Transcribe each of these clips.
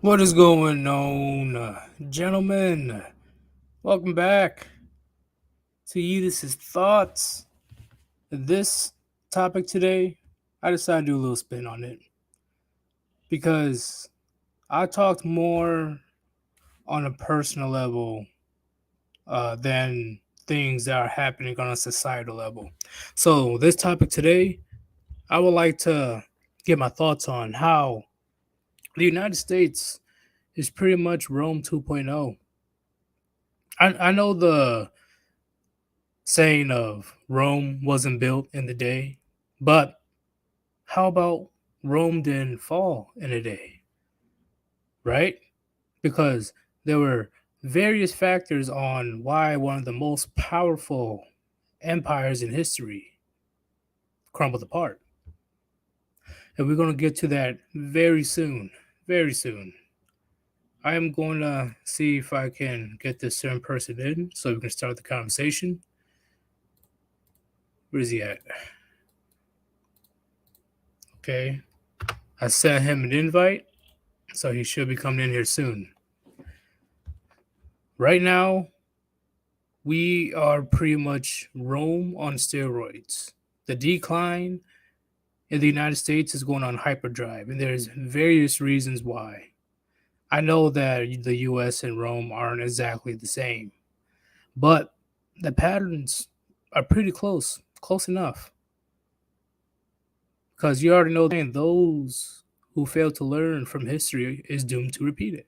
What is going on, gentlemen? Welcome back to Yeetus' Thoughts. This topic today, I decided to do a little spin on it because I talked more on a personal level than things that are happening on a societal level. So, this topic today, I would like to get my thoughts on how the United States is pretty much Rome 2.0. I know the saying of Rome wasn't built in the day, but how about Rome didn't fall in a day, right? Because there were various factors on why one of the most powerful empires in history crumbled apart. And we're going to get to that very soon. Very soon. I am going to see if I can get this certain person in so we can start the conversation. Where is he at? Okay. I sent him an invite, so he should be coming in here soon. Right now, we are pretty much Rome on steroids. The decline in the United States is going on hyperdrive, and there's various reasons why. I know that the US and Rome aren't exactly the same, but the patterns are pretty close enough. Because you already know those who fail to learn from history is doomed to repeat it.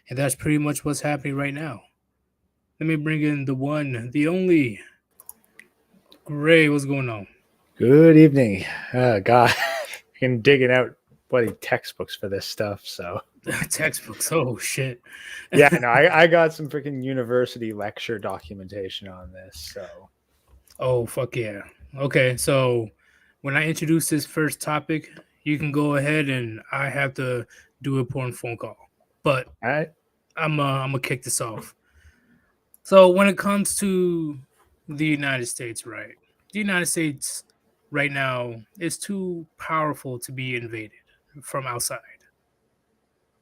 And that's pretty much what's happening right now. Let me bring in the one, the only Gray. What's going on? Good evening. God, I'm digging out bloody textbooks for this stuff. So Textbooks. Oh shit. yeah, no, I got some freaking university lecture documentation on this. So Oh fuck yeah. Okay, so when I introduce this first topic, you can go ahead and I have to do a important phone call. But I I'm gonna kick this off. So when it comes to the United States, right? The United States right now is too powerful to be invaded from outside.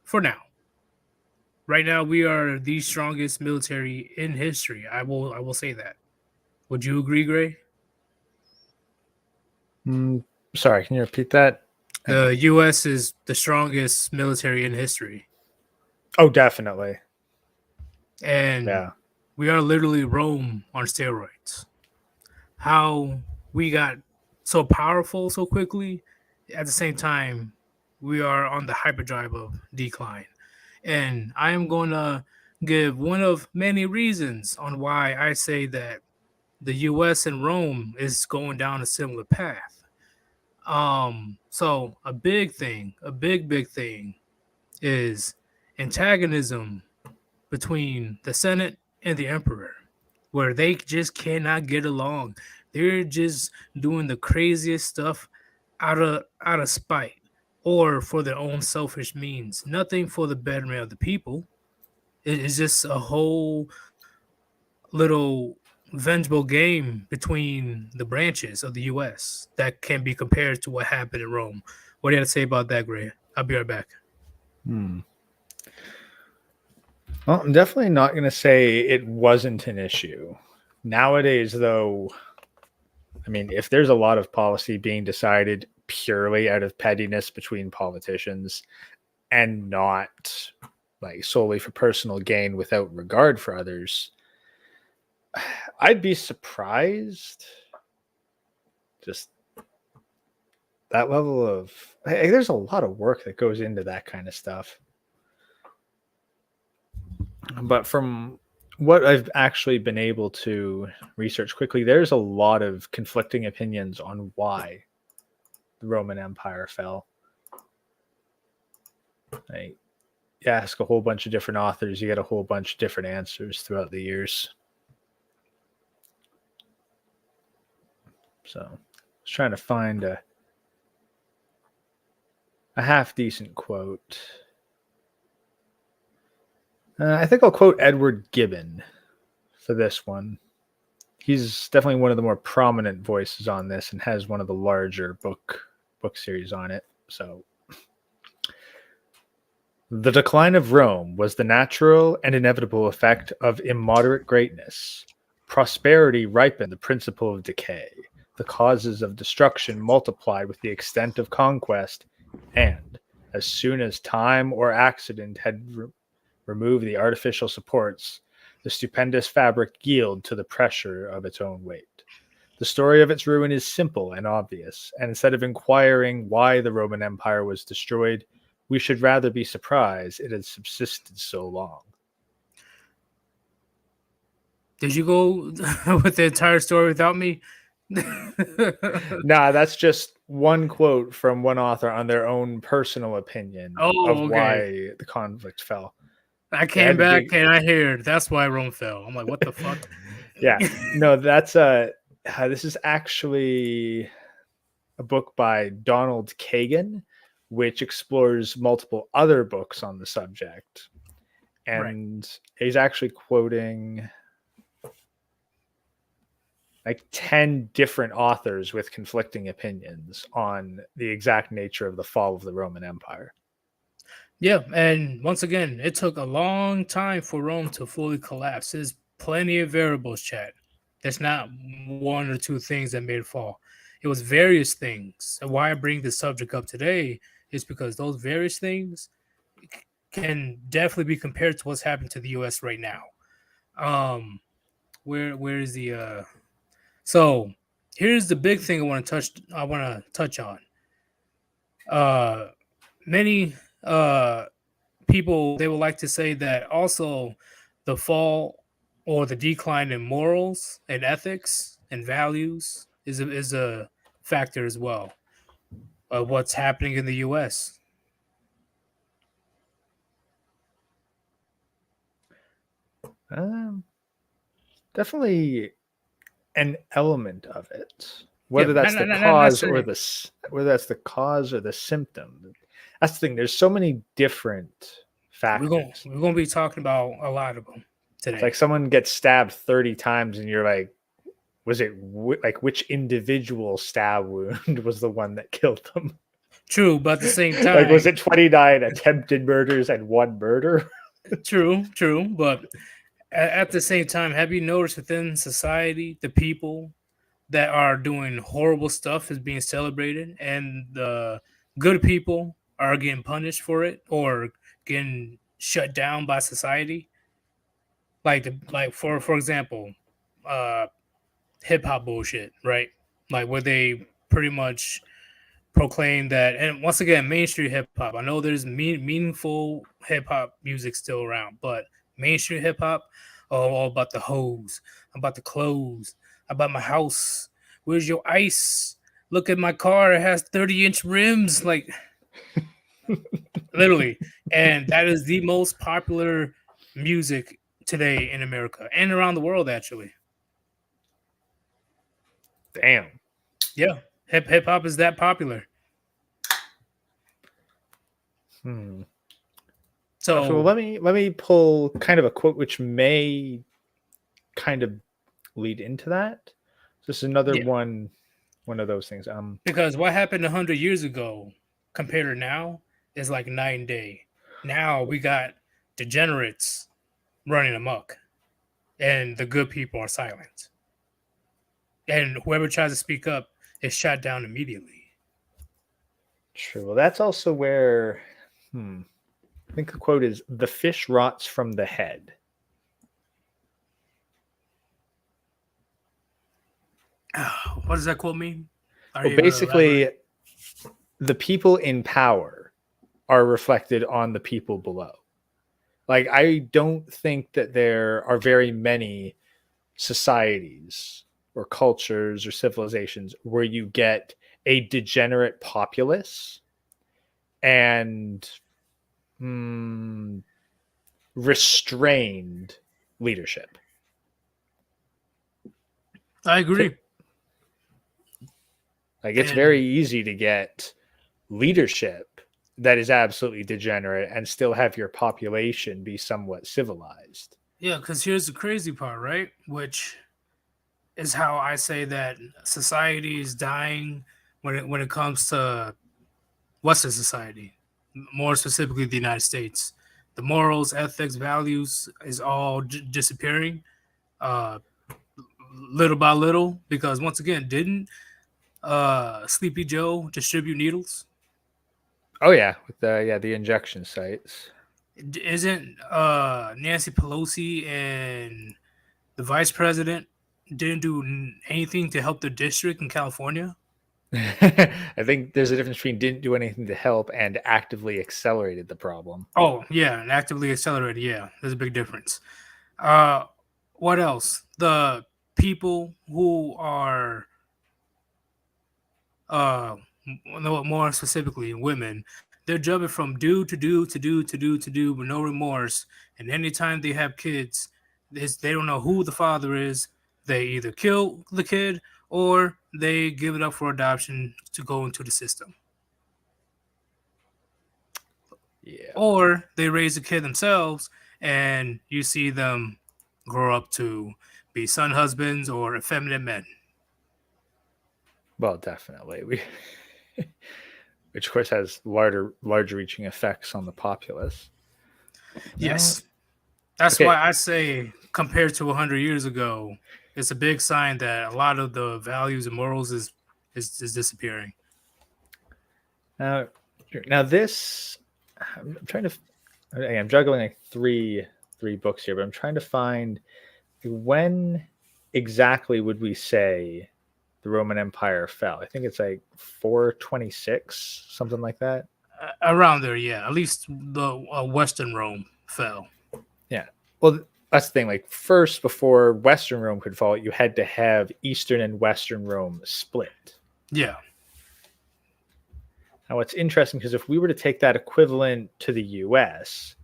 For now. Right now we are the strongest military in history. I will say that. Would you agree, Gray? sorry, can you repeat that? The US is the strongest military in history. Oh, definitely. And Yeah. we are literally Rome on steroids. How we got so powerful so quickly, at the same time, we are on the hyperdrive of decline. And I am going to give one of many reasons on why I say that the US and Rome is going down a similar path. So a big thing is antagonism between the Senate and the Emperor, where they just cannot get along. They're just doing the craziest stuff out of spite or for their own selfish means. Nothing for the betterment of the people. It is just a whole little vengeful game between the branches of the U.S. that can be compared to what happened in Rome. What do you have to say about that, Gray? I'll be right back. Well, I'm definitely not going to say it wasn't an issue. Nowadays, though, I mean, if there's a lot of policy being decided purely out of pettiness between politicians and not like solely for personal gain without regard for others, I'd be surprised. Just that level of there's a lot of work that goes into that kind of stuff. But from what I've actually been able to research quickly, there's a lot of conflicting opinions on why the Roman Empire fell. Like, you ask a whole bunch of different authors, you get a whole bunch of different answers throughout the years. So I was trying to find a half decent quote. I think I'll quote Edward Gibbon for this one. He's definitely one of the more prominent voices on this and has one of the larger book series on it. So, the decline of Rome was the natural and inevitable effect of immoderate greatness. Prosperity ripened the principle of decay. The causes of destruction multiplied with the extent of conquest, and as soon as time or accident had removed the artificial supports, the stupendous fabric yielded to the pressure of its own weight. The story of its ruin is simple and obvious, and instead of inquiring why the Roman Empire was destroyed, we should rather be surprised it had subsisted so long. Did you go with the entire story without me? Nah, that's just one quote from one author on their own personal opinion of why the conflict fell. I came back and I heard that's why Rome fell. I'm like, what the fuck? Yeah, no, that's this is actually a book by Donald Kagan, which explores multiple other books on the subject. And he's actually quoting like 10 different authors with conflicting opinions on the exact nature of the fall of the Roman Empire. Yeah, and once again, it took a long time for Rome to fully collapse. There's plenty of variables, Chad. There's not one or two things that made it fall. It was various things. And why I bring this subject up today is because those various things can definitely be compared to what's happening to the U.S. right now. Where is the So here's the big thing I want to touch on. Uh, many people, they would like to say that also the fall or the decline in morals and ethics and values is a factor as well of what's happening in the U.S. Definitely an element of it. Yeah, Whether that's the not cause or necessarily. whether that's the cause or the symptom. That's the thing. There's so many different factors. We're gonna be talking about a lot of them It's today. like someone gets stabbed 30 times and you're like, was it like which individual stab wound was the one that killed them? True, but at the same Like, was time, it 29 attempted murders and one murder? true, but at the same time, have you noticed within society the people that are doing horrible stuff is being celebrated, and the good people are getting punished for it or getting shut down by society? Like for example, uh, hip hop bullshit, right? Like where they pretty much proclaim that, and once again, mainstream hip hop. I know there's meaningful hip hop music still around, but mainstream hip hop, all about the hoes, about the clothes, about my house. Where's your ice? Look at my car; it has 30-inch rims, like literally. And that is the most popular music today in America and around the world, actually. Damn. Yeah, hip hop is that popular. Hmm. So So let me pull kind of a quote which may kind of lead into that. Just another yeah, one of those things. because what happened 100 years ago compared to now is like night and day. Now we got degenerates running amok, and the good people are silent. And whoever tries to speak up is shot down immediately. True. Well, that's also where I think the quote is the fish rots from the head. What does that quote mean? Are Well, you able to basically, elaborate? the people in power are reflected on the people below. Like, I don't think that there are very many societies or cultures or civilizations where you get a degenerate populace and restrained leadership. I agree. Like, it's And very easy to get leadership that is absolutely degenerate and still have your population be somewhat civilized. yeah, because here's the crazy part, right? Which is how I say that society is dying when it comes to Western society, more specifically the United States. The morals, ethics, values is all disappearing, uh, little by little. Because once again, didn't Sleepy Joe distribute needles? Oh yeah, with the injection sites. Isn't Nancy Pelosi and the vice president didn't do anything to help the district in California? I think there's a difference between didn't do anything to help and actively accelerated the problem. Oh yeah, and actively accelerated. Yeah, there's a big difference. Uh, what else? The people who are more specifically women, they're jumping from do to do to do to do to do with no remorse. And anytime they have kids, they don't know who the father is. They either kill the kid or they give it up for adoption to go into the system, Yeah. or they raise the kid themselves, and you see them grow up to be son husbands or effeminate men. Well, definitely. Which of course has larger reaching effects on the populace. Now, Yes, that's why okay. I say compared to 100 years ago, it's a big sign that a lot of the values and morals is disappearing. Now, now this I'm trying to I'm juggling like three books here, but I'm trying to find when exactly would we say the Roman Empire fell? I think it's like 426, something like that. Around there, yeah. At least the Western Rome fell. Yeah. Well, that's the thing. Like, first, before Western Rome could fall, you had to have Eastern and Western Rome split. Yeah. Now, what's interesting, because if we were to take that equivalent to the US,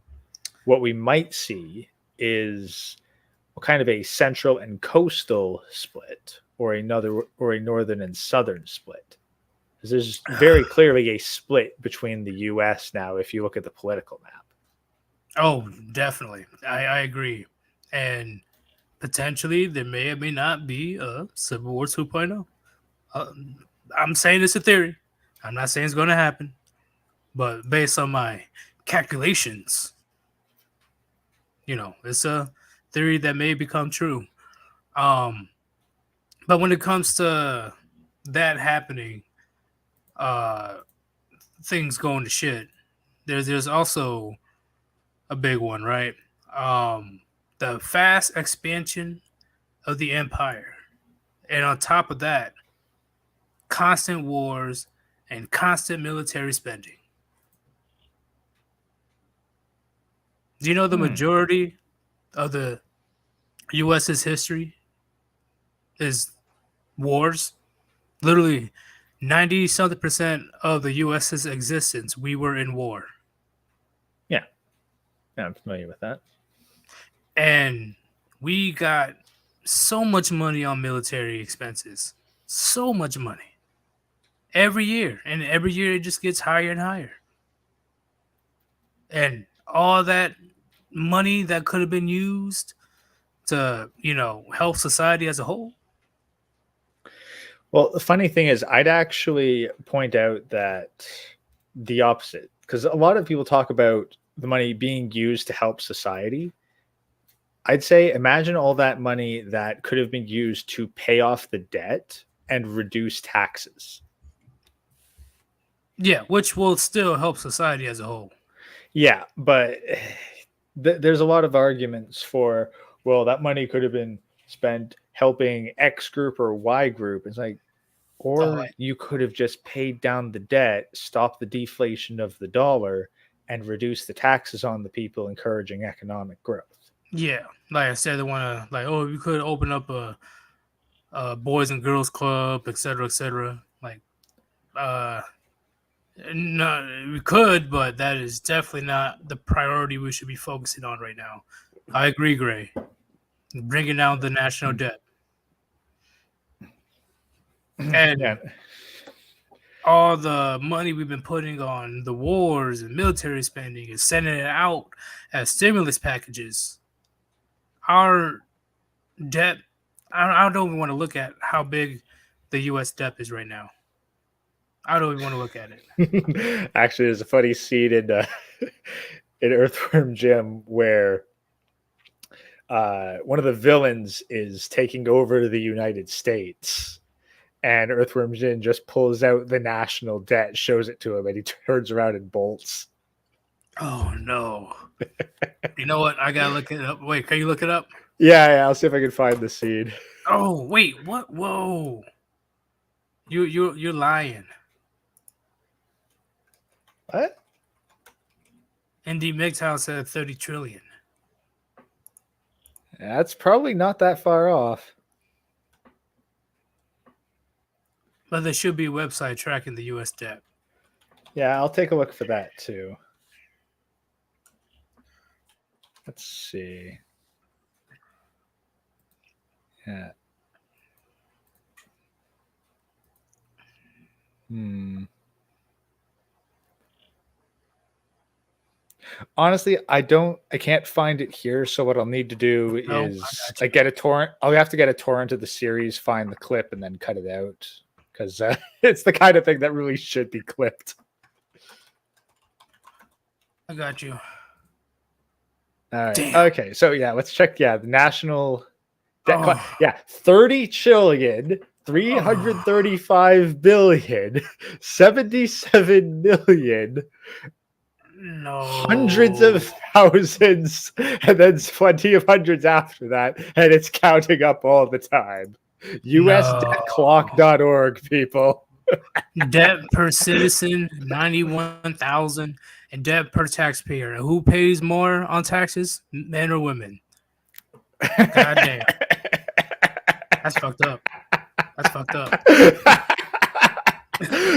what we might see is kind of a central and coastal split, or a northern and southern split. Because there's very clearly a split between the US now if you look at the political map. Oh, definitely. I agree. And potentially there may or may not be a Civil War 2.0. I'm saying it's a theory. I'm not saying it's going to happen. But based on my calculations, it's a theory that may become true. But when it comes to that happening, things going to shit, there's also a big one, right? The fast expansion of the empire. And on top of that, constant wars and constant military spending. Do you know the majority of the US's history is wars? Literally 90-something% of the US's existence, we were in war. Yeah, I'm familiar with that. And we got so much money on military expenses. So much money. Every year. And every year it just gets higher and higher. And all that money that could have been used to, help society as a whole. Well, the funny thing is, I'd actually point out that the opposite, because a lot of people talk about the money being used to help society. I'd say imagine all that money that could have been used to pay off the debt and reduce taxes. Yeah, which will still help society as a whole. Yeah, but there's a lot of arguments for, well, that money could have been spent helping X group or Y group. It's like, or you could have just paid down the debt, stop the deflation of the dollar, and reduce the taxes on the people, encouraging economic growth. Yeah, like I said, they want to we could open up a boys and girls club, etc., etc. No, we could, but that is definitely not the priority we should be focusing on right now. I agree, Gray. Bringing down the national debt. And all the money we've been putting on the wars and military spending and sending it out as stimulus packages. Our debt, I don't even want to look at how big the U.S. debt is right now. I don't even want to look at it. Actually, there's a funny scene in Earthworm Jim where one of the villains is taking over the United States, and Earthworm Jim just pulls out the national debt, shows it to him, and he turns around and bolts. Oh, no. You know what? I got to look it up. Wait, can you look it up? Yeah, I'll see if I can find the scene. Oh, wait, what? Whoa. You're lying. What? ND MGTOW said 30 trillion. That's probably not that far off. But there should be a website tracking the U.S. debt. Yeah, I'll take a look for that too. Let's see. Yeah. Honestly, I can't find it here. So what I'll need to do is get a torrent. I'll have to get a torrent of the series, find the clip, and then cut it out because it's the kind of thing that really should be clipped. I got you. All right. Damn. Okay. So yeah, let's check. Yeah, the national debt. Yeah, 30 trillion. 335 billion, 77 million, No. Hundreds of thousands, and then plenty of hundreds after that, and it's counting up all the time. USDebtClock.org, people. Debt per citizen, 91,000, and debt per taxpayer. And who pays more on taxes? Men or women? God damn. That's fucked up. That's fucked up.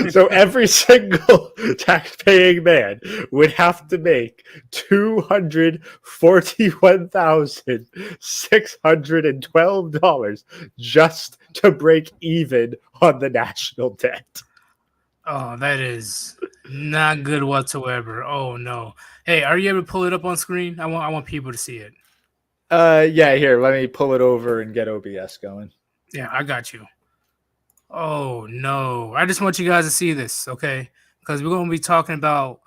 So every single tax-paying man would have to make $241,612 just to break even on the national debt. Oh, that is not good whatsoever. Oh no. Hey, are you able to pull it up on screen? I want people to see it. Yeah, here, let me pull it over and get OBS going. Yeah, I got you. Oh no. I just want you guys to see this, okay? Because we're going to be talking about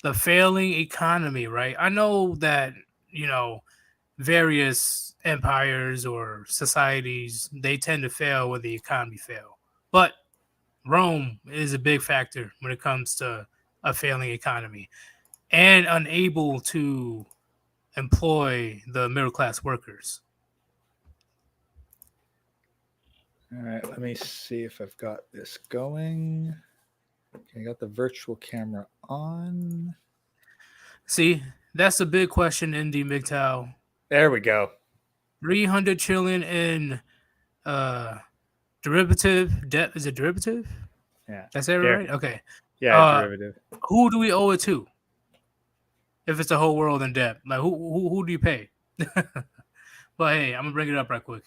the failing economy, right? I know that, various empires or societies, they tend to fail when the economy fail. But Rome is a big factor when it comes to a failing economy and unable to employ the middle class workers. All right, let me see if I've got this going. Okay, I got the virtual camera on. See, that's a big question, Indy MGTOW. There we go. 300 trillion in derivative debt. Is it derivative? Yeah. That's it, right? Okay. Yeah, derivative. Who do we owe it to? If it's a whole world in debt, like who do you pay? But hey, I'm gonna bring it up right quick.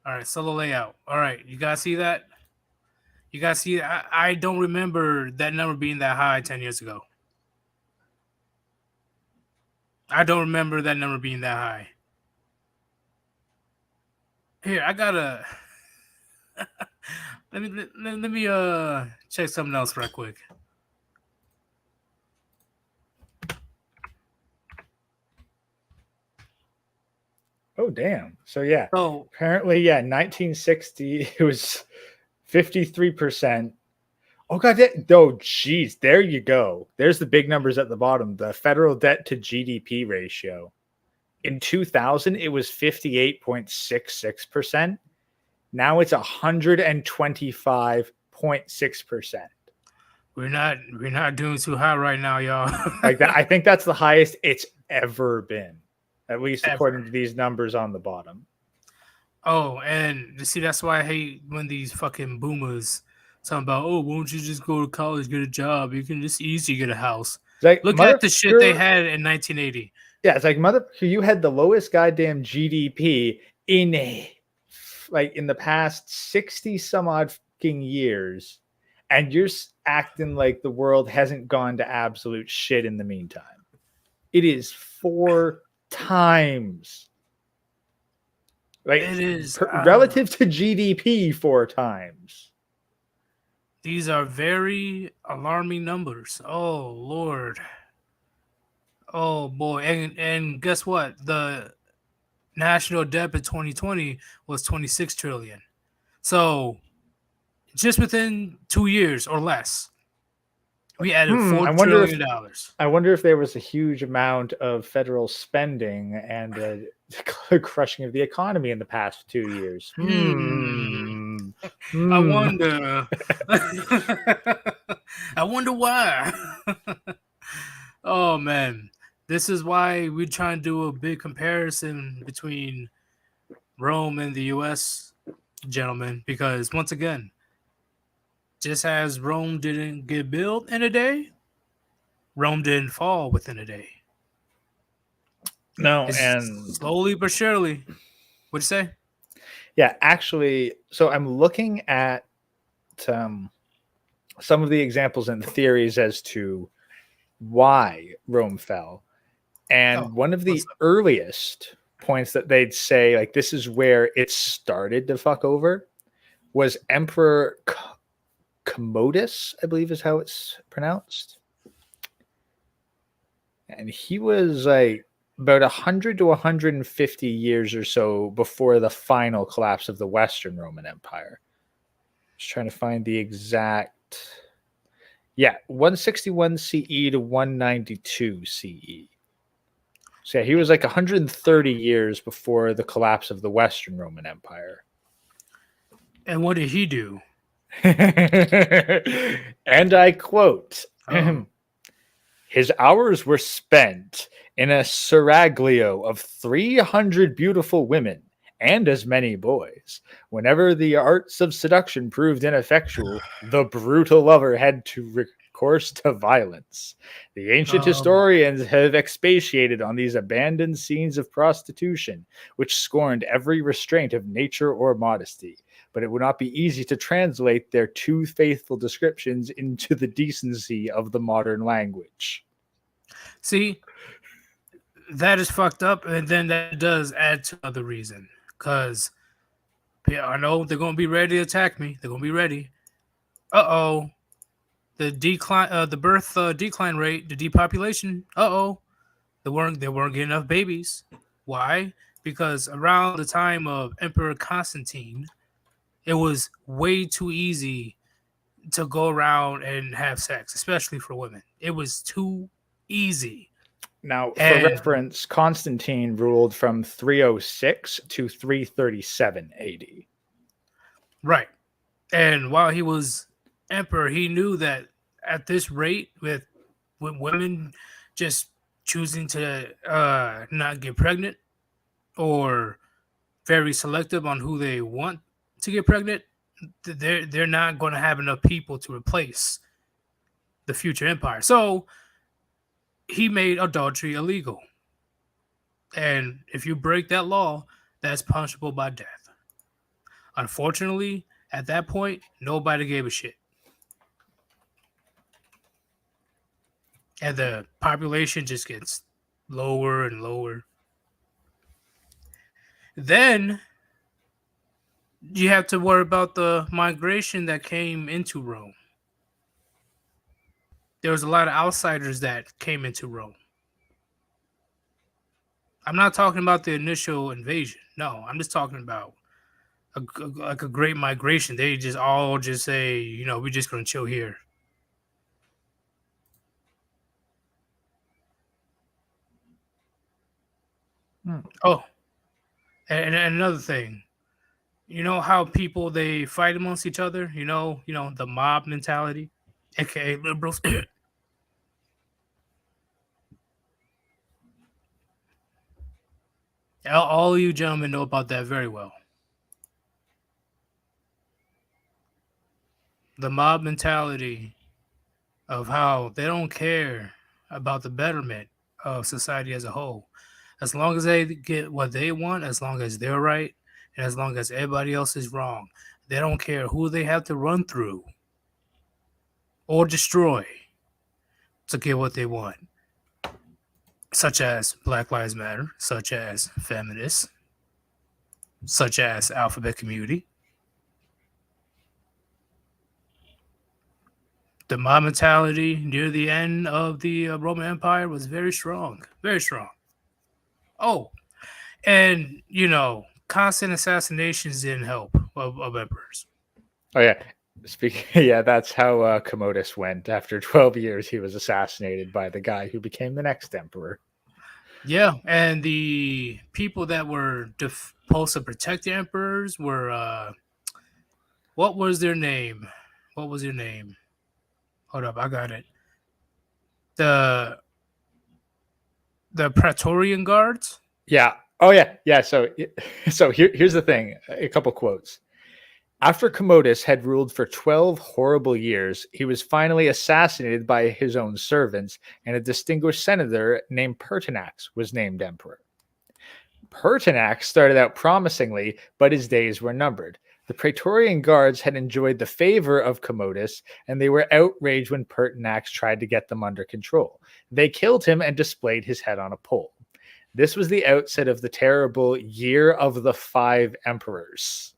All right, solo layout. All right, you guys see that? You guys see? I don't remember that number being that high 10 years ago. I don't remember that number being that high. Here, I gotta let me check something else right quick. Oh, damn. So, yeah. So Apparently, yeah, 1960, it was 53%. Oh, God. Oh, geez. There you go. There's the big numbers at the bottom. The federal debt to GDP ratio. In 2000, it was 58.66%. Now it's 125.6%. we're not doing too high right now, y'all. Like that, I think that's the highest it's ever been, at least Ever. according to these numbers on the bottom. Oh, and you see, that's why I hate when these fucking boomers talking about, oh, won't you just go to college, get a job? You can just easily get a house. Like, Look at the shit they had in 1980. Yeah, it's like you had the lowest goddamn GDP in the past 60 some odd fucking years, and you're acting like the world hasn't gone to absolute shit in the meantime. It is 4 times. Like, it is relative to GDP 4 times. These are very alarming numbers. Oh Lord. Oh boy. And guess what? The national debt in 2020 was 26 trillion. So just within 2 years or less, we added $4 trillion. I wonder if there was a huge amount of federal spending and a crushing of the economy in the past 2 years. I wonder. I wonder why. Oh man, this is why we try and do a big comparison between Rome and the U.S., gentlemen, because once again, just as Rome didn't get built in a day, Rome didn't fall within a day. No, It's and slowly but surely. What'd you say? Yeah, actually, so I'm looking at some of the examples and theories as to why Rome fell. And one of the earliest points that they'd say, like, this is where it started to fuck over, was Emperor Commodus, I believe is how it's pronounced. And he was like about 100 to 150 years or so before the final collapse of the Western Roman Empire. Just trying to find the exact. Yeah, 161 CE to 192 CE. So yeah, he was like 130 years before the collapse of the Western Roman Empire. And what did he do? And I quote, Oh, his hours were spent in a seraglio of 300 beautiful women and as many boys. Whenever the arts of seduction proved ineffectual, the brutal lover had to recourse to violence. The ancient my. historians have expatiated on these abandoned scenes of prostitution, which scorned every restraint of nature or modesty. But it would not be easy to translate their too faithful descriptions into the decency of the modern language. See, that is fucked up, and then that does add to another reason. Because I know they're going to be ready to attack me. They're going to be ready. Uh-oh. The decline, the birth decline rate, the depopulation. Uh-oh. They weren't getting enough babies. Why? Because around the time of Emperor Constantine, it was way too easy to go around and have sex, especially for women. It was too easy. Now, for And reference, Constantine ruled from 306 to 337 AD. right. And while he was emperor, he knew that at this rate, with women just choosing to not get pregnant or very selective on who they want to get pregnant, they're not going to have enough people to replace the future empire. So he made adultery illegal. And if you break that law, that's punishable by death. Unfortunately, at that point, nobody gave a shit. And the population just gets lower and lower. Then you have to worry about the migration that came into Rome. There was a lot of outsiders that came into Rome. I'm not talking about the initial invasion. No, I'm just talking about like a great migration. They just all just say, we're just going to chill here. Oh, and another thing, you know how people they fight amongst each other. The mob mentality, aka liberals. All you gentlemen know about that very well. The mob mentality of how they don't care about the betterment of society as a whole. As long as they get what they want, as long as they're right, and as long as everybody else is wrong, they don't care who they have to run through or destroy to get what they want. Such as Black Lives Matter, such as feminists, such as alphabet community. The mob mentality near the end of the Roman Empire was very strong, very strong. Oh, and constant assassinations didn't help of emperors. Oh, yeah. Speaking, yeah, that's how Commodus went. After 12 years, he was assassinated by the guy who became the next emperor. Yeah, and the people that were supposed to protect the emperors were what was their name? What was their name? Hold up, I got it. The Praetorian Guards. Yeah. Oh, yeah. Yeah. So here's the thing. A couple quotes. After Commodus had ruled for 12 horrible years, he was finally assassinated by his own servants, and a distinguished senator named Pertinax was named emperor. Pertinax started out promisingly, but his days were numbered. The Praetorian Guards had enjoyed the favor of Commodus, and they were outraged when Pertinax tried to get them under control. They killed him and displayed his head on a pole. This was the outset of the terrible Year of the Five Emperors.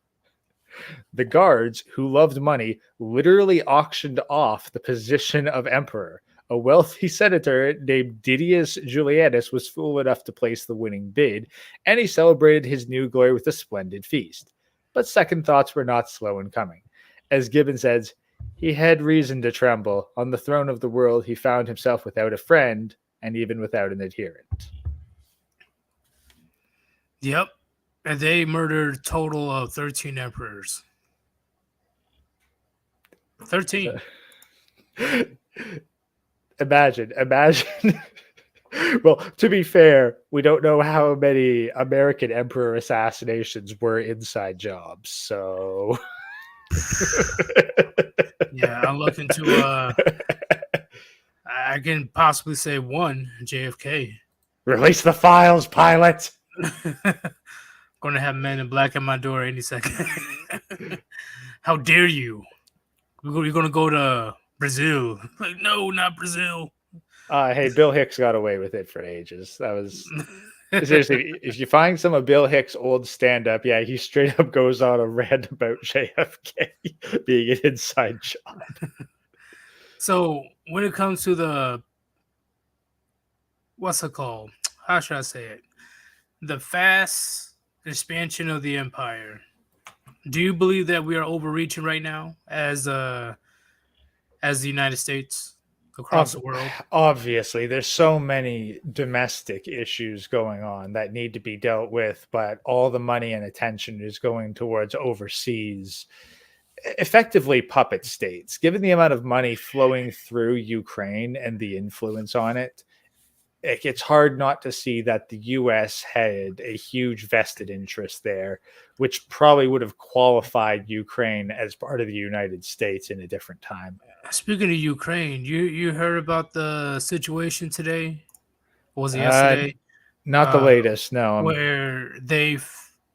The guards, who loved money, literally auctioned off the position of emperor. A wealthy senator named Didius Julianus was fool enough to place the winning bid, and he celebrated his new glory with a splendid feast. But second thoughts were not slow in coming. As Gibbon says, He had reason to tremble. On the throne of the world, he found himself without a friend and even without an adherent. Yep. And they murdered a total of 13 emperors. 13. Imagine. Well, to be fair, we don't know how many American emperor assassinations were inside jobs, so Yeah, I'm looking to I can possibly say one, JFK. release the files, pilot. Going to have men in black at my door any second. How dare you? You're going to go to Brazil. Like, no, not Brazil. Hey, Bill Hicks got away with it for ages. That was seriously. If you find some of Bill Hicks' old stand-up, yeah, he straight up goes on a rant about JFK being an inside job. So when it comes to the what's it called? How should I say it? The fast expansion of the empire. Do you believe that we are overreaching right now as the United States across the world? Obviously, there's so many domestic issues going on that need to be dealt with, but all the money and attention is going towards overseas, effectively puppet states. Given the amount of money flowing through Ukraine and the influence on it, it's hard not to see that the US had a huge vested interest there, which probably would have qualified Ukraine as part of the United States in a different time. Speaking of Ukraine, you heard about the situation today? Or was it yesterday? Not the latest, no. Where they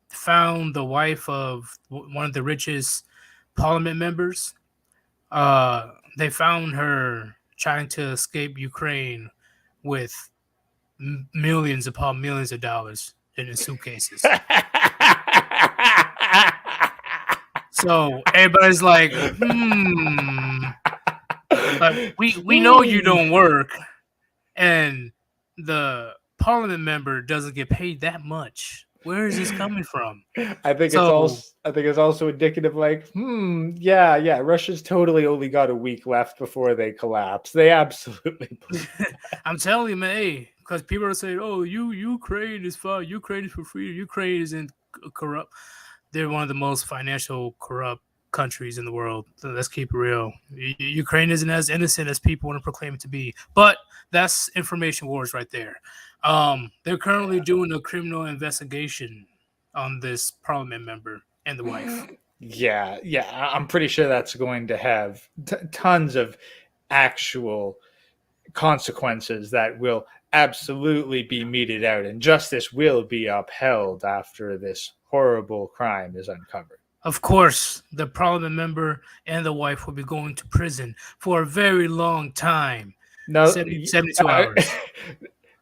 found the wife of one of the richest parliament members. They found her trying to escape Ukraine with millions upon millions of dollars in the suitcases. So everybody's like, like, we know you don't work, and the parliament member doesn't get paid that much. Where is this coming from? I think it's also indicative, like, yeah, Russia's totally only got a week left before they collapse. They absolutely I'm telling you, man, hey, because people are saying, oh, Ukraine is fine, Ukraine is for free, Ukraine isn't corrupt. They're one of the most financial corrupt countries in the world. So let's keep it real. Ukraine isn't as innocent as people want to proclaim it to be. But that's information wars right there. They're currently doing a criminal investigation on this parliament member and the wife. Yeah, I'm pretty sure that's going to have tons of actual consequences that will absolutely be meted out, and justice will be upheld after this horrible crime is uncovered. Of course, the parliament member and the wife will be going to prison for a very long time. No, 72 hours.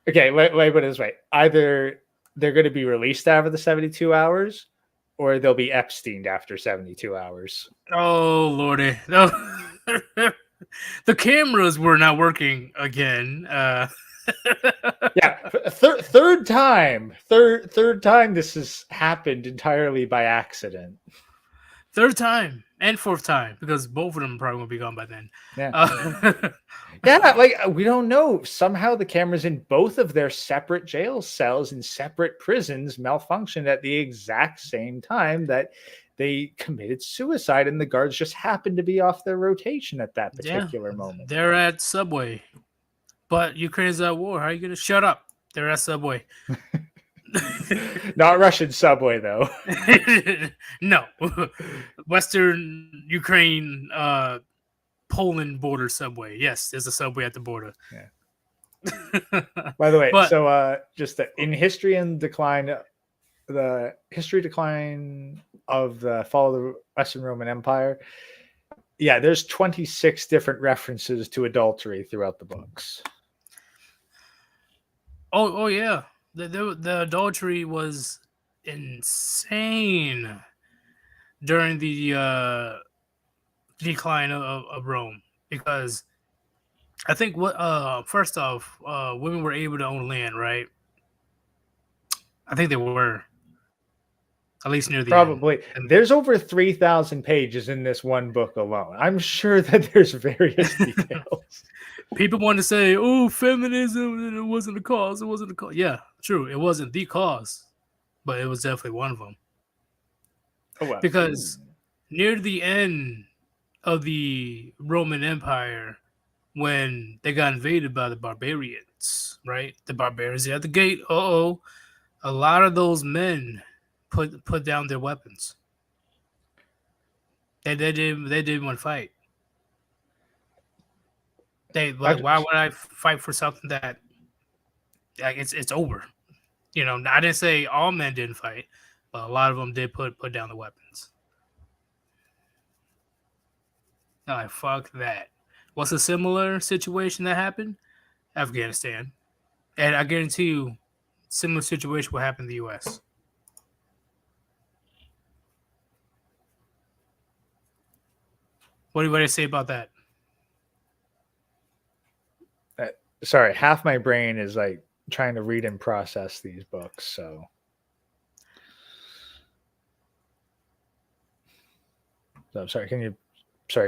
Okay, wait, put it this way. Either they're going to be released after the 72 hours, or they'll be Epsteined after 72 hours. Oh, Lordy. No. The cameras were not working again. Yeah, third time this has happened entirely by accident. Third time and fourth time, because both of them probably won't be gone by then. Yeah. Yeah, like, we don't know. Somehow the cameras in both of their separate jail cells in separate prisons malfunctioned at the exact same time that they committed suicide, and the guards just happened to be off their rotation at that particular moment. They're at Subway. But Ukraine's at war. How are you going to shut up? They're at Subway. Not Russian Subway, though. No. Western Ukraine, Poland border Subway. Yes, there's a Subway at the border. Yeah. By the way, just in history and decline, the history decline of the fall of the Western Roman Empire, yeah, there's 26 different references to adultery throughout the books. Oh yeah. The adultery was insane during the decline of Rome, because I think first off, women were able to own land, right? I think they were. at least near the Probably. end. And There's over 3,000 pages in this one book alone. I'm sure that there's various details. people want to say, "Oh, feminism, and it wasn't the cause. It wasn't the cause." Yeah, true. It wasn't the cause, but it was definitely one of them. Oh, Because near the end of the Roman Empire, when they got invaded by the barbarians, right? The barbarians at the gate. A lot of those men put down their weapons. They didn't want to fight. Why would I fight for something that like it's over? You know, I didn't say all men didn't fight, but a lot of them did put down the weapons. I'm like, fuck that. What's a similar situation that happened? Afghanistan. And I guarantee you, similar situation will happen in the U.S. What do you say about that? Sorry, half my brain is like trying to read and process these books. So I'm sorry. Can you,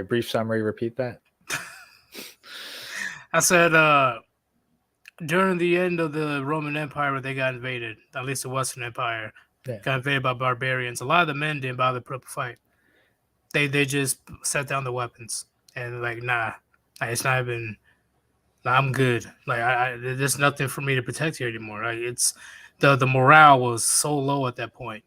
brief summary, repeat that? I said, during the end of the Roman Empire, where they got invaded, at least the Western Empire, got invaded by barbarians. A lot of the men didn't bother to put up a fight. They just set down the weapons and like, nah, it's not even. I'm good. Like, there's nothing for me to protect here anymore. Like, it's the morale was so low at that point,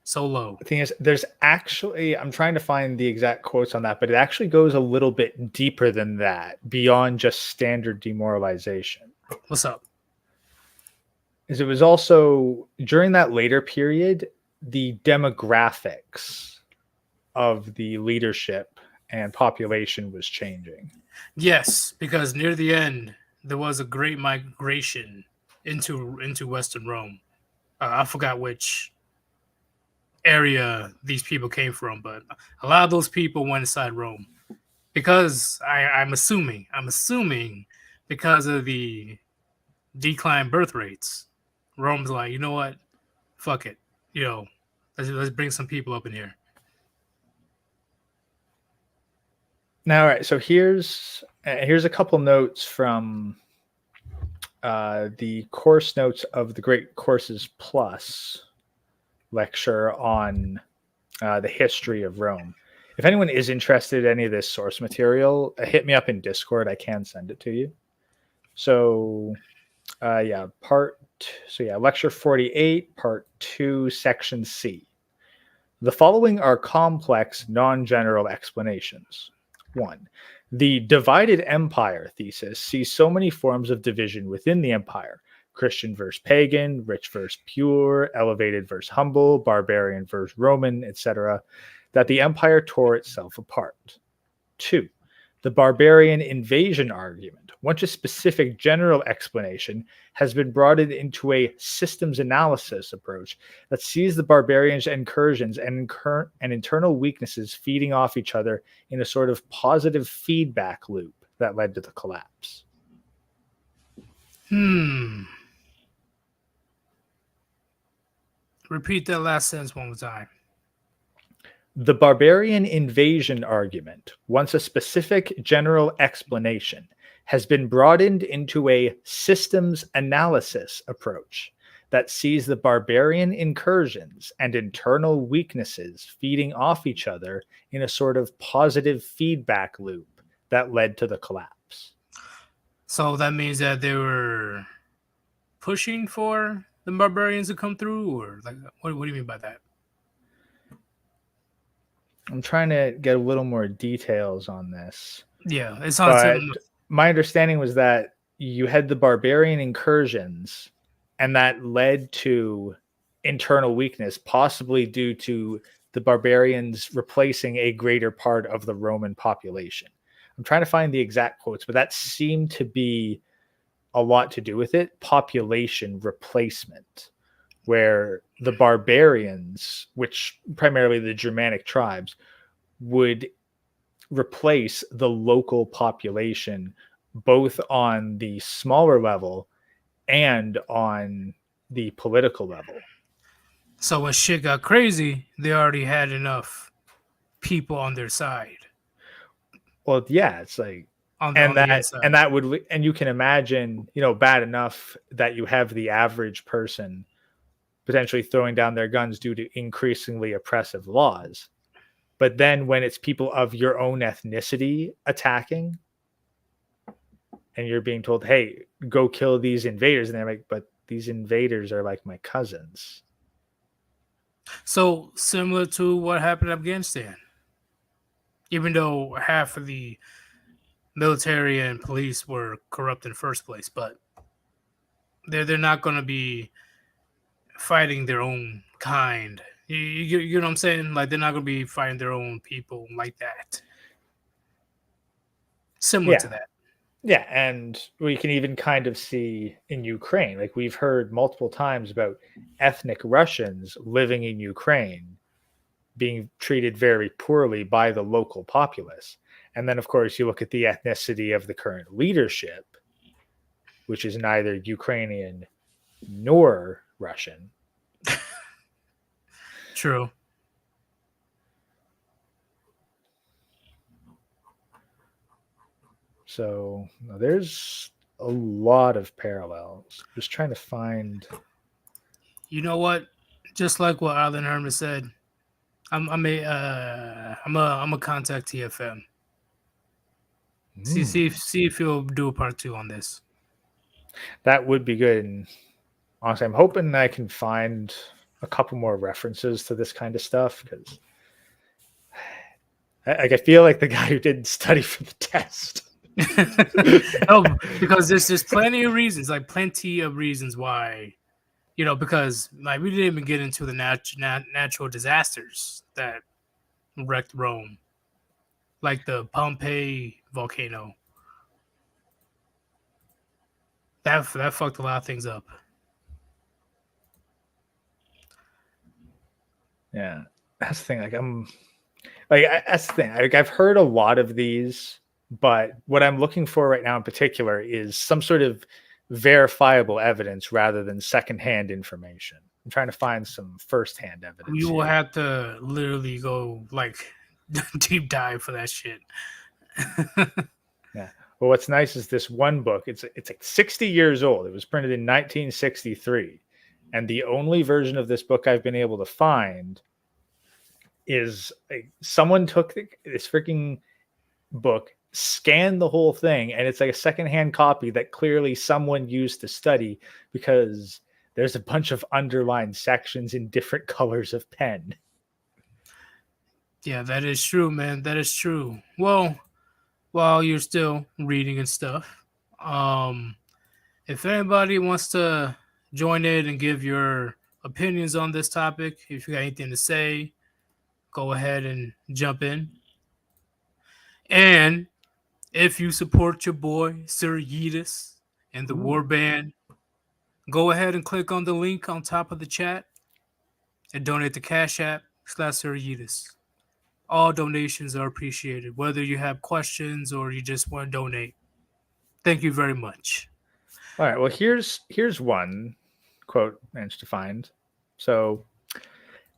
so low. The thing is, there's actually, I'm trying to find the exact quotes on that, but it actually goes a little bit deeper than that, beyond just standard demoralization. What's up? Is it was also during that later period, the demographics of the leadership and population was changing. Yes, because near the end there was a great migration into Western Rome. I forgot which area these people came from, but a lot of those people went inside Rome because I'm assuming because of the decline birth rates. Rome's like, you know what, fuck it, you know, let's bring some people up in here. Now, all right. So here's a couple notes from the course notes of the Great Courses Plus lecture on the history of Rome. If anyone is interested in any of this source material, hit me up in Discord. I can send it to you. So, lecture 48, part 2, section C. The following are complex, non-general explanations. 1. The divided empire thesis sees so many forms of division within the empire: Christian versus pagan, rich versus pure, elevated versus humble, barbarian versus Roman, etc., that the empire tore itself apart. 2. The barbarian invasion argument, once a specific general explanation, has been broadened into a systems analysis approach that sees the barbarians' incursions and internal weaknesses feeding off each other in a sort of positive feedback loop that led to the collapse. Repeat that last sentence one more time. The barbarian invasion argument, once a specific general explanation, has been broadened into a systems analysis approach that sees the barbarian incursions and internal weaknesses feeding off each other in a sort of positive feedback loop that led to the collapse. So that means that they were pushing for the barbarians to come through, or like, what do you mean by that? I'm trying to get a little more details on this. Yeah, it's not. My understanding was that you had the barbarian incursions, and that led to internal weakness, possibly due to the barbarians replacing a greater part of the Roman population. I'm trying to find the exact quotes, but that seemed to be a lot to do with it. Population replacement, where the barbarians, which primarily the Germanic tribes, would replace the local population, both on the smaller level and on the political level. So when shit got crazy, they already had enough people on their side. Well, yeah, it's like, On and the that inside. and that would, and you can imagine, bad enough that you have the average person potentially throwing down their guns due to increasingly oppressive laws. But then when it's people of your own ethnicity attacking, and you're being told, "Hey, go kill these invaders," and they're like, "But these invaders are like my cousins." So similar to what happened in Afghanistan. Even though half of the military and police were corrupt in the first place, but they're not going to be fighting their own kind. You know what I'm saying? Like they're not going to be fighting their own people like that. Similar to Yeah. that. Yeah, and we can even kind of see in Ukraine, like we've heard multiple times about ethnic Russians living in Ukraine being treated very poorly by the local populace. And then, of course, you look at the ethnicity of the current leadership, which is neither Ukrainian nor Russian. True. So there's a lot of parallels. Just trying to find. You know what? Just like what Alan Herman said, I'm a contact TFM. See if you'll do a part 2 on this. That would be good. And honestly, I'm hoping I can find a couple more references to this kind of stuff, because I feel like the guy who didn't study for the test. No, because there's plenty of reasons, why, because like we didn't even get into the natural disasters that wrecked Rome, like the Pompeii volcano. That fucked a lot of things up. Yeah, that's the thing. That's the thing. Like I've heard a lot of these, but what I'm looking for right now in particular is some sort of verifiable evidence rather than secondhand information. I'm trying to find some firsthand evidence. You will here. have to literally go like deep dive for that shit. Yeah. Well, what's nice is this one book. It's like 60 years old. It was printed in 1963, and the only version of this book I've been able to find is someone took this freaking book, scanned the whole thing, and it's like a secondhand copy that clearly someone used to study, because there's a bunch of underlined sections in different colors of pen. Yeah, that is true, man. That is true. Well, while you're still reading and stuff, if anybody wants to join in and give your opinions on this topic, if you got anything to say, go ahead and jump in. And if you support your boy, Sir Yeetus, and the Warband, go ahead and click on the link on top of the chat and donate to Cash App /Sir Yeetus. All donations are appreciated, whether you have questions or you just want to donate. Thank you very much. All right. Well, here's one quote I managed to find. So,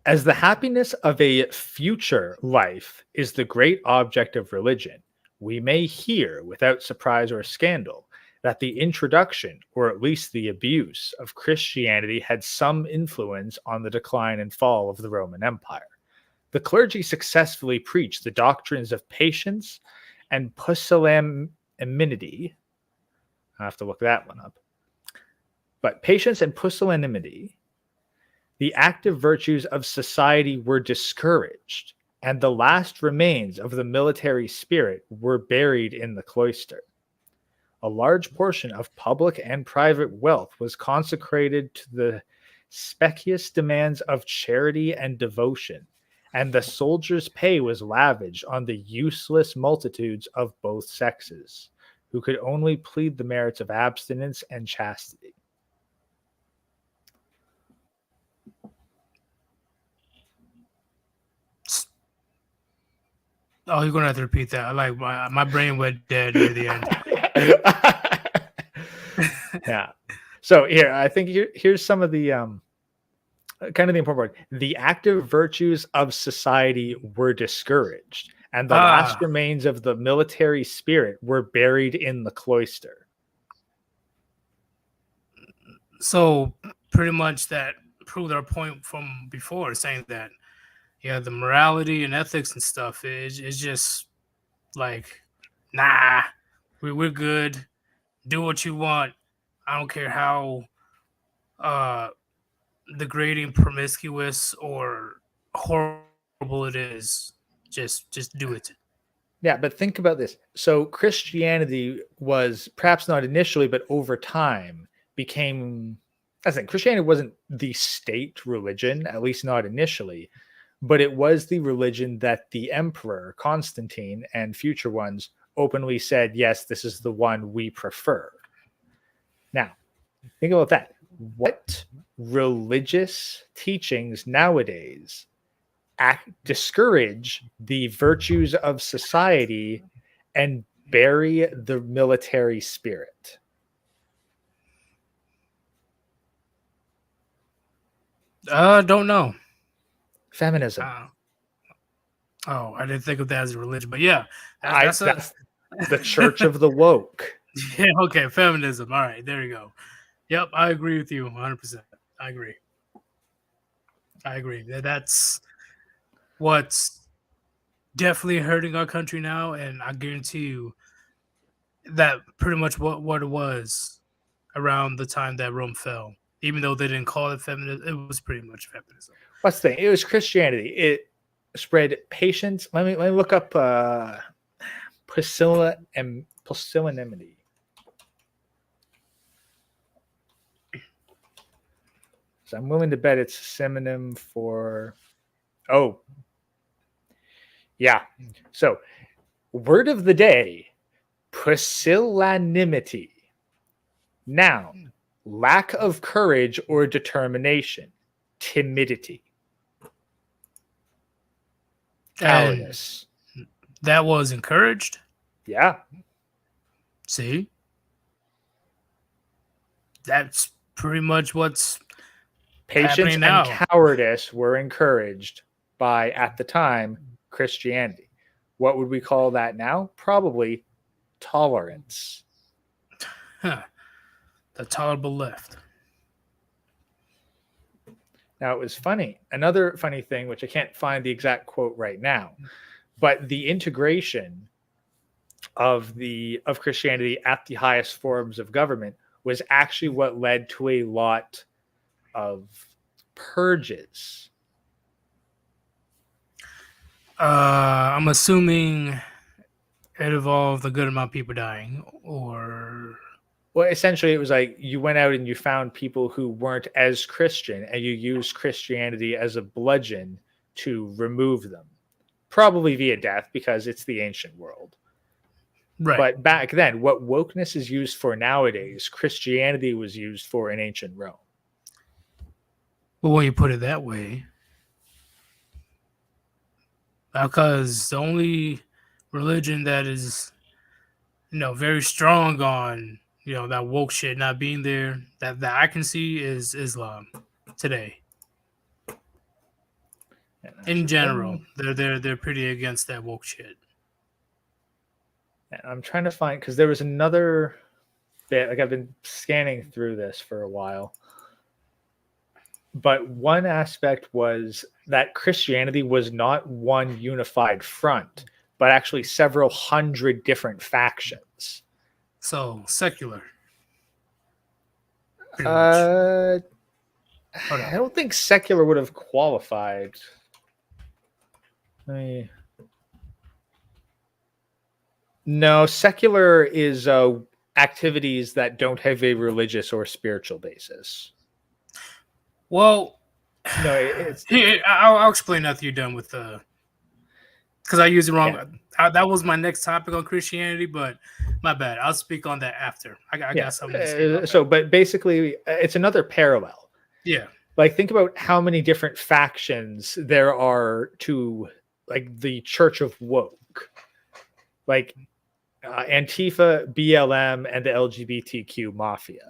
as the happiness of a future life is the great object of religion, we may hear without surprise or scandal that the introduction, or at least the abuse, of Christianity had some influence on the decline and fall of the Roman Empire. The clergy successfully preached the doctrines of patience and pusillanimity. I have to look that one up. But patience and pusillanimity, the active virtues of society, were discouraged, and the last remains of the military spirit were buried in the cloister. A large portion of public and private wealth was consecrated to the specious demands of charity and devotion, and the soldiers' pay was lavished on the useless multitudes of both sexes, who could only plead the merits of abstinence and chastity. Oh, you're gonna have to repeat that. Like my brain went dead near the end. Yeah. So here, I think here's some of the kind of the important part. The active virtues of society were discouraged, and the last Ah, remains of the military spirit were buried in the cloister. so pretty much that proved our point from before, saying that yeah, the morality and ethics and stuff is just like, nah, we're good. Do what you want. I don't care how uh degrading, promiscuous, or horrible it is. Just do it. Yeah, but think about this. So Christianity was perhaps not initially, but over time became. I think Christianity wasn't the state religion, at least not initially, but it was the religion that the emperor Constantine and future ones openly said, yes, this is the one we prefer. Now, think about that. What religious teachings nowadays discourage the virtues of society and bury the military spirit? Don't know. Feminism. Oh, I didn't think of that as a religion, but yeah, That's the church of the woke. Yeah, okay, feminism. All right, there you go. Yep, I agree with you 100%. I agree. That's what's definitely hurting our country now, and I guarantee you that pretty much what it was around the time that Rome fell. Even though they didn't call it feminism, it was pretty much feminism. What's the thing? It was Christianity. It spread patience. Let me look up pusillanimity. So I'm willing to bet it's a synonym for. Oh, yeah. So, word of the day: pusillanimity. Noun: lack of courage or determination, timidity, cowardice. And that was encouraged. Yeah. See, that's pretty much what's Patience happening and now. cowardice were encouraged by, at the time, Christianity. What would we call that now? Probably tolerance. Huh. The tolerable left. Now, it was funny. Another funny thing, which I can't find the exact quote right now, but the integration of Christianity at the highest forms of government was actually what led to a lot of purges. I'm assuming it involved a good amount of people dying, or Well, essentially, it was like you went out and you found people who weren't as Christian, and you used Christianity as a bludgeon to remove them, probably via death, because it's the ancient world. right. But back then, what wokeness is used for nowadays, Christianity was used for in ancient Rome. Well, when you put it that way, because the only religion that is, very strong on, that woke shit not being there, that I can see is Islam today. In general, they're pretty against that woke shit. And I'm trying to find, because there was another bit, like I've been scanning through this for a while. But one aspect was that Christianity was not one unified front, but actually several hundred different factions. So secular. I don't think secular would have qualified. No, secular is activities that don't have a religious or spiritual basis. Well, no, it's. I'll explain after you're done with the. Because I used it wrong. Yeah. That was my next topic on Christianity, but my bad. I'll speak on that after. I got something to speak on. So, but basically, it's another parallel. Yeah. Like, think about how many different factions there are to, like, the Church of Woke. Like, Antifa, BLM, and the LGBTQ mafia.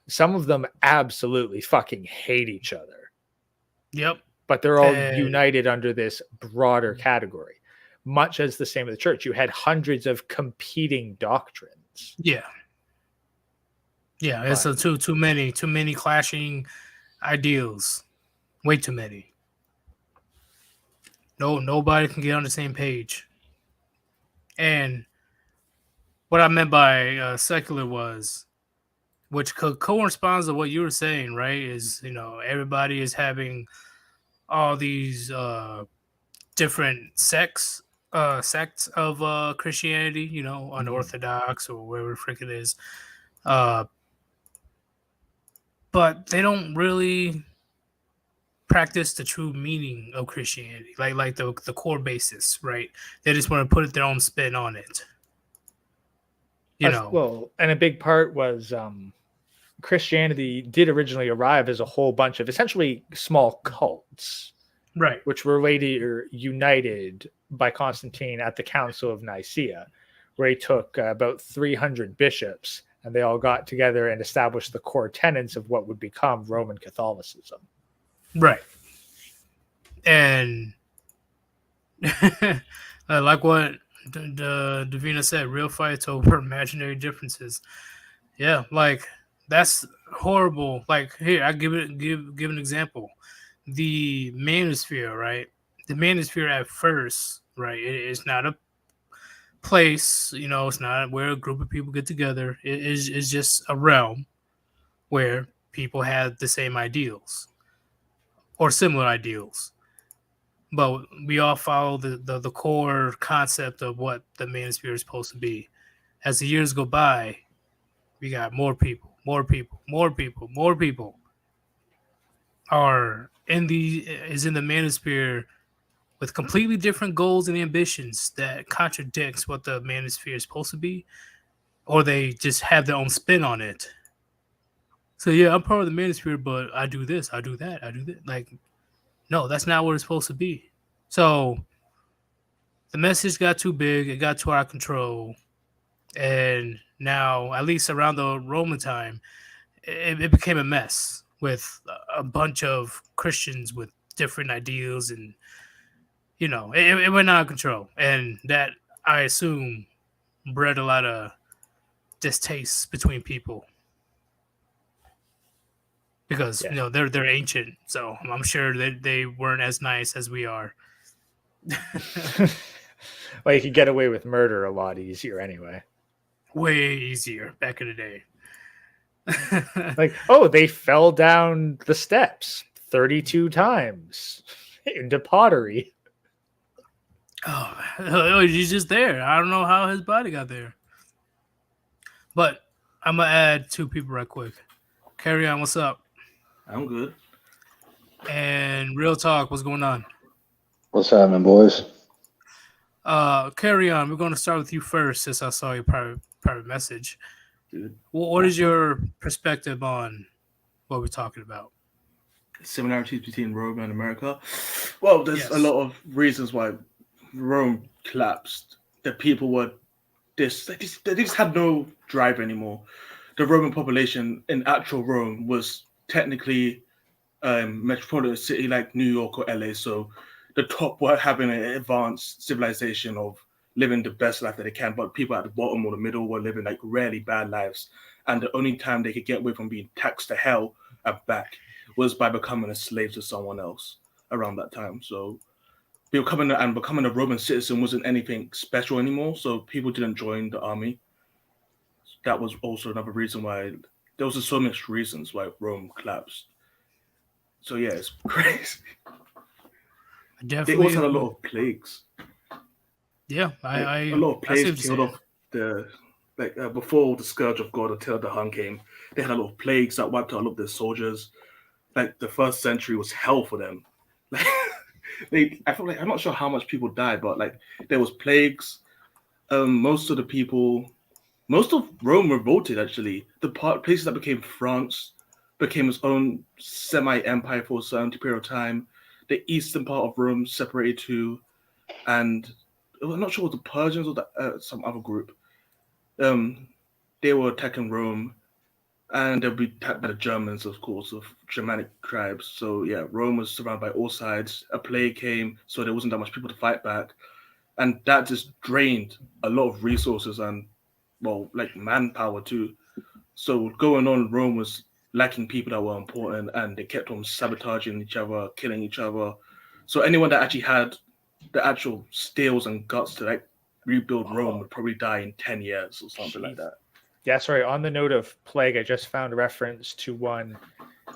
Some of them absolutely fucking hate each other. Yep. But they're all And united under this broader category. Much as the same with the church. You had hundreds of competing doctrines. yeah. Yeah, it's But too many clashing ideals. Way too many. Nobody can get on the same page. And what I meant by secular was, which corresponds to what you were saying, right? Is everybody is having all these different sects of Christianity, unorthodox or whatever the frick it is. But they don't really practice the true meaning of Christianity, like the core basis, right? They just want to put their own spin on it. well, and a big part was Christianity did originally arrive as a whole bunch of essentially small cults, right? Which were later united by Constantine at the Council of Nicaea, where he took about 300 bishops and they all got together and established the core tenets of what would become Roman Catholicism. Right. And like what Davina said, real fights over imaginary differences. Yeah, like that's horrible. Like here, I give an example. The manosphere, right? The manosphere at first, right? It's not a place, it's not where a group of people get together. It's just a realm where people have the same ideals or similar ideals. But we all follow the core concept of what the manosphere is supposed to be. As the years go by, we got more people are in the manosphere with completely different goals and ambitions that contradicts what the manosphere is supposed to be, or they just have their own spin on it. So yeah, I'm part of the manosphere, but I do this, I do that, I do that. Like, no, that's not what it's supposed to be. So the message got too big, it got too out of control, and now, at least around the Roman time, it became a mess with a bunch of Christians with different ideals, and it went out of control, and that, I assume, bred a lot of distaste between people because they're ancient, so I'm sure that they weren't as nice as we are. Well, you could get away with murder a lot easier anyway. Way easier back in the day. Like, oh, they fell down the steps 32 times into pottery. Oh, he's just there. I don't know how his body got there. But I'm going to add two people right quick. Carry on, what's up? I'm good. And Real Talk, what's going on? What's happening, boys? Carry on. We're going to start with you first, since I saw your private message. Dude. What is your perspective on what we're talking about? Similarities between Rome and America. Well, there's a lot of reasons why Rome collapsed. The people were they just had no drive anymore. The Roman population in actual Rome was technically metropolitan city like New York or LA. So the top were having an advanced civilization of living the best life that they can, but people at the bottom or the middle were living like really bad lives. And the only time they could get away from being taxed to hell and back was by becoming a slave to someone else around that time. So becoming a Roman citizen wasn't anything special anymore. So people didn't join the army. That was also another reason why there was so many reasons why Rome collapsed. So yeah, it's crazy. They also had a lot of plagues. Yeah, a lot of plagues killed off the before the scourge of God until the Hun came. They had a lot of plagues that wiped out a lot of their soldiers. Like the first century was hell for them. I feel like I'm not sure how much people died, but like there was plagues. Most of Rome revolted. Actually, the places that became France became its own semi-empire for a certain period of time. The eastern part of Rome separated too, and I'm not sure what the Persians or some other group. They were attacking Rome, and they'll be attacked by the Germans, of course, of Germanic tribes. So yeah, Rome was surrounded by all sides. A plague came, so there wasn't that much people to fight back, and that just drained a lot of resources and, well, like manpower too. So going on, Rome was lacking people that were important, and they kept on sabotaging each other, killing each other. So anyone that actually had the actual steels and guts to like rebuild Rome would probably die in 10 years or something like that. Yeah, sorry. On the note of plague, I just found a reference to one.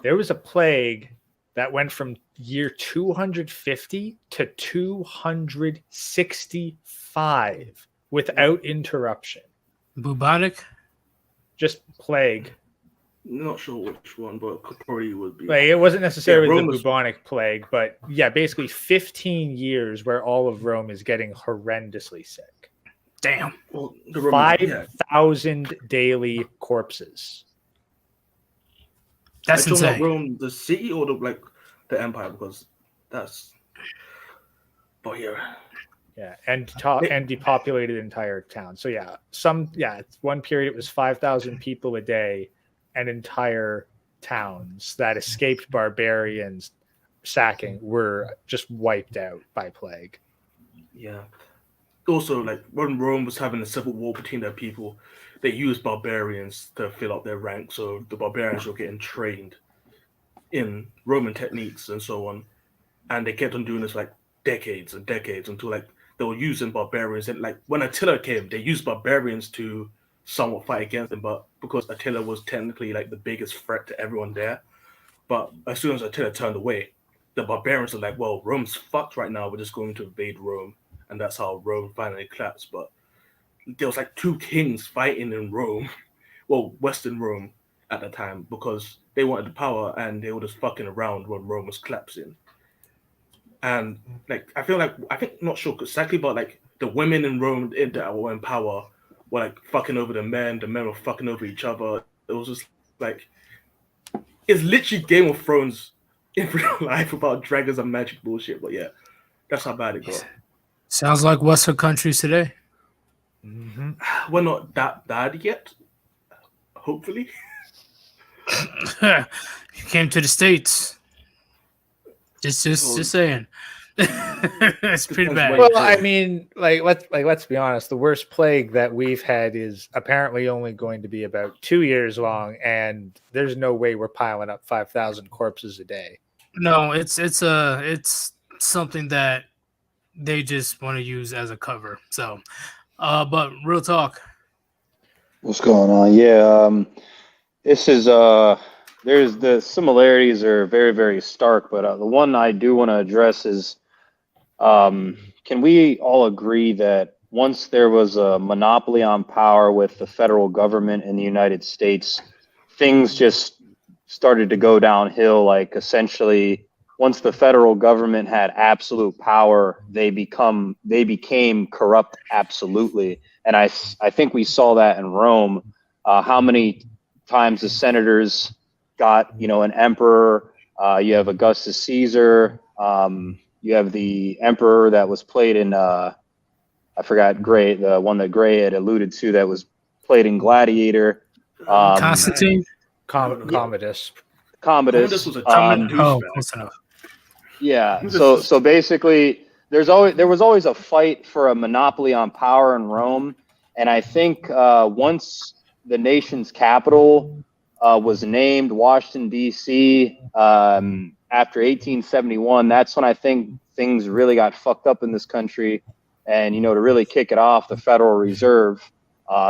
There was a plague that went from year 250 to 265 without interruption. Bubonic? Just plague. Not sure which one, but probably would be. Like, it wasn't necessarily Rome the was- bubonic plague, but yeah, basically 15 years where all of Rome is getting horrendously sick. Damn. Well, the Roman, 5,000 daily corpses. That's I don't know insane. Rome, the city or the empire, because that's. But yeah. Yeah, and depopulated entire town. So yeah, one period it was 5,000 people a day, and entire towns that escaped barbarians sacking were just wiped out by plague. Yeah. Also, like when Rome was having a civil war between their people, they used barbarians to fill up their ranks. So the barbarians were getting trained in Roman techniques and so on, and they kept on doing this like decades and decades until like they were using barbarians. And like when Attila came, they used barbarians to somewhat fight against them, but because Attila was technically like the biggest threat to everyone there. But as soon as Attila turned away, the barbarians are like, well, Rome's fucked right now. We're just going to invade Rome. And that's how Rome finally collapsed. But there was like two kings fighting in Rome, well, Western Rome at the time, because they wanted the power and they were just fucking around when Rome was collapsing. And like, I think not sure exactly, but like the women in Rome that were in power were like fucking over the men were fucking over each other. It was just like, it's literally Game of Thrones in real life about dragons and magic bullshit. But yeah, that's how bad it got. Sounds like Western countries today. Mm-hmm. We're not that bad yet. Hopefully. You came to the States. Just saying. It's pretty bad. Well, I mean, let's be honest. The worst plague that we've had is apparently only going to be about 2 years long, and there's no way we're piling up 5,000 corpses a day. No, it's something that they just want to use as a cover. So, but real talk. What's going on? Yeah, this is there's the similarities are very, very stark, but the one I do want to address is, can we all agree that once there was a monopoly on power with the federal government in the United States, things just started to go downhill? Like essentially, once the federal government had absolute power, they became corrupt absolutely. And I think we saw that in Rome. How many times the senators got, an emperor? You have Augustus Caesar. You have the emperor that was played in, I forgot Gray, the one that Gray had alluded to, that was played in Gladiator. Constantine? Commodus. Commodus was a close enough. Yeah. So basically, there was always a fight for a monopoly on power in Rome, and I think once the nation's capital was named Washington D.C. After 1871, that's when I think things really got fucked up in this country, and to really kick it off, the Federal Reserve,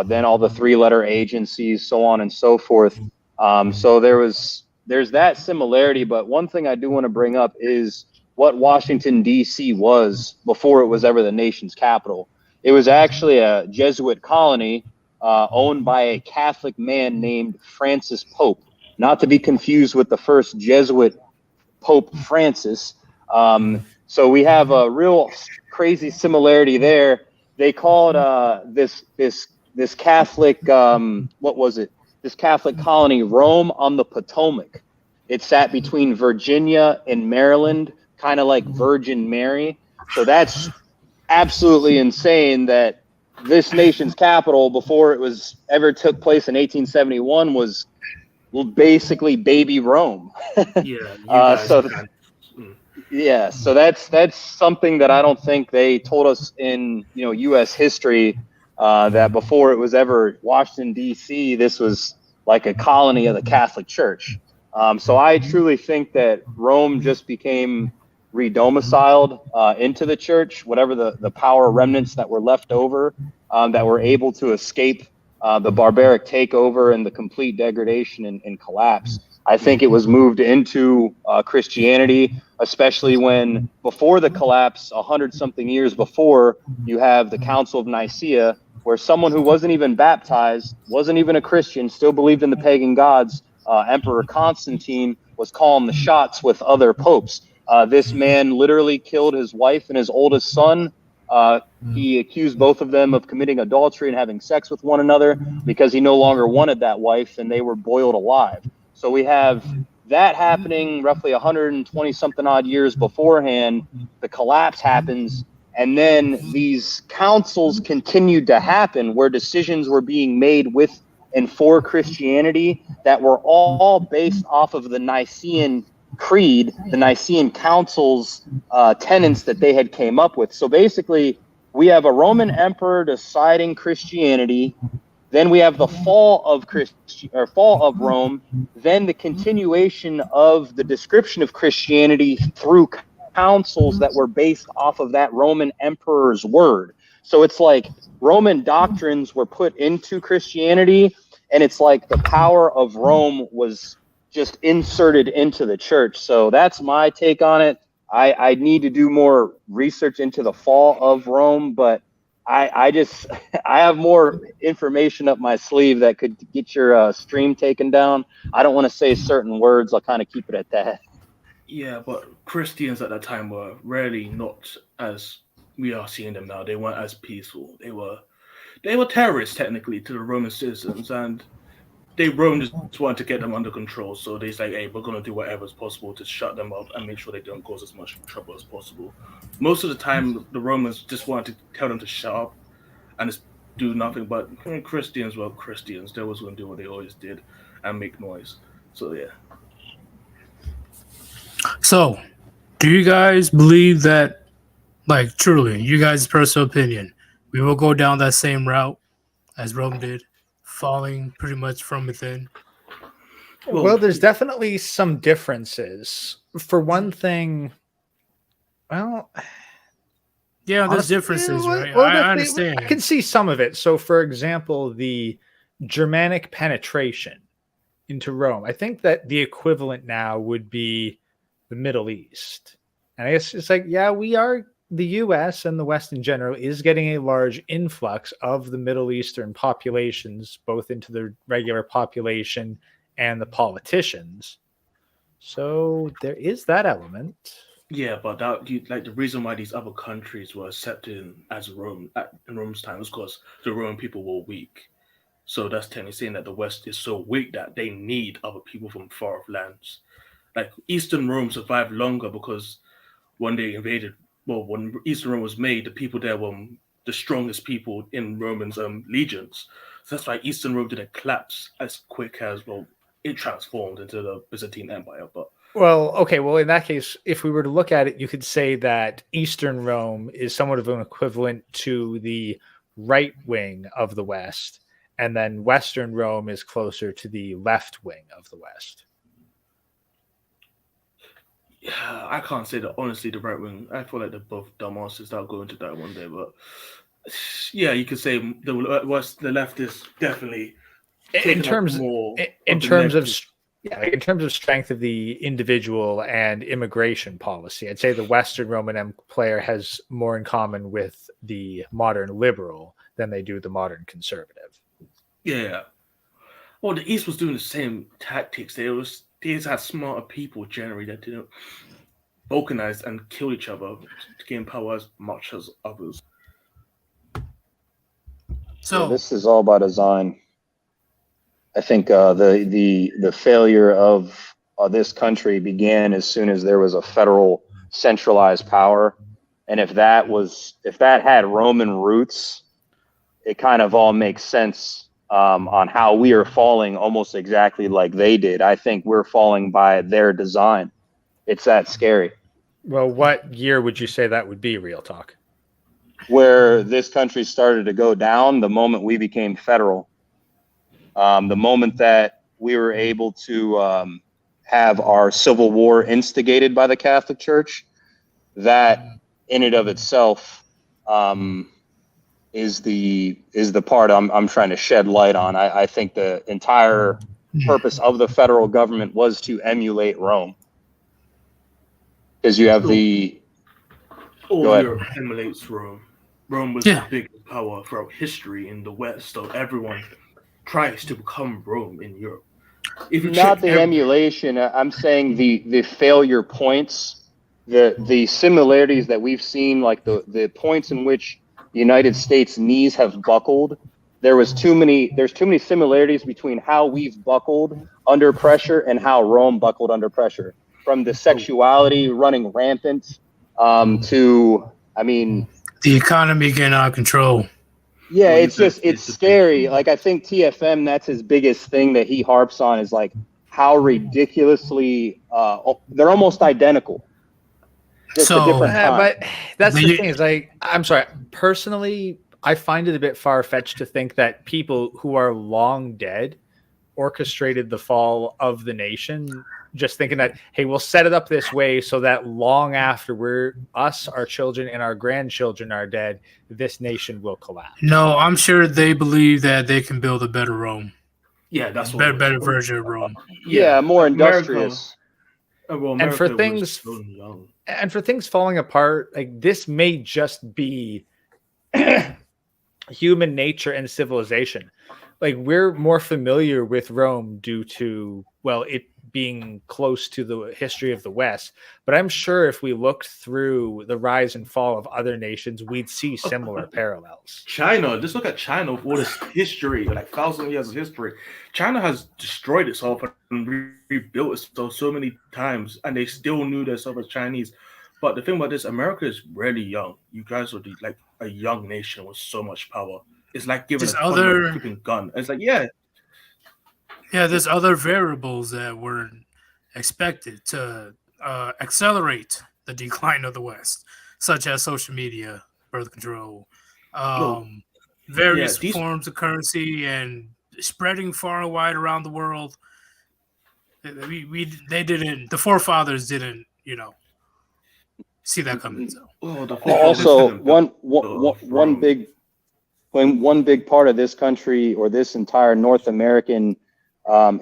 then all the three-letter agencies, so on and so forth. So there's that similarity, but one thing I do want to bring up is what Washington, D.C. was before it was ever the nation's capital. It was actually a Jesuit colony owned by a Catholic man named Francis Pope, not to be confused with the first Jesuit Pope Francis. So we have a real crazy similarity there. They called this Catholic, what was it? This Catholic colony, Rome on the Potomac. It sat between Virginia and Maryland, kind of like Virgin Mary. So that's absolutely insane that this nation's capital, before it was ever took place in 1871, was basically baby Rome. So that's something that I don't think they told us in U.S. history, that before it was ever Washington D.C., this was like a colony of the Catholic Church. So I truly think that Rome just became redomiciled into the church, whatever the power remnants that were left over, that were able to escape the barbaric takeover and the complete degradation and collapse. I think it was moved into Christianity, especially when before the collapse, 100-something years before, you have the Council of Nicaea, where someone who wasn't even baptized, wasn't even a Christian, still believed in the pagan gods, Emperor Constantine was calling the shots with other popes. This man literally killed his wife and his oldest son. He accused both of them of committing adultery and having sex with one another because he no longer wanted that wife, and they were boiled alive. So we have that happening roughly 120 something odd years beforehand. The collapse happens, and then these councils continued to happen where decisions were being made with and for Christianity that were all based off of the Nicene Creed, the Nicene Council's tenets that they had came up with. So basically, we have a Roman emperor deciding Christianity. Then we have the fall of Rome. Then the continuation of the description of Christianity through councils that were based off of that Roman emperor's word. So it's like Roman doctrines were put into Christianity, and it's like the power of Rome was just inserted into the church. So that's my take on it. I need to do more research into the fall of Rome, but I have more information up my sleeve that could get your stream taken down. I don't want to say certain words. I'll kind of keep it at that. Yeah, but Christians at that time were really not as we are seeing them now. They weren't as peaceful. They were terrorists technically to the Roman citizens, and Rome just wanted to get them under control. So they say, hey, we're going to do whatever is possible to shut them up and make sure they don't cause as much trouble as possible. Most of the time, the Romans just wanted to tell them to shut up and just do nothing. But Christians were Christians. They always going to do what they always did and make noise. So, yeah. So, do you guys believe that, like, truly, you guys' personal opinion, we will go down that same route as Rome did, falling pretty much from within? Well, there's definitely some differences. For one thing, well, yeah, there's differences, right? I understand. I can see some of it. So, for example, the Germanic penetration into Rome, I think that the equivalent now would be the Middle East. And I guess it's like, yeah, the U.S. and the West in general is getting a large influx of the Middle Eastern populations, both into the regular population and the politicians. So there is that element. Yeah, but the reason why these other countries were accepted as Rome in Rome's time was because the Roman people were weak. So that's technically saying that the West is so weak that they need other people from far off lands. Like Eastern Rome survived longer because when they invaded, when Eastern Rome was made, the people there were the strongest people in Romans' legions. So that's why Eastern Rome didn't collapse as quick as, it transformed into the Byzantine Empire. But in that case, if we were to look at it, you could say that Eastern Rome is somewhat of an equivalent to the right wing of the West, and then Western Rome is closer to the left wing of the West. Yeah, I can't say that honestly. The right wing, I feel like they're both dumbasses. I'll go into that one day, but yeah, you could say the left is definitely in terms of strength of the individual and immigration policy. I'd say the Western Roman Empire has more in common with the modern liberal than they do the modern conservative. Yeah. Well, the East was doing the same tactics. They just had smarter people generally that didn't balkanize and kill each other to gain power as much as others. So this is all by design. I think the failure of this country began as soon as there was a federal centralized power, and if that had Roman roots, it kind of all makes sense on how we are falling almost exactly like they did. I think we're falling by their design. It's that scary. Well, what year would you say that would be, real talk? Where this country started to go down, the moment we became federal, the moment that we were able to have our civil war instigated by the Catholic Church, that in and of itself is the part I'm trying to shed light on. I think the entire purpose of the federal government was to emulate Rome, because you have the all Europe emulates Rome. Rome was the biggest power throughout history in the West, so everyone tries to become Rome in Europe. If you not the emulation, I'm saying the failure points, the similarities that we've seen, like the points in which the United States knees have buckled. There's too many similarities between how we've buckled under pressure and how Rome buckled under pressure. From the sexuality running rampant to, I mean, the economy getting out of control. Yeah, it's scary. Like, I think TFM, that's his biggest thing that he harps on, is like how ridiculously they're almost identical. Just a different time. But that's the thing, is like, I'm sorry, personally, I find it a bit far-fetched to think that people who are long dead orchestrated the fall of the nation, just thinking that, hey, we'll set it up this way so that long after our children and our grandchildren are dead, this nation will collapse. No, I'm sure they believe that they can build a better Rome. Yeah, that's a better version of Rome. Yeah, more industrious. And for things falling apart, like, this may just be human nature and civilization. Like, we're more familiar with Rome due to, well, it being close to the history of the West. But I'm sure if we looked through the rise and fall of other nations, we'd see similar parallels. China, just look at China with all this history, like 1,000 years of history. China has destroyed itself and rebuilt itself so many times, and they still knew themselves as Chinese. But the thing about this, America is really young. You guys are like a young nation with so much power. It's like giving a flipping gun. It's like, yeah, there's other variables that were expected to accelerate the decline of the West, such as social media, birth control, various forms of currency, and spreading far and wide around the world. The forefathers didn't, see that coming. So. Also, one big part of this country, or this entire North American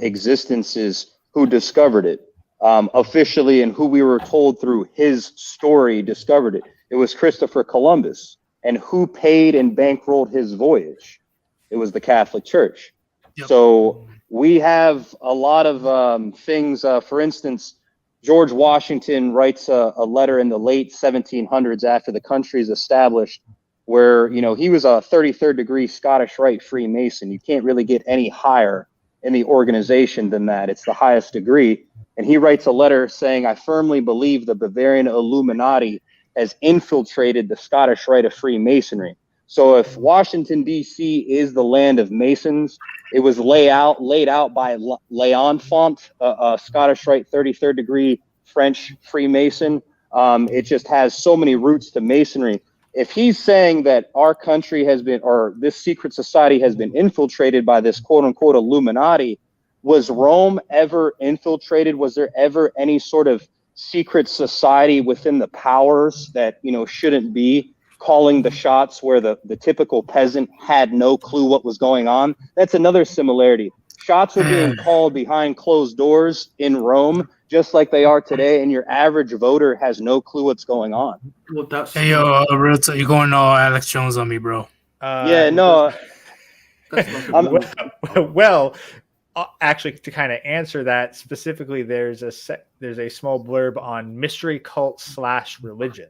existence, is who discovered it officially, and who we were told through his story discovered it. It was Christopher Columbus. And who paid and bankrolled his voyage? It was the Catholic Church. Yep. So we have a lot of things. For instance, George Washington writes a letter in the late 1700s after the country is established, where, he was a 33rd degree Scottish Rite Freemason. You can't really get any higher in the organization than that. It's the highest degree. And he writes a letter saying, I firmly believe the Bavarian Illuminati has infiltrated the Scottish Rite of Freemasonry. So if Washington, D.C. is the land of Masons, it was laid out by L'Enfant, a Scottish Rite 33rd degree French Freemason. It just has so many roots to Masonry. If he's saying that our country has been, or this secret society has been infiltrated by this quote unquote Illuminati, was Rome ever infiltrated? Was there ever any sort of secret society within the powers that, shouldn't be calling the shots, where the typical peasant had no clue what was going on? That's another similarity. Shots were being called behind closed doors in Rome, just like they are today, and your average voter has no clue what's going on. Well, that's you're going all Alex Jones on me, bro. Well, actually, to kind of answer that specifically, there's a small blurb on mystery cults / religion.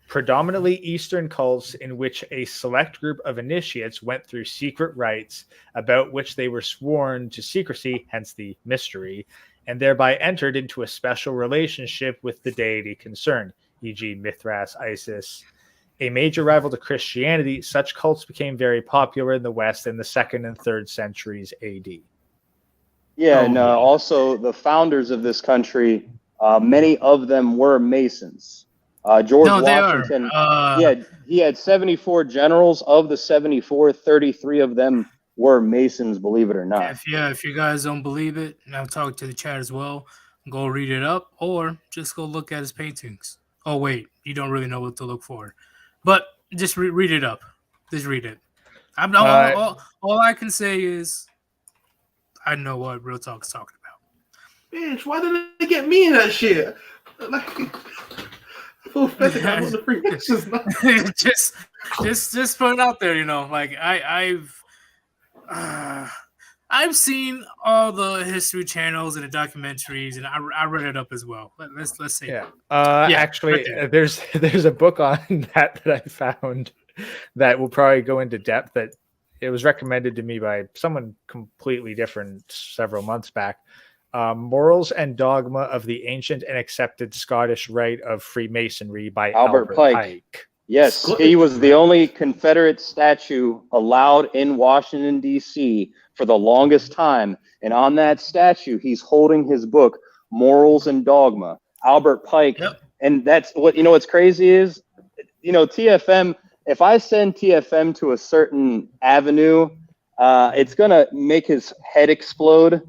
Predominantly Eastern cults in which a select group of initiates went through secret rites about which they were sworn to secrecy, hence the mystery, and thereby entered into a special relationship with the deity concerned, e.g. Mithras, Isis, A major rival to Christianity, such cults became very popular in the West in the 2nd and 3rd centuries AD. Yeah, and also the founders of this country, many of them were Masons. George Washington, he had 74 generals. Of the 74, 33 of them were Masons, believe it or not. If you guys don't believe it, and I'll talk to the chat as well, go read it up or just go look at his paintings. Oh, wait, you don't really know what to look for. But just read it up. Just read it. All I can say is I know what Real Talk is talking about. Bitch, why did they get me in that shit? Like, I feel offended. I'm on the Freemasons now. just put it out there, you know. Like I've seen all the history channels and the documentaries, and I read it up as well. Let's see. Yeah. Actually, right there's a book on that I found that will probably go into depth. That it was recommended to me by someone completely different several months back. Morals and Dogma of the Ancient and Accepted Scottish Rite of Freemasonry by Albert Pike. Yes, he was the only Confederate statue allowed in Washington, D.C. for the longest time. And on that statue, he's holding his book, Morals and Dogma, Albert Pike. Yep. And that's what, what's crazy is, TFM, if I send TFM to a certain avenue, it's going to make his head explode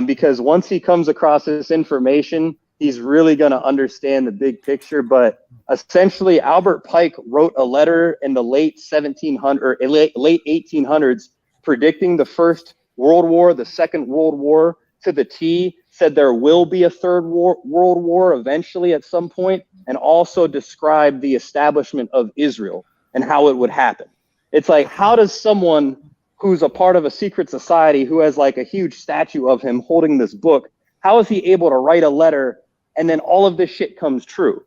because once he comes across this information, he's really going to understand the big picture. But essentially, Albert Pike wrote a letter in the late 1800s predicting the First World War, the Second World War to the T, said there will be a Third World War eventually at some point, and also described the establishment of Israel and how it would happen. It's like, how does someone who's a part of a secret society who has like a huge statue of him holding this book, how is he able to write a letter and then all of this shit comes true?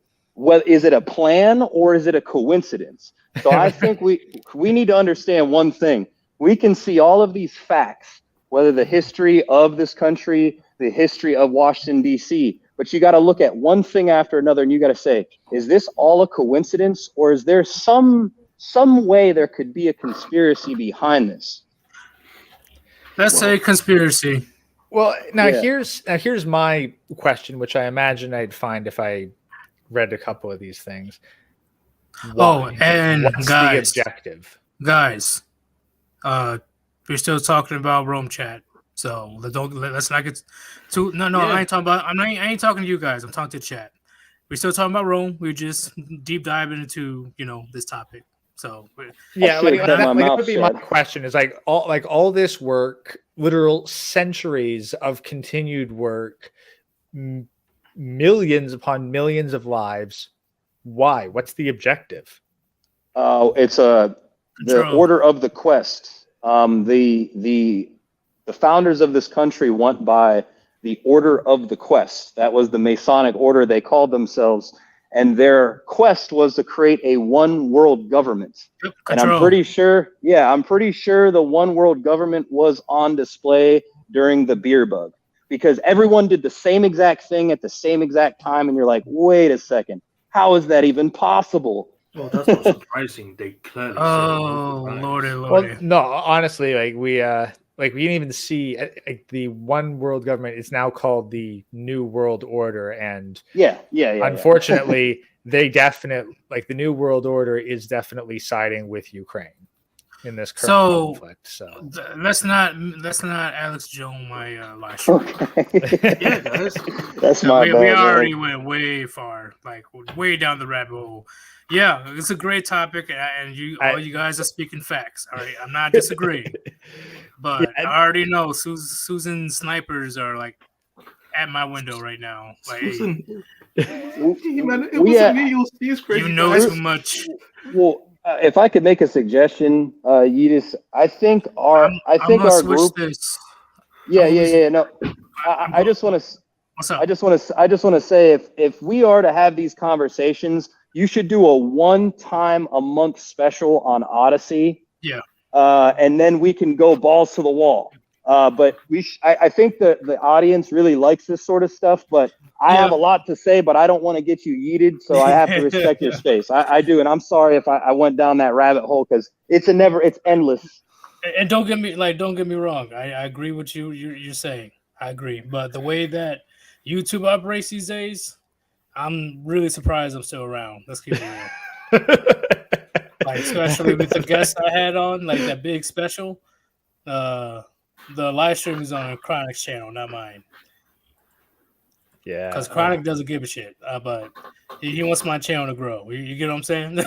Is it a plan or is it a coincidence? So I think we need to understand one thing. We can see all of these facts, whether the history of this country, the history of Washington, D.C., but you got to look at one thing after another and you got to say, is this all a coincidence or is there some way there could be a conspiracy behind this? Let's say conspiracy. Well, here's my question, which I imagine I'd find if I read a couple of these things. What's the objective? Guys, we're still talking about Rome chat, so let's not get too. No, yeah. I ain't talking about. I ain't talking to you guys. I'm talking to chat. We're still talking about Rome. We're just deep diving into this topic. So that would be my question. Is all this work, literal centuries of continued work, millions upon millions of lives. Why? What's the objective? It's the order of the quest. The founders of this country went by the order of the quest. That was the Masonic order they called themselves, and their quest was to create a one world government. And I'm pretty sure the one world government was on display during the beer bug, because everyone did the same exact thing at the same exact time, and you're like, wait a second, how is that even possible? Well, that's not surprising. They clearly. Oh, Lordy. Well, no, honestly, we didn't even see the one world government is now called the New World Order, and unfortunately, they definitely the New World Order is definitely siding with Ukraine in this current conflict. So let's not Alex Jones my live show. Yeah, that's my bad. We already went way far, way down the rabbit hole. Yeah, it's a great topic, and all you guys are speaking facts. All right, I'm not disagreeing, but I already know Susan snipers are at my window right now. Susan, man, it wasn't me. You'll crazy. You know too much. Well, if I could make a suggestion, Yeetus, I think our group. This. Yeah. No, I just want to. What's up? I just want to say if we are to have these conversations, you should do a one-time a month special on Odyssey. Yeah. And then we can go balls to the wall. But I think the audience really likes this sort of stuff, but I have a lot to say, but I don't want to get you yeeted, so I have to respect your space. I do, and I'm sorry if I went down that rabbit hole, because it's endless. And don't get me wrong. I agree with you're saying. I agree, but the way that YouTube operates these days, I'm really surprised I'm still around. Let's keep it real. Like, especially with the guests I had on, like that big special. The live stream is on Chronic's channel, not mine. Yeah, because Chronic doesn't give a shit, but he wants my channel to grow. You get what I'm saying?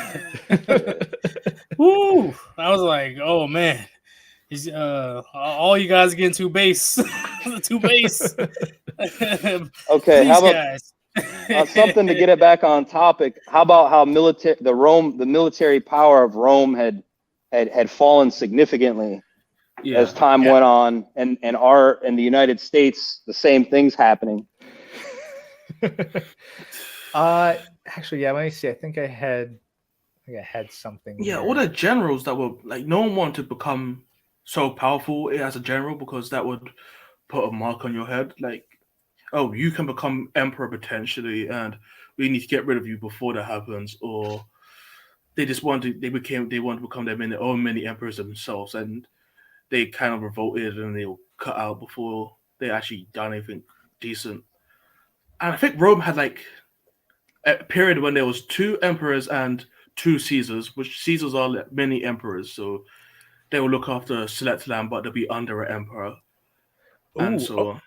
Woo! I was like, oh man, he's all you guys are getting too base, too base. Okay, Please, how about guys? Something to get it back on topic? How about how the military power of Rome had fallen significantly as time went on, and in the United States, the same thing's happening. Actually, yeah. Let me see. I think I had something. Yeah, there. all the generals that were like, no one wanted to become so powerful as a general, because that would put a mark on your head. Like, oh, you can become emperor potentially, and we need to get rid of you before that happens. Or they want to become their own mini emperors themselves, and they kind of revolted and they were cut out before they actually done anything decent. And I think Rome had like a period when there was 2 emperors and 2 Caesars, which Caesars are like mini emperors, so they will look after a select land, but they'll be under an emperor. And so,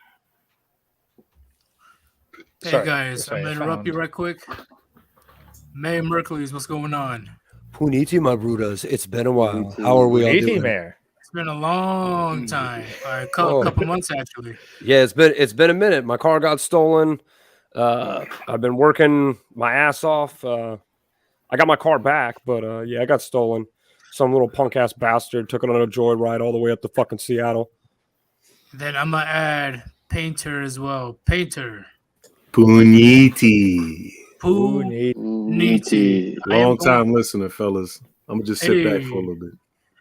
hey guys, I'm gonna interrupt you right quick. May Mercules, what's going on? Puniti, my brudas. It's been a while. How are we all doing? Mayor. It's been a long time, a couple months actually. Yeah, it's been a minute. My car got stolen. I've been working my ass off. I got my car back, but yeah, I got stolen. Some little punk ass bastard took it on a joyride all the way up to fucking Seattle. Then I'm gonna add Painter as well. Painter. Puniti. Puniti. Long time listener, fellas. I'm gonna just sit back for a little bit.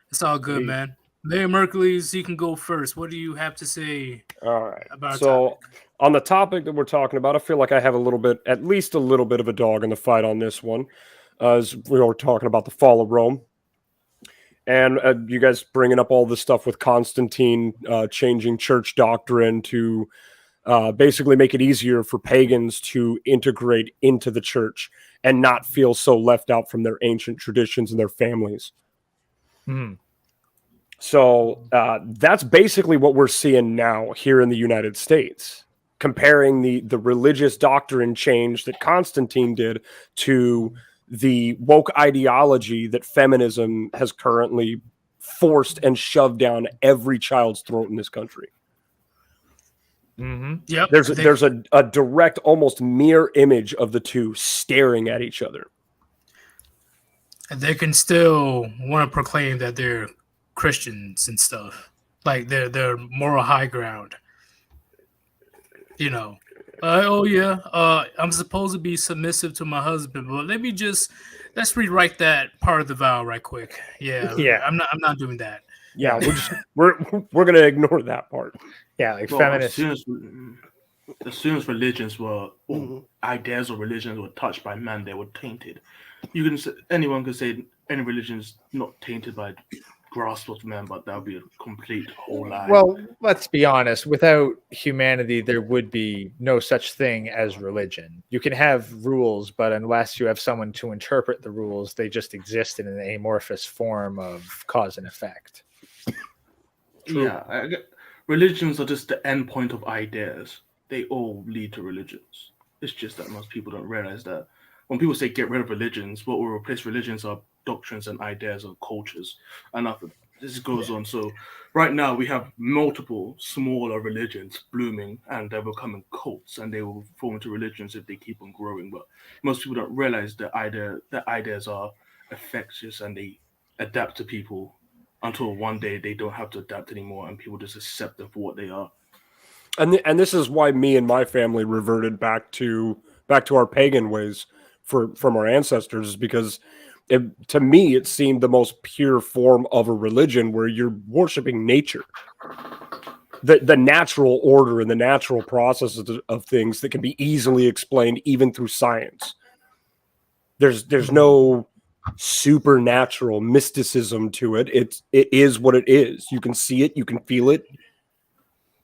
It's all good, man. Mayor Mercules, you can go first. What do you have to say? All right. About so on the topic that we're talking about, I feel like I have at least a little bit of a dog in the fight on this one, as we were talking about the fall of Rome. And you guys bringing up all this stuff with Constantine changing church doctrine to basically make it easier for pagans to integrate into the church and not feel so left out from their ancient traditions and their families. Mm. So that's basically what we're seeing now here in the United States, comparing the religious doctrine change that Constantine did to the woke ideology that feminism has currently forced and shoved down every child's throat in this country. Mm-hmm. Yep. There's a direct, almost mirror image of the two staring at each other. And they can still want to proclaim that they're Christians and stuff, like they're moral high ground. You know, I'm supposed to be submissive to my husband, but let's rewrite that part of the vow right quick. Yeah. I'm not doing that. Yeah, we're gonna ignore that part. Yeah, like feminists. feminists. As soon as religions were, ideas of religions were touched by man, they were tainted. Anyone can say any religion is not tainted by grasp of man, but that would be a complete whole lie. Well, let's be honest. Without humanity, there would be no such thing as religion. You can have rules, but unless you have someone to interpret the rules, they just exist in an amorphous form of cause and effect. Yeah, religions are just the end point of ideas. They all lead to religions. It's just that most people don't realize that when people say get rid of religions, what will replace religions are doctrines and ideas and cultures. And this goes on. So right now we have multiple smaller religions blooming, and they're becoming cults, and they will form into religions if they keep on growing. But most people don't realize that ideas are infectious and they adapt to people until one day they don't have to adapt anymore, and people just accept them for what they are. And this is why me and my family reverted back to our pagan ways from our ancestors, is because to me it seemed the most pure form of a religion where you're worshiping nature. the natural order and the natural processes of things that can be easily explained even through science. There's no supernatural mysticism to it. It is what it is. You can see it, you can feel it.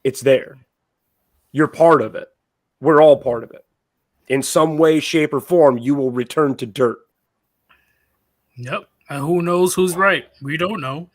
It's there. You're part of it. We're all part of it. In some way, shape, or form, you will return to dirt. Yep. And who knows who's right? We don't know.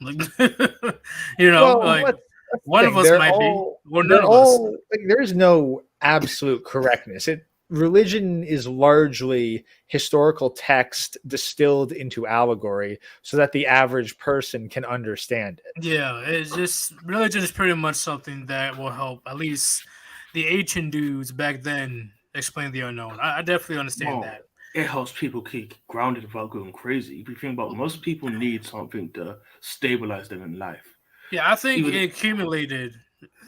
One of us might be. Well, none of us. There's no absolute correctness. Religion is largely historical text distilled into allegory so that the average person can understand it. Yeah, it's just religion is pretty much something that will help at least the ancient dudes back then explain the unknown. I definitely understand that. It helps people keep grounded without going crazy. If you think about it, most people need something to stabilize them in life. Yeah, I think it accumulated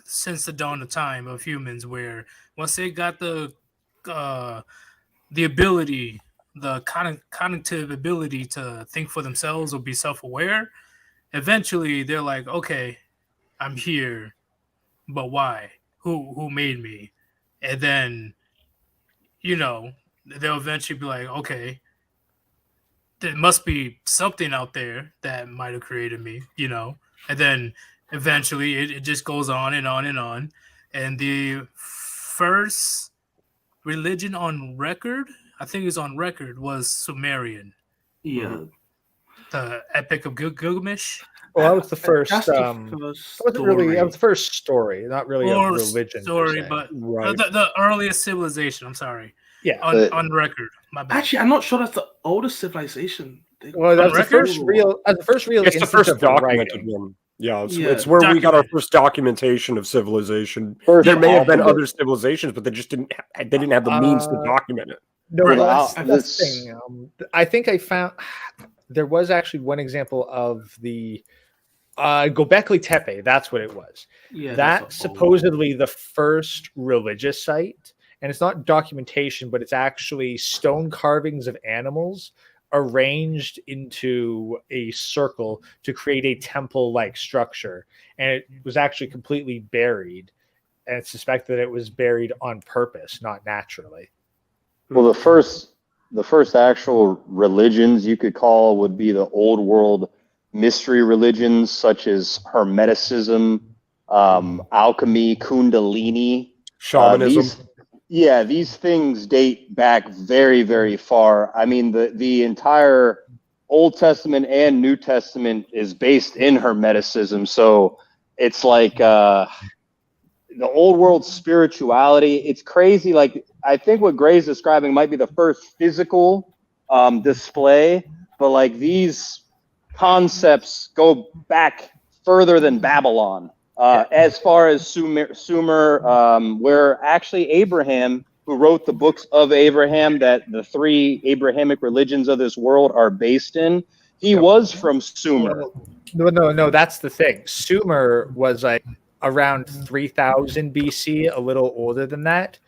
since the dawn of time of humans, where once they got the ability, the cognitive ability to think for themselves or be self-aware, eventually they're like, okay, I'm here, but why? Who made me? And then, they'll eventually be like, okay, there must be something out there that might have created me, and then eventually it just goes on and on and on. And the first religion on record, I think it was on record, was Sumerian. Yeah. The Epic of Gilgamesh. Well, that was the first. That was the first story, not really a religion story, but the earliest civilization. I'm sorry. Yeah, on record. My bad. Actually, I'm not sure that's the oldest civilization. Well, that's the first real. It's the first documented one. Yeah, it's where we got our first documentation of civilization. There may have been other civilizations, but they just didn't have the means to document it. No, that's the thing. I think I found there was actually one example of the Göbekli Tepe. That's what it was. Yeah, that's supposedly the first religious site, and it's not documentation, but it's actually stone carvings of animals arranged into a circle to create a temple-like structure, and it was actually completely buried, and it's suspected that it was buried on purpose, not naturally. Well, the first actual religions you could call would be the old world mystery religions such as Hermeticism, alchemy, Kundalini, shamanism. These things date back very, very far. I mean, the entire Old Testament and New Testament is based in Hermeticism. So it's like the old world spirituality. It's crazy. Like, I think what Gray's describing might be the first physical display, but like these concepts go back further than Babylon. As far as Sumer, where actually Abraham, who wrote the books of Abraham that the three Abrahamic religions of this world are based in, he was from Sumer. No, that's the thing. Sumer was like around 3000 BC, a little older than that.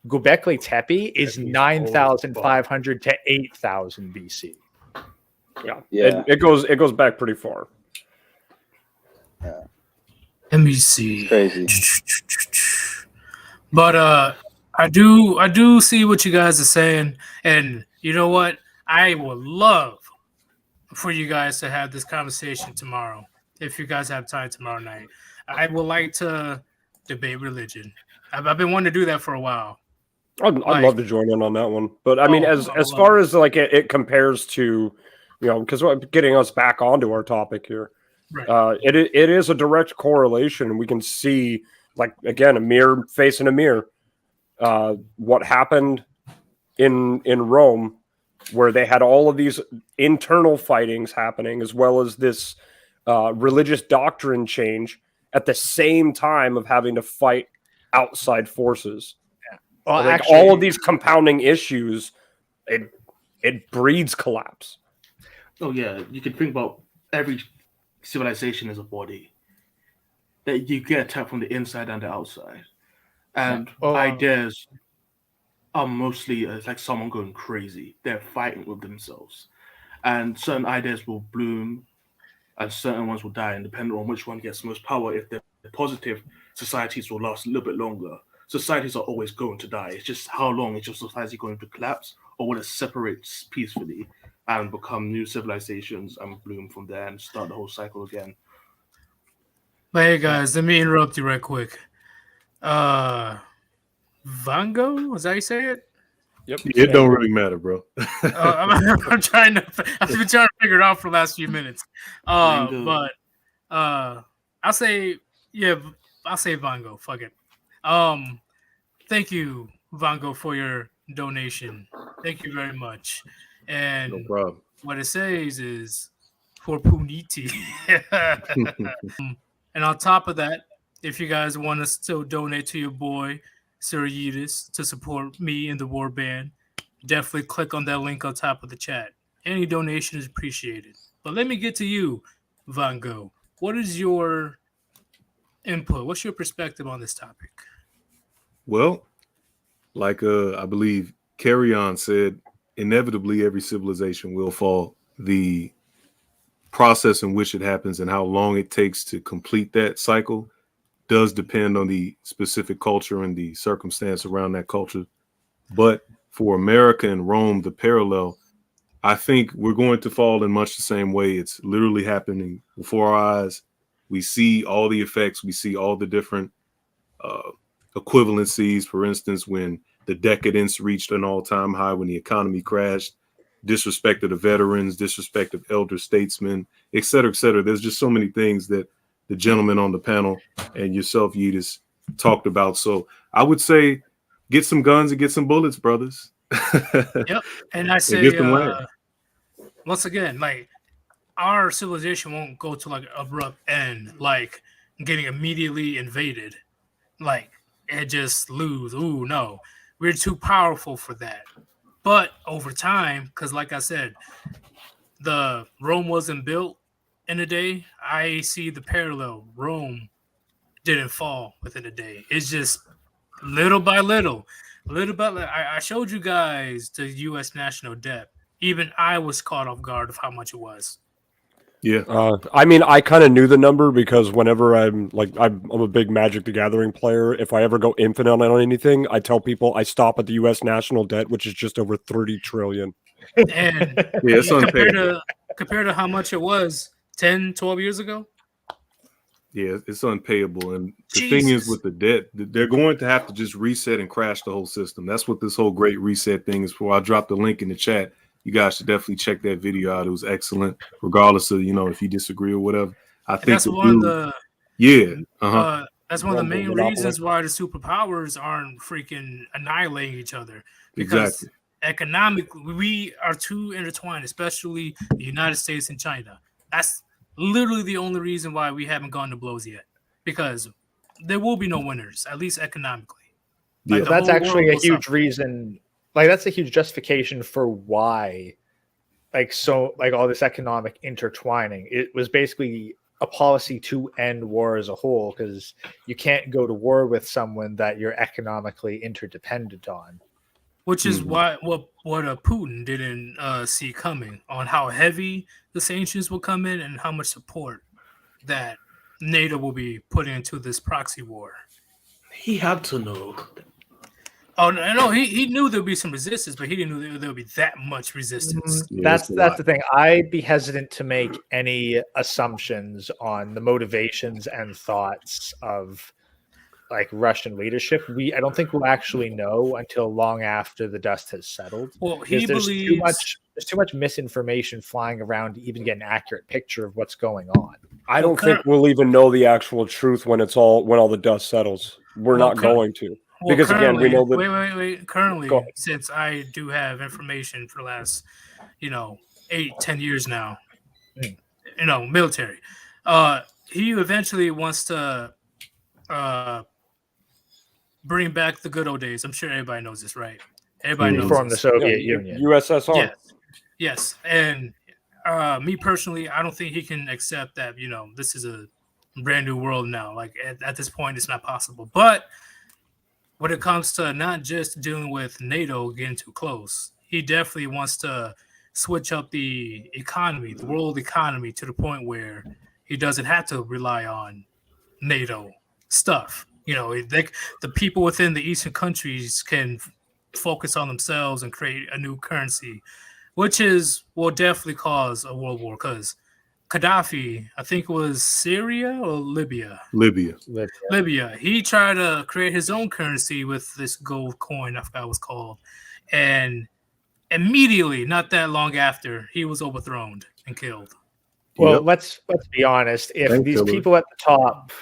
Göbekli Tepe is 9,500 to 8,000 BC. Yeah. It goes back pretty far. Yeah. Let me see. Crazy. But I do see what you guys are saying, and you know what? I would love for you guys to have this conversation tomorrow. If you guys have time tomorrow night, I would like to debate religion. I've been wanting to do that for a while. I'd love to join in on that one. But I mean, as far as like it compares to, because getting us back onto our topic here. Right. It is a direct correlation, and we can see, like, again, a mirror facing a mirror. What happened in Rome, where they had all of these internal fightings happening, as well as this religious doctrine change at the same time of having to fight outside forces. Yeah. Well, actually, all of these compounding issues, it breeds collapse. Oh yeah, you can think about every civilization is a body that you get attacked from the inside and the outside, and ideas are mostly like someone going crazy. They're fighting with themselves, and certain ideas will bloom and certain ones will die, and depending on which one gets most power, if they're positive, societies will last a little bit longer. Societies are always going to die. It's just how long is your society going to collapse, or will it separate peacefully and become new civilizations and bloom from there and start the whole cycle again? But hey guys, let me interrupt you right quick. Vango, is that how you say it? Yep. It don't really matter, bro. I'm trying to. I've been trying to figure it out for the last few minutes. But I'll say, yeah, I'll say Vango. Fuck it. Thank you, Vango, for your donation. Thank you very much. And No problem. what it says is for Puniti. And on top of that, if you guys want to still donate to your boy, Sir Yeetus, to support me in the Warband, definitely click on that link on top of the chat. Any donation is appreciated. But let me get to you, Van Gogh. What is your input? What's your perspective on this topic? Well, like I believe Carry On said, inevitably every civilization will fall. The process in which it happens and how long it takes to complete that cycle does depend on the specific culture and the circumstance around that culture. But for America and Rome, the parallel, I think we're going to fall in much the same way. It's literally happening before our eyes. We see all the effects. We see all the different equivalencies. For instance, when the decadence reached an all-time high, when the economy crashed, disrespect of the veterans, disrespect of elder statesmen, et cetera, et cetera. There's just so many things that the gentleman on the panel and yourself, Yeetus, talked about. So I would say get some guns and get some bullets, brothers. Yep. And I say, once again, like, our civilization won't go to like abrupt end, like getting immediately invaded. Like, it just lose. Ooh, no. We're too powerful for that. But over time, because like I said, the Rome wasn't built in a day. I see the parallel. Rome didn't fall within a day. It's just little by little. I showed you guys the U.S. national debt. Even I was caught off guard of how much it was. Yeah. I mean, I kind of knew the number because whenever I'm a big Magic the Gathering player. If I ever go infinite on anything, I tell people I stop at the U.S. national debt, which is just over 30 trillion. And Yeah, it's compared to how much it was 10, 12 years ago. Yeah, it's unpayable. And the thing is with the debt, they're going to have to just reset and crash the whole system. That's what this whole great reset thing is for. I dropped the link in the chat. You guys should definitely check that video out. It was excellent, regardless of, if you disagree or whatever. I think that's one of the that's one of the main reasons why the superpowers aren't freaking annihilating each other. Because economically, we are too intertwined, especially the United States and China. That's literally the only reason why we haven't gone to blows yet. Because there will be no winners, at least economically. Like that's actually a huge reason. Like that's a huge justification for why, all this economic intertwining. It was basically a policy to end war as a whole, because you can't go to war with someone that you're economically interdependent on. Which is what Putin didn't see coming, on how heavy the sanctions will come in and how much support that NATO will be putting into this proxy war. He had to know. Oh no, he knew there'd be some resistance, but he didn't know there'd be that much resistance. That's the thing. I'd be hesitant to make any assumptions on the motivations and thoughts of Russian leadership. I don't think we'll actually know until long after the dust has settled. Well, there's too much misinformation flying around to even get an accurate picture of what's going on. I don't think we'll even know the actual truth when all the dust settles. We're not going to. Because again, we know that. Wait. Currently, since I do have information for the last, 8-10 years now, military, he eventually wants to bring back the good old days. I'm sure everybody knows this, right? Everybody knows from the Soviet Union, USSR. Yes, and me personally, I don't think he can accept that. This is a brand new world now. Like at this point, it's not possible. But when it comes to not just dealing with NATO getting too close, he definitely wants to switch up the economy, the world economy, to the point where he doesn't have to rely on NATO stuff. The people within the eastern countries can focus on themselves and create a new currency, which will definitely cause a world war because Gaddafi, I think it was Syria or Libya. Libya. He tried to create his own currency with this gold coin. I forgot what it's called. And immediately, not that long after, he was overthrown and killed. Well, let's be honest. If these people at the top,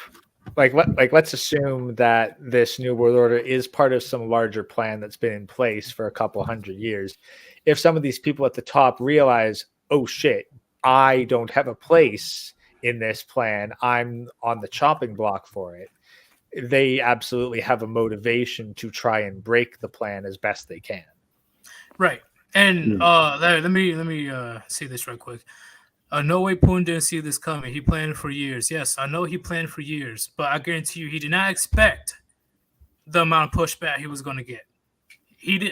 let's assume that this new world order is part of some larger plan that's been in place for a couple hundred years. If some of these people at the top realize, oh shit, I don't have a place in this plan, I'm on the chopping block for it, they absolutely have a motivation to try and break the plan as best they can. Right. And let me see this right quick. No way Poon didn't see this coming. He planned for years. Yes, I know he planned for years, but I guarantee you he did not expect the amount of pushback he was going to get.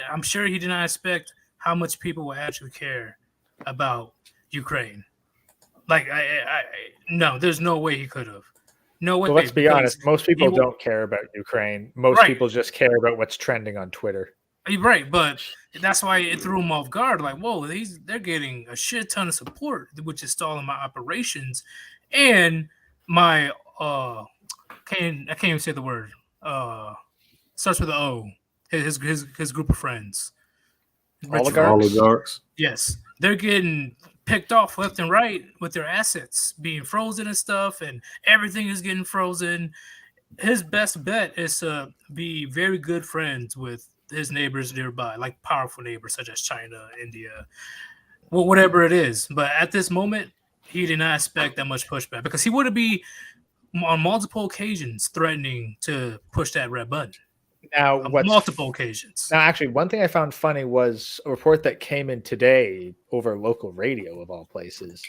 I'm sure he did not expect how much people would actually care about Ukraine. No, there's no way he could have. No way. Well, let's be honest. Most people don't care about Ukraine. Most people just care about what's trending on Twitter. Right, but that's why it threw him off guard. Like, whoa, they're getting a shit ton of support, which is stalling my operations, and my I can't even say the word. Starts with an O. His group of friends. Oligarchs. Yes, they're getting picked off left and right with their assets being frozen and stuff, and everything is getting frozen. His best bet is to be very good friends with his neighbors nearby, like powerful neighbors such as China, India, whatever it is. But at this moment, he did not expect that much pushback because he would be on multiple occasions threatening to push that red button. Now, multiple occasions. Now, actually, one thing I found funny was a report that came in today over local radio, of all places,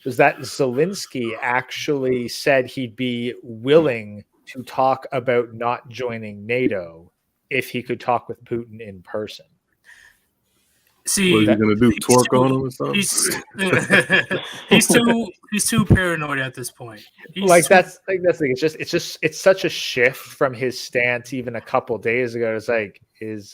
was that Zelensky actually said he'd be willing to talk about not joining NATO if he could talk with Putin in person. See, what are you going to do? Twerk on him or something? He's too paranoid at this point. That's the thing. It's such a shift from his stance even a couple days ago. It's like, is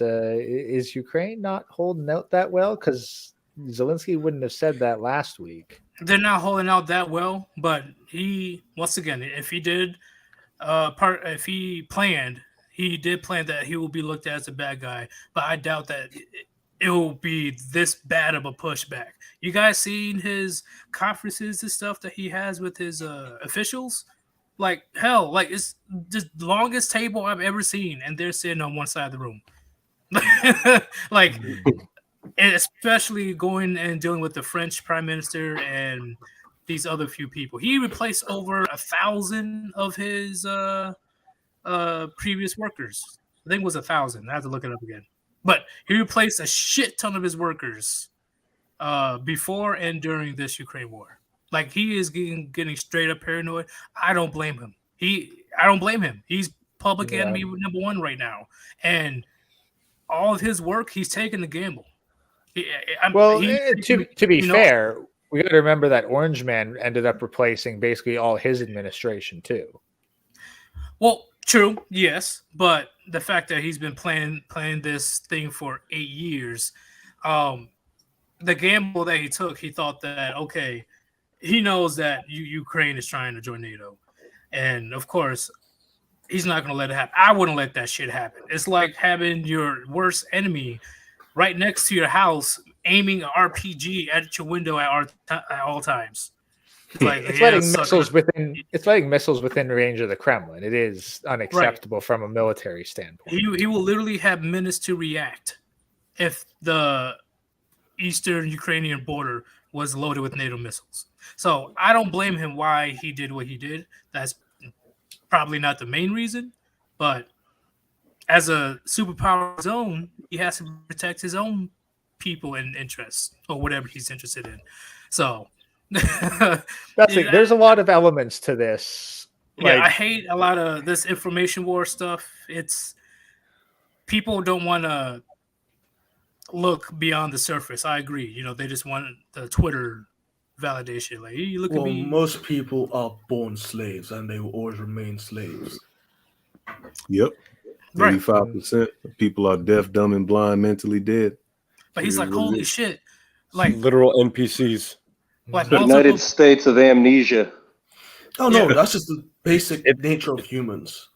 Ukraine not holding out that well? Because Zelensky wouldn't have said that last week. They're not holding out that well, but once again, if he did he did plan that he will be looked at as a bad guy, but I doubt that it will be this bad of a pushback. You guys seen his conferences and stuff that he has with his officials? Like, hell, it's the longest table I've ever seen, and they're sitting on one side of the room. And especially going and dealing with the French prime minister and these other few people. He replaced over 1,000 of his previous workers. I think it was 1,000. I have to look it up again. But he replaced a shit ton of his workers before and during this Ukraine war. Like, he is getting straight up paranoid. I don't blame him. I don't blame him. He's public enemy number one right now. And all of his work, he's taking the gamble. To be fair, we got to remember that Orange Man ended up replacing basically all his administration too. Well, true, yes, but the fact that he's been playing this thing for 8 years, the gamble that he took, he thought that he knows that Ukraine is trying to join NATO, and of course, he's not going to let it happen. I wouldn't let that shit happen. It's like having your worst enemy right next to your house, aiming an RPG at your window at all times. It's like it's letting missiles within range of the Kremlin. It is unacceptable from a military standpoint. He will literally have minutes to react if the eastern Ukrainian border was loaded with NATO missiles. So I don't blame him why he did what he did. That's probably not the main reason, but as a superpower zone, he has to protect his own people and interests or whatever he's interested in. So there's a lot of elements to this. I hate a lot of this information war stuff. It's people don't want to look beyond the surface. I agree. They just want the Twitter validation. Like you look at Well, me. most people are born slaves, and they will always remain slaves. Yep. Right. 85% of people are deaf, dumb, and blind, mentally dead. But he's It like, is what it holy is. shit. Like Literal NPCs. multiple United States of amnesia. Oh no, Yeah. that's just the basic It- nature of humans.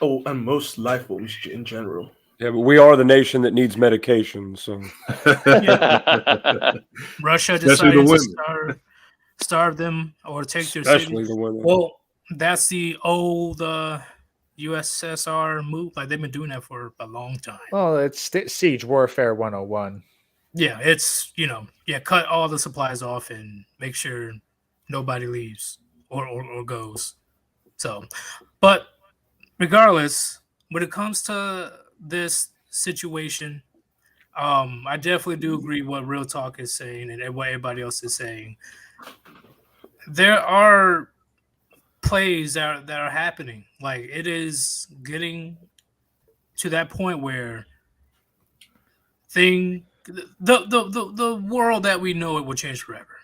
Oh, and most life forms in general. Yeah, but we are the nation that needs medication. So Russia Especially the decided to women. starve them or take their especially city. the women. Well, that's the old USSR move. Like they've been doing that for a long time. Well, it's siege warfare 101. Yeah, it's cut all the supplies off and make sure nobody leaves or goes. So, but regardless, when it comes to this situation, I definitely do agree what Real Talk is saying and what everybody else is saying. There are plays that are happening. Like it is getting to that point where the world that we know it will change forever.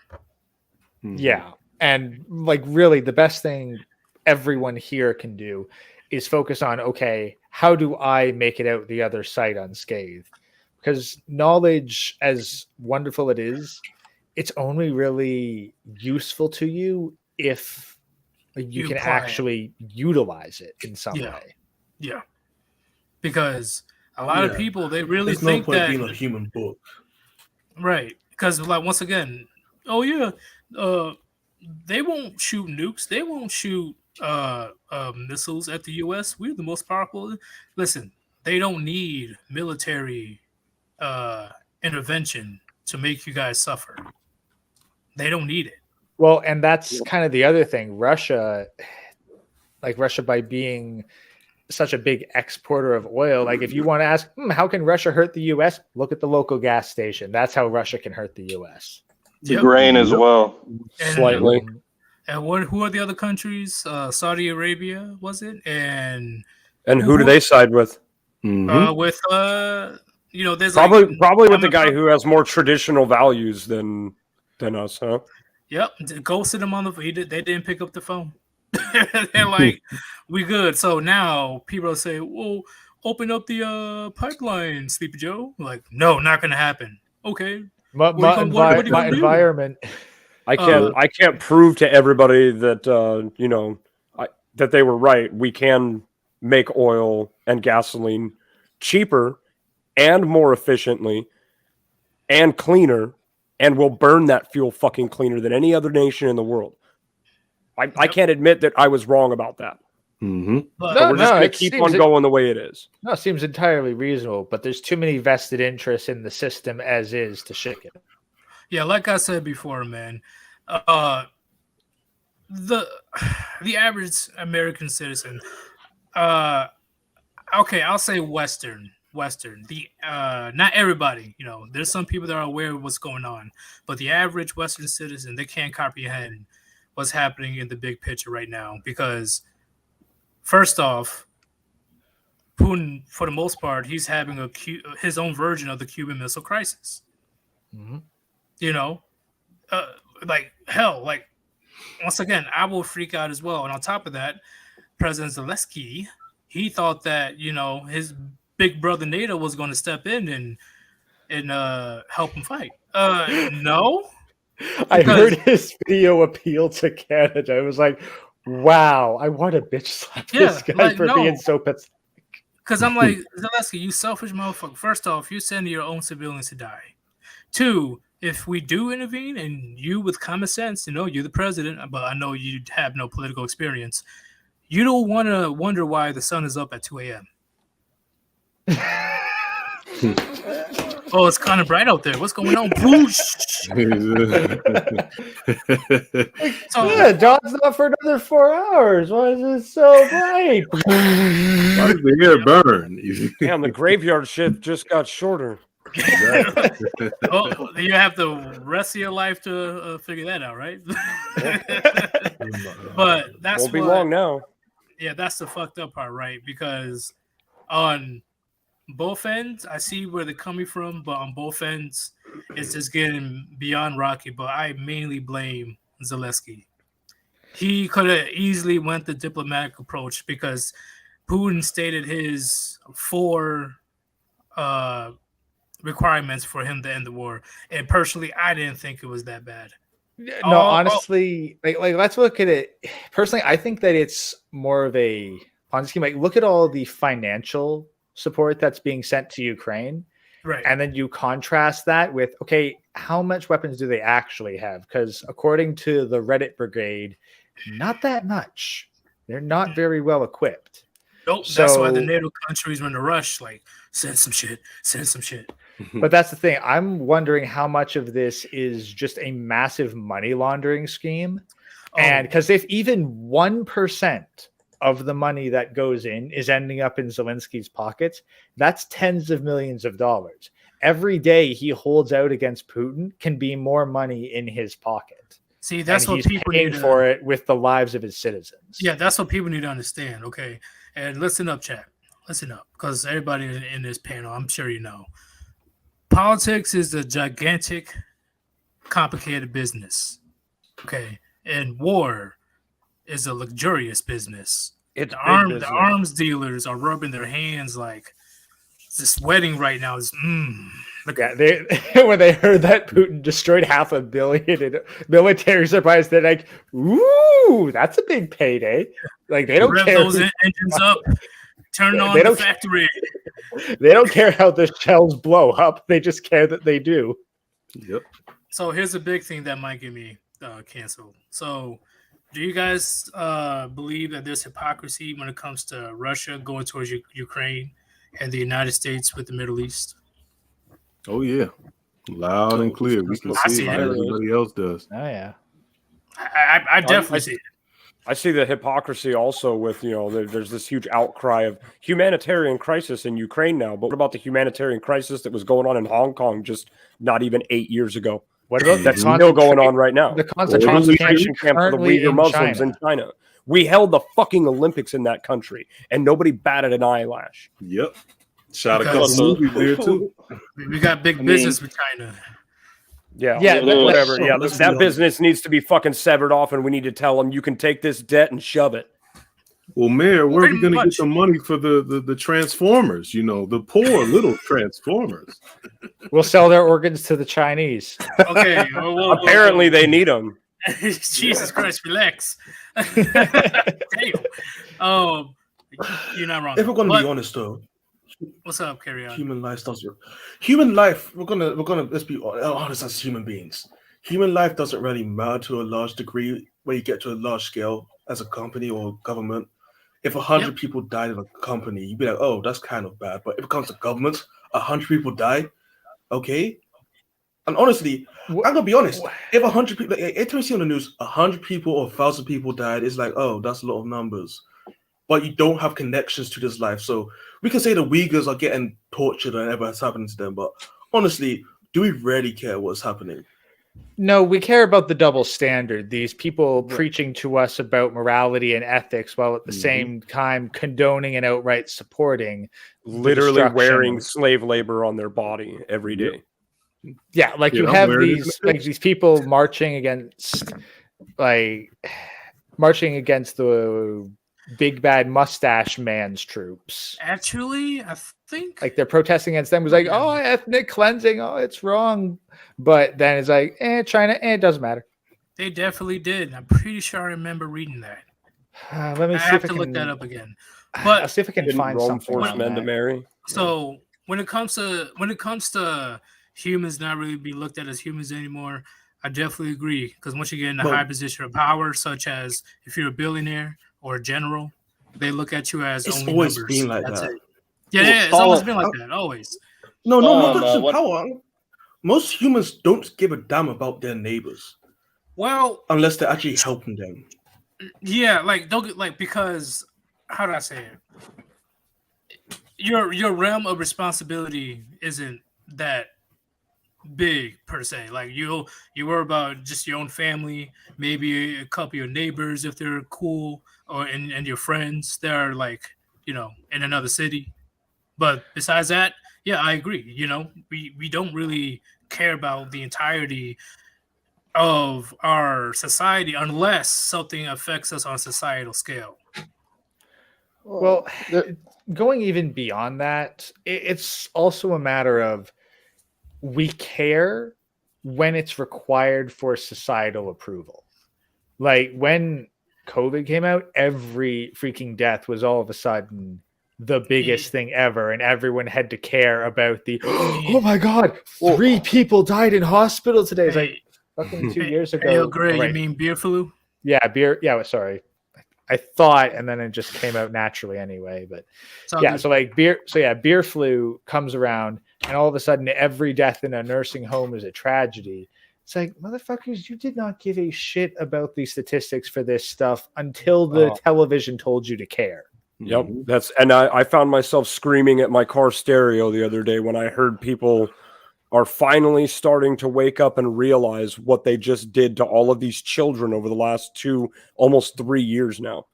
Yeah. And like really the best thing everyone here can do is focus on, okay, how do I make it out the other side unscathed? Because knowledge, as wonderful it is, it's only really useful to you if you can apply it. actually utilize it in some Yeah. way. Yeah. Because a lot of Yeah. people, they really There's no think point that being a human book. right. Because like once again, oh yeah, they won't shoot nukes, they won't shoot missiles at the US. We're the most powerful. Listen, they don't need military intervention to make you guys suffer. They don't need it. Well, and that's kind of the other thing. Russia, by being such a big exporter of oil, like if you want to ask, how can Russia hurt the US? Look at the local gas station. That's how Russia can hurt the US. The grain as well. Slightly. And who are the other countries? Saudi Arabia, was it? And who do they side with? with there's Probably with the guy who has more traditional values than us, huh? Yep, ghosted him on they didn't pick up the phone. They're like, we good. So now people say, well, open up the pipeline, Sleepy Joe. Like, no, not gonna happen. Okay. My environment. I can't prove to everybody that that they were right. We can make oil and gasoline cheaper and more efficiently and cleaner, and we'll burn that fuel fucking cleaner than any other nation in the world. I can't admit that I was wrong about that. But we're just going to keep on going the way it is. No, it seems entirely reasonable, but there's too many vested interests in the system as is to shake it. Yeah, like I said before, man, the average American citizen, okay, I'll say Western. The not everybody, there's some people that are aware of what's going on, but the average Western citizen, they can't comprehend what's happening in the big picture right now because, first off, Putin, for the most part, he's having his own version of the Cuban Missile Crisis. Like hell, like once again, I will freak out as well. And on top of that, President Zelensky, he thought that his big brother NATO was going to step in and help him fight. No. I heard his video appeal to Canada. I was like, wow, I want to bitch slap this guy for being so pathetic. Because I'm like, Zelensky, you selfish motherfucker. First off, you're sending your own civilians to die. 2, if we do intervene and you with common sense, you're the president, but I know you have no political experience, you don't want to wonder why the sun is up at 2 a.m. Oh, it's kind of bright out there. What's going on? Yeah, dawn's not for another 4 hours. Why is it so bright? Why does the air burn? Damn, the graveyard shift just got shorter. Oh, you have the rest of your life to figure that out, right? But that's won't be long now. Yeah, that's the fucked up part, right? Because on both ends, I see where they're coming from, but on both ends, it's just getting beyond Rocky, but I mainly blame Zelensky. He could have easily went the diplomatic approach because Putin stated his 4 requirements for him to end the war. And personally, I didn't think it was that bad. No, honestly, like let's look at it. Personally, I think that it's more of a Ponzi scheme. Like, look at all the financial support that's being sent to Ukraine. Right. And then you contrast that with, okay, how much weapons do they actually have? Because according to the Reddit brigade, not that much. They're not very well equipped. Nope, that's why the NATO countries were in a rush, like, send some shit. But that's the thing. I'm wondering how much of this is just a massive money laundering scheme. And because if even 1% of the money that goes in is ending up in Zelensky's pockets, that's tens of millions of dollars. Every day he holds out against Putin can be more money in his pocket. See, that's and what he's people paying need for it with the lives of his citizens. Yeah, that's what people need to understand. Okay, and listen up, chat. Listen up, because everybody in this panel, I'm sure you know, politics is a gigantic, complicated business. Okay, and war is a luxurious business. It's the arms dealers are rubbing their hands like this wedding right now is. Yeah, they when they heard that Putin destroyed $500 million in military supplies, they're like, "Ooh, that's a big payday!" Like they don't care. Those engines up, turn on the factory. They don't care how the shells blow up. They just care that they do. Yep. So here's a big thing that might get me canceled. So, do you guys believe that there's hypocrisy when it comes to Russia going towards Ukraine and the United States with the Middle East? Oh yeah, loud and clear. We can see it. Everybody else does. Oh yeah, I definitely see it. I see the hypocrisy also with, there's this huge outcry of humanitarian crisis in Ukraine now. But what about the humanitarian crisis that was going on in Hong Kong just not even 8 years ago? What about that's still going on right now? The concentration camp for the Uyghur Muslims in China. We held the fucking Olympics in that country, and nobody batted an eyelash. Yep. Shot a couple movies there too. We got big business with China. Yeah, whatever. Yeah, that business needs to be fucking severed off, and we need to tell them you can take this debt and shove it. Well, Mayor, where are we going to get the money for the Transformers? The poor little Transformers. We'll sell their organs to the Chinese. Okay. Apparently, they need them. Jesus Christ, relax. Damn. Oh, you're not wrong. If we're going to be honest, though. What's up? Carry on. Human life. We're gonna let's be honest as human beings. Human life doesn't really matter to a large degree when you get to a large scale as a company or government. If 100 people died in a company, you'd be like, oh, that's kind of bad. But if it comes to government, 100 people die, okay. And honestly, I'm gonna be honest. If 100 people, every time you see on the news, 100 people or 1,000 people died, it's like, oh, that's a lot of numbers. But you don't have connections to this life. So we can say the Uyghurs are getting tortured and whatever's happening to them. But honestly, do we really care what's happening? No, we care about the double standard. These people preaching to us about morality and ethics while at the same time condoning and outright supporting literally wearing slave labor on their body every day. Yeah, like you have these people marching against the big bad mustache man's troops. Actually, I think like they're protesting against them. It was like, oh, ethnic cleansing, oh, it's wrong. But then it's like, China, it doesn't matter. They definitely did. I'm pretty sure I remember reading that. Let me I have to look that up again. But I'll see if I can find something. Force men to marry. So when it comes to humans not really be looked at as humans anymore, I definitely agree. Because once you get in a high position of power, such as if you're a billionaire or a general, they look at you as it's only always numbers. been like That's that. it. Yeah, it's always been like that. Always. No, not just power. Most humans don't give a damn about their neighbors. Well, unless they're actually helping them. Yeah, because how do I say it? Your realm of responsibility isn't that big per se. Like you worry about just your own family, maybe a couple of your neighbors if they're cool, or and your friends that are in another city. But besides that, Yeah, I agree. You know, we don't really care about the entirety of our society unless something affects us on a societal scale. Well, going even beyond that, it's also a matter of we care when it's required for societal approval. Like when COVID came out, every freaking death was all of a sudden the biggest thing ever, and everyone had to care about the oh my god, 3 people died in hospital today. It's like fucking 2 years ago. Hey, Gray, right. You mean beer flu? Yeah, beer. Yeah, sorry. I thought, and then it just came out naturally anyway. But yeah, so like beer. So yeah, beer flu comes around, and all of a sudden, every death in a nursing home is a tragedy. It's like, motherfuckers, you did not give a shit about the statistics for this stuff until the television told you to care. Yep, and I found myself screaming at my car stereo the other day when I heard people are finally starting to wake up and realize what they just did to all of these children over the last 2, almost 3 years now.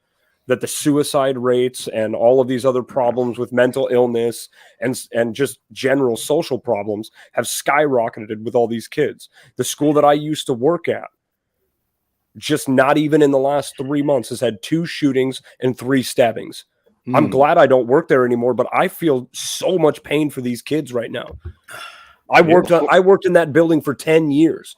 That the suicide rates and all of these other problems with mental illness and just general social problems have skyrocketed with all these kids. The school that I used to work at, just not even in the last 3 months, has had 2 shootings and 3 stabbings. I'm glad I don't work there anymore, but I feel so much pain for these kids right now. I worked in that building for 10 years.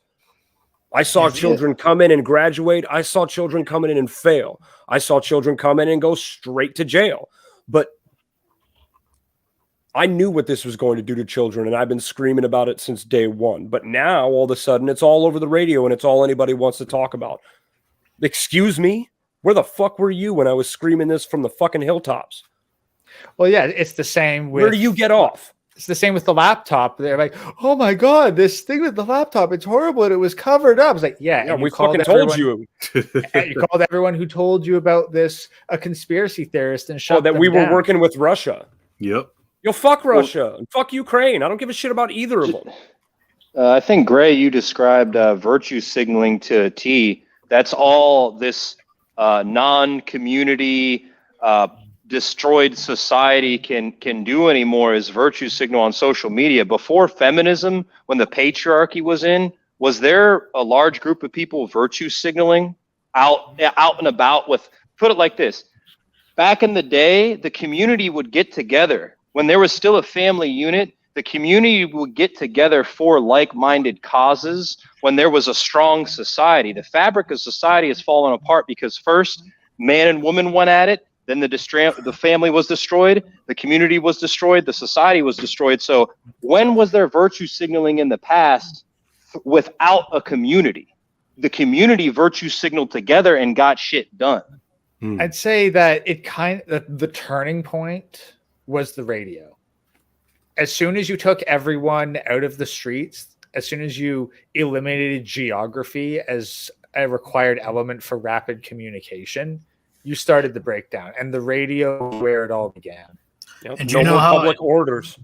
I saw children come in and graduate. I saw children come in and fail. I saw children come in and go straight to jail. But I knew what this was going to do to children, and I've been screaming about it since day one. But now, all of a sudden, it's all over the radio, and it's all anybody wants to talk about. Excuse me? Where the fuck were you when I was screaming this from the fucking hilltops? Well, yeah, it's the same with... Where do you get off? It's the same with the laptop. They're like, oh my God, this thing with the laptop, it's horrible. And it was covered up. It's like, yeah we fucking told you. You called everyone who told you about this a conspiracy theorist and shut that them we were down. working with Russia. Yep. Yo, fuck Russia and fuck Ukraine. I don't give a shit about either of them. I think, Gray, you described virtue signaling to a T. That's all this non-community destroyed society can do anymore is virtue signal on social media. Before feminism, when the patriarchy was there a large group of people virtue signaling out and about with, put it like this, back in the day, the community would get together. When there was still a family unit, the community would get together for like-minded causes when there was a strong society. The fabric of society has fallen apart because first, man and woman went at it, then the family was destroyed, the community was destroyed, the society was destroyed. So when was there virtue signaling in the past without a community? The community virtue signaled together and got shit done. I'd say that the turning point was the radio. As soon as you took everyone out of the streets, as soon as you eliminated geography as a required element for rapid communication, you started the breakdown, and the radio where it all began. Yep. And do you know how public orders?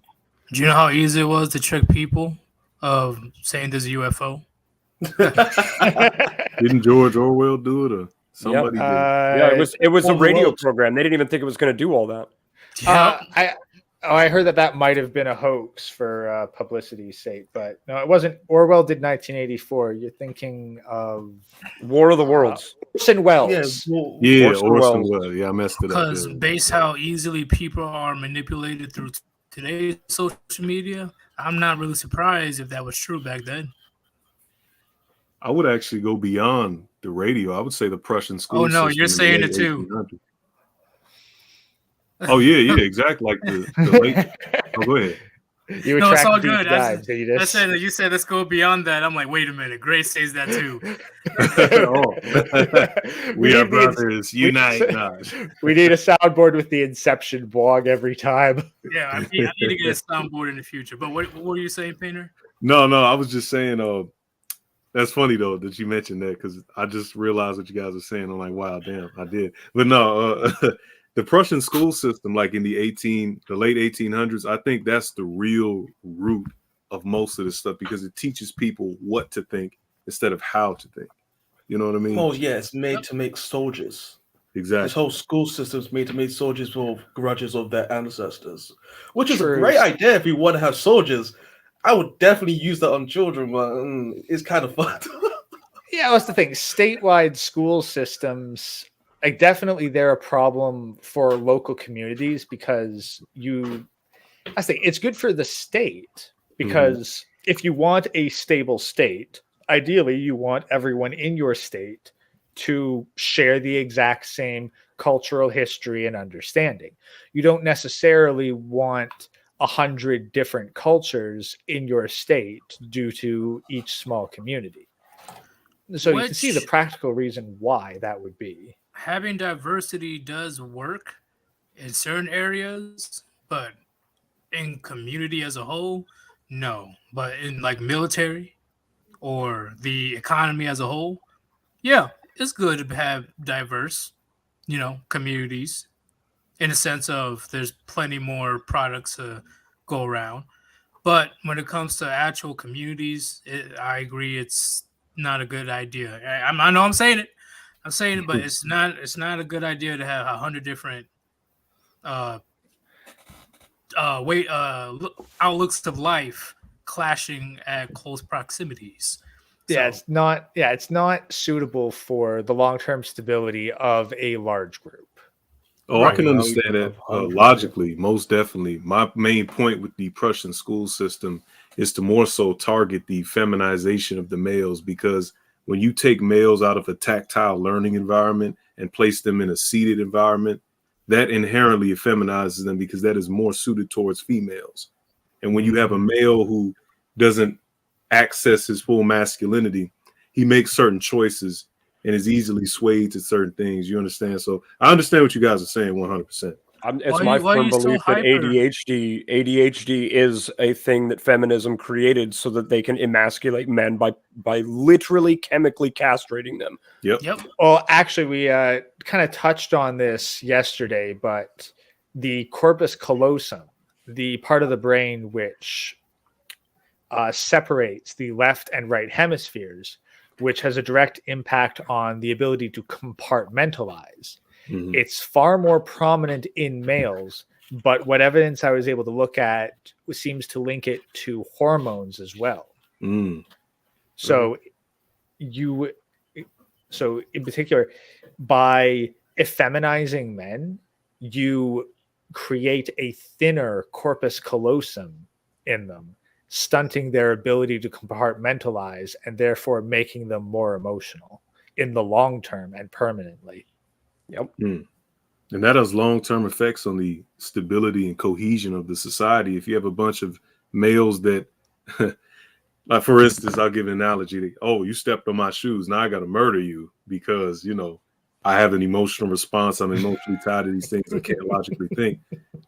Do you know how easy it was to trick people of saying there's a UFO? Didn't George Orwell do it, or somebody did? Yeah, it was a radio program. They didn't even think it was going to do all that. I heard that might have been a hoax for publicity's sake, but no, it wasn't. Orwell did 1984. You're thinking of War of the Worlds. Orson Welles. Yeah, Orson Welles. Yeah, I messed it up. Because based how easily people are manipulated through today's social media, I'm not really surprised if that was true back then. I would actually go beyond the radio. I would say the Prussian school. Oh no, system you're saying in it the too. 1800s. Oh yeah, exactly. Like the late. Oh, go ahead. No, it's all good. You said let's go beyond that. I'm like, wait a minute. Grace says that too. We are brothers. Unite. We need a soundboard with the Inception blog every time. Yeah, I need to get a soundboard in the future. But what were you saying, Painter? No, I was just saying. That's funny though that you mentioned that because I just realized what you guys are saying. I'm like, wow, damn, I did. But no. The Prussian school system, like in the late 1800s, I think that's the real root of most of this stuff because it teaches people what to think instead of how to think. You know what I mean? Oh yeah, it's made to make soldiers. Exactly. This whole school system's made to make soldiers with grudges of their ancestors, which is a True. great idea if you want to have soldiers. I would definitely use that on children, but it's kind of fucked. Yeah, that's the thing. Statewide school systems, like definitely they're a problem for local communities because I think it's good for the state because if you want a stable state, ideally you want everyone in your state to share the exact same cultural history and understanding. You don't necessarily want 100 different cultures in your state due to each small community. So you can see the practical reason why that would be. Having diversity does work in certain areas, but in community as a whole, no. But in like military or the economy as a whole, yeah, it's good to have diverse, communities in a sense of there's plenty more products to go around. But when it comes to actual communities, I agree it's not a good idea. I know I'm saying it. I'm saying it, but it's not. It's not a good idea to have 100 different outlooks of life clashing at close proximities. Yeah, So, it's not suitable for the long-term stability of a large group. Oh, Right. I can understand that 100%. logically, most definitely. My main point with the Prussian school system is to more so target the feminization of the males, because when you take males out of a tactile learning environment and place them in a seated environment, that inherently effeminizes them because that is more suited towards females. And when you have a male who doesn't access his full masculinity, he makes certain choices and is easily swayed to certain things. You understand? So I understand what you guys are saying 100%. It's Why my are firm you so belief that hyper? ADHD is a thing that feminism created so that they can emasculate men by literally chemically castrating them. Yep. Well, actually, we kind of touched on this yesterday, but the corpus callosum, the part of the brain which separates the left and right hemispheres, which has a direct impact on the ability to compartmentalize. Mhm. It's far more prominent in males, but what evidence I was able to look at seems to link it to hormones as well. Mm. So so in particular, by effeminizing men, you create a thinner corpus callosum in them, stunting their ability to compartmentalize and therefore making them more emotional in the long term and permanently. Yep. Mm. And that has long-term effects on the stability and cohesion of the society. If you have a bunch of males that, like for instance, I'll give an analogy. Oh, you stepped on my shoes. Now I got to murder you because, I have an emotional response. I'm emotionally tied to these things. I can't logically think.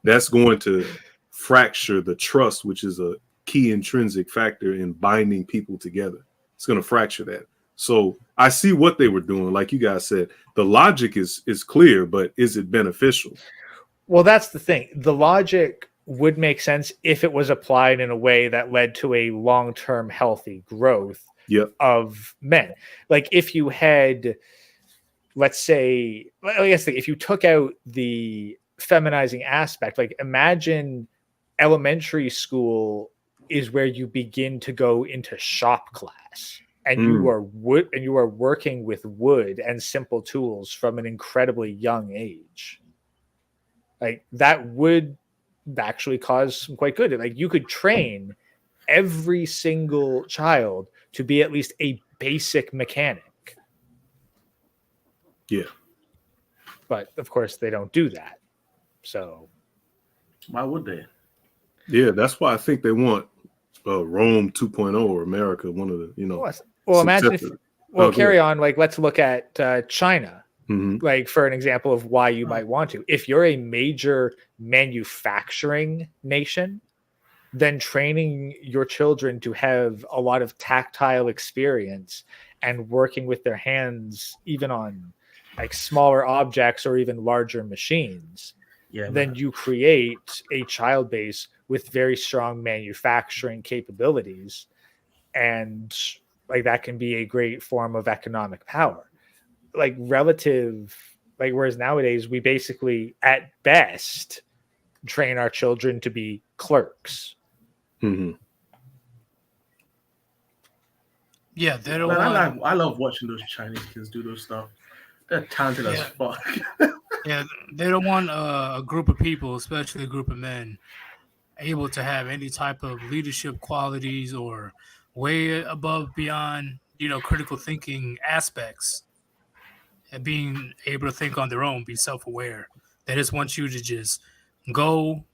That's going to fracture the trust, which is a key intrinsic factor in binding people together. It's going to fracture that. So I see what they were doing. Like you guys said, the logic is clear, but is it beneficial? Well, that's the thing. The logic would make sense if it was applied in a way that led to a long-term healthy growth of men. Like if you had, let's say, I guess if you took out the feminizing aspect, like imagine elementary school is where you begin to go into shop class. And you are working with wood and simple tools from an incredibly young age. Like that would actually cause some quite good. Like you could train every single child to be at least a basic mechanic. Yeah. But of course they don't do that. So Why would they? Yeah, that's why I think they want Rome 2.0 or America, one of the, Well, imagine if, carry on. Like, let's look at China, like for an example of why you might want to. If you're a major manufacturing nation, then training your children to have a lot of tactile experience and working with their hands, even on like smaller objects or even larger machines, then you create a child base with very strong manufacturing capabilities. And like that can be a great form of economic power. Like relative like whereas nowadays we basically at best train our children to be clerks. Mm-hmm. Yeah, they don't Man, want. I love watching those Chinese kids do those stuff. They're talented as Yeah. fuck. Yeah, they don't want a group of people, especially a group of men, able to have any type of leadership qualities or way above beyond, critical thinking aspects and being able to think on their own, be self-aware. They just want you to just go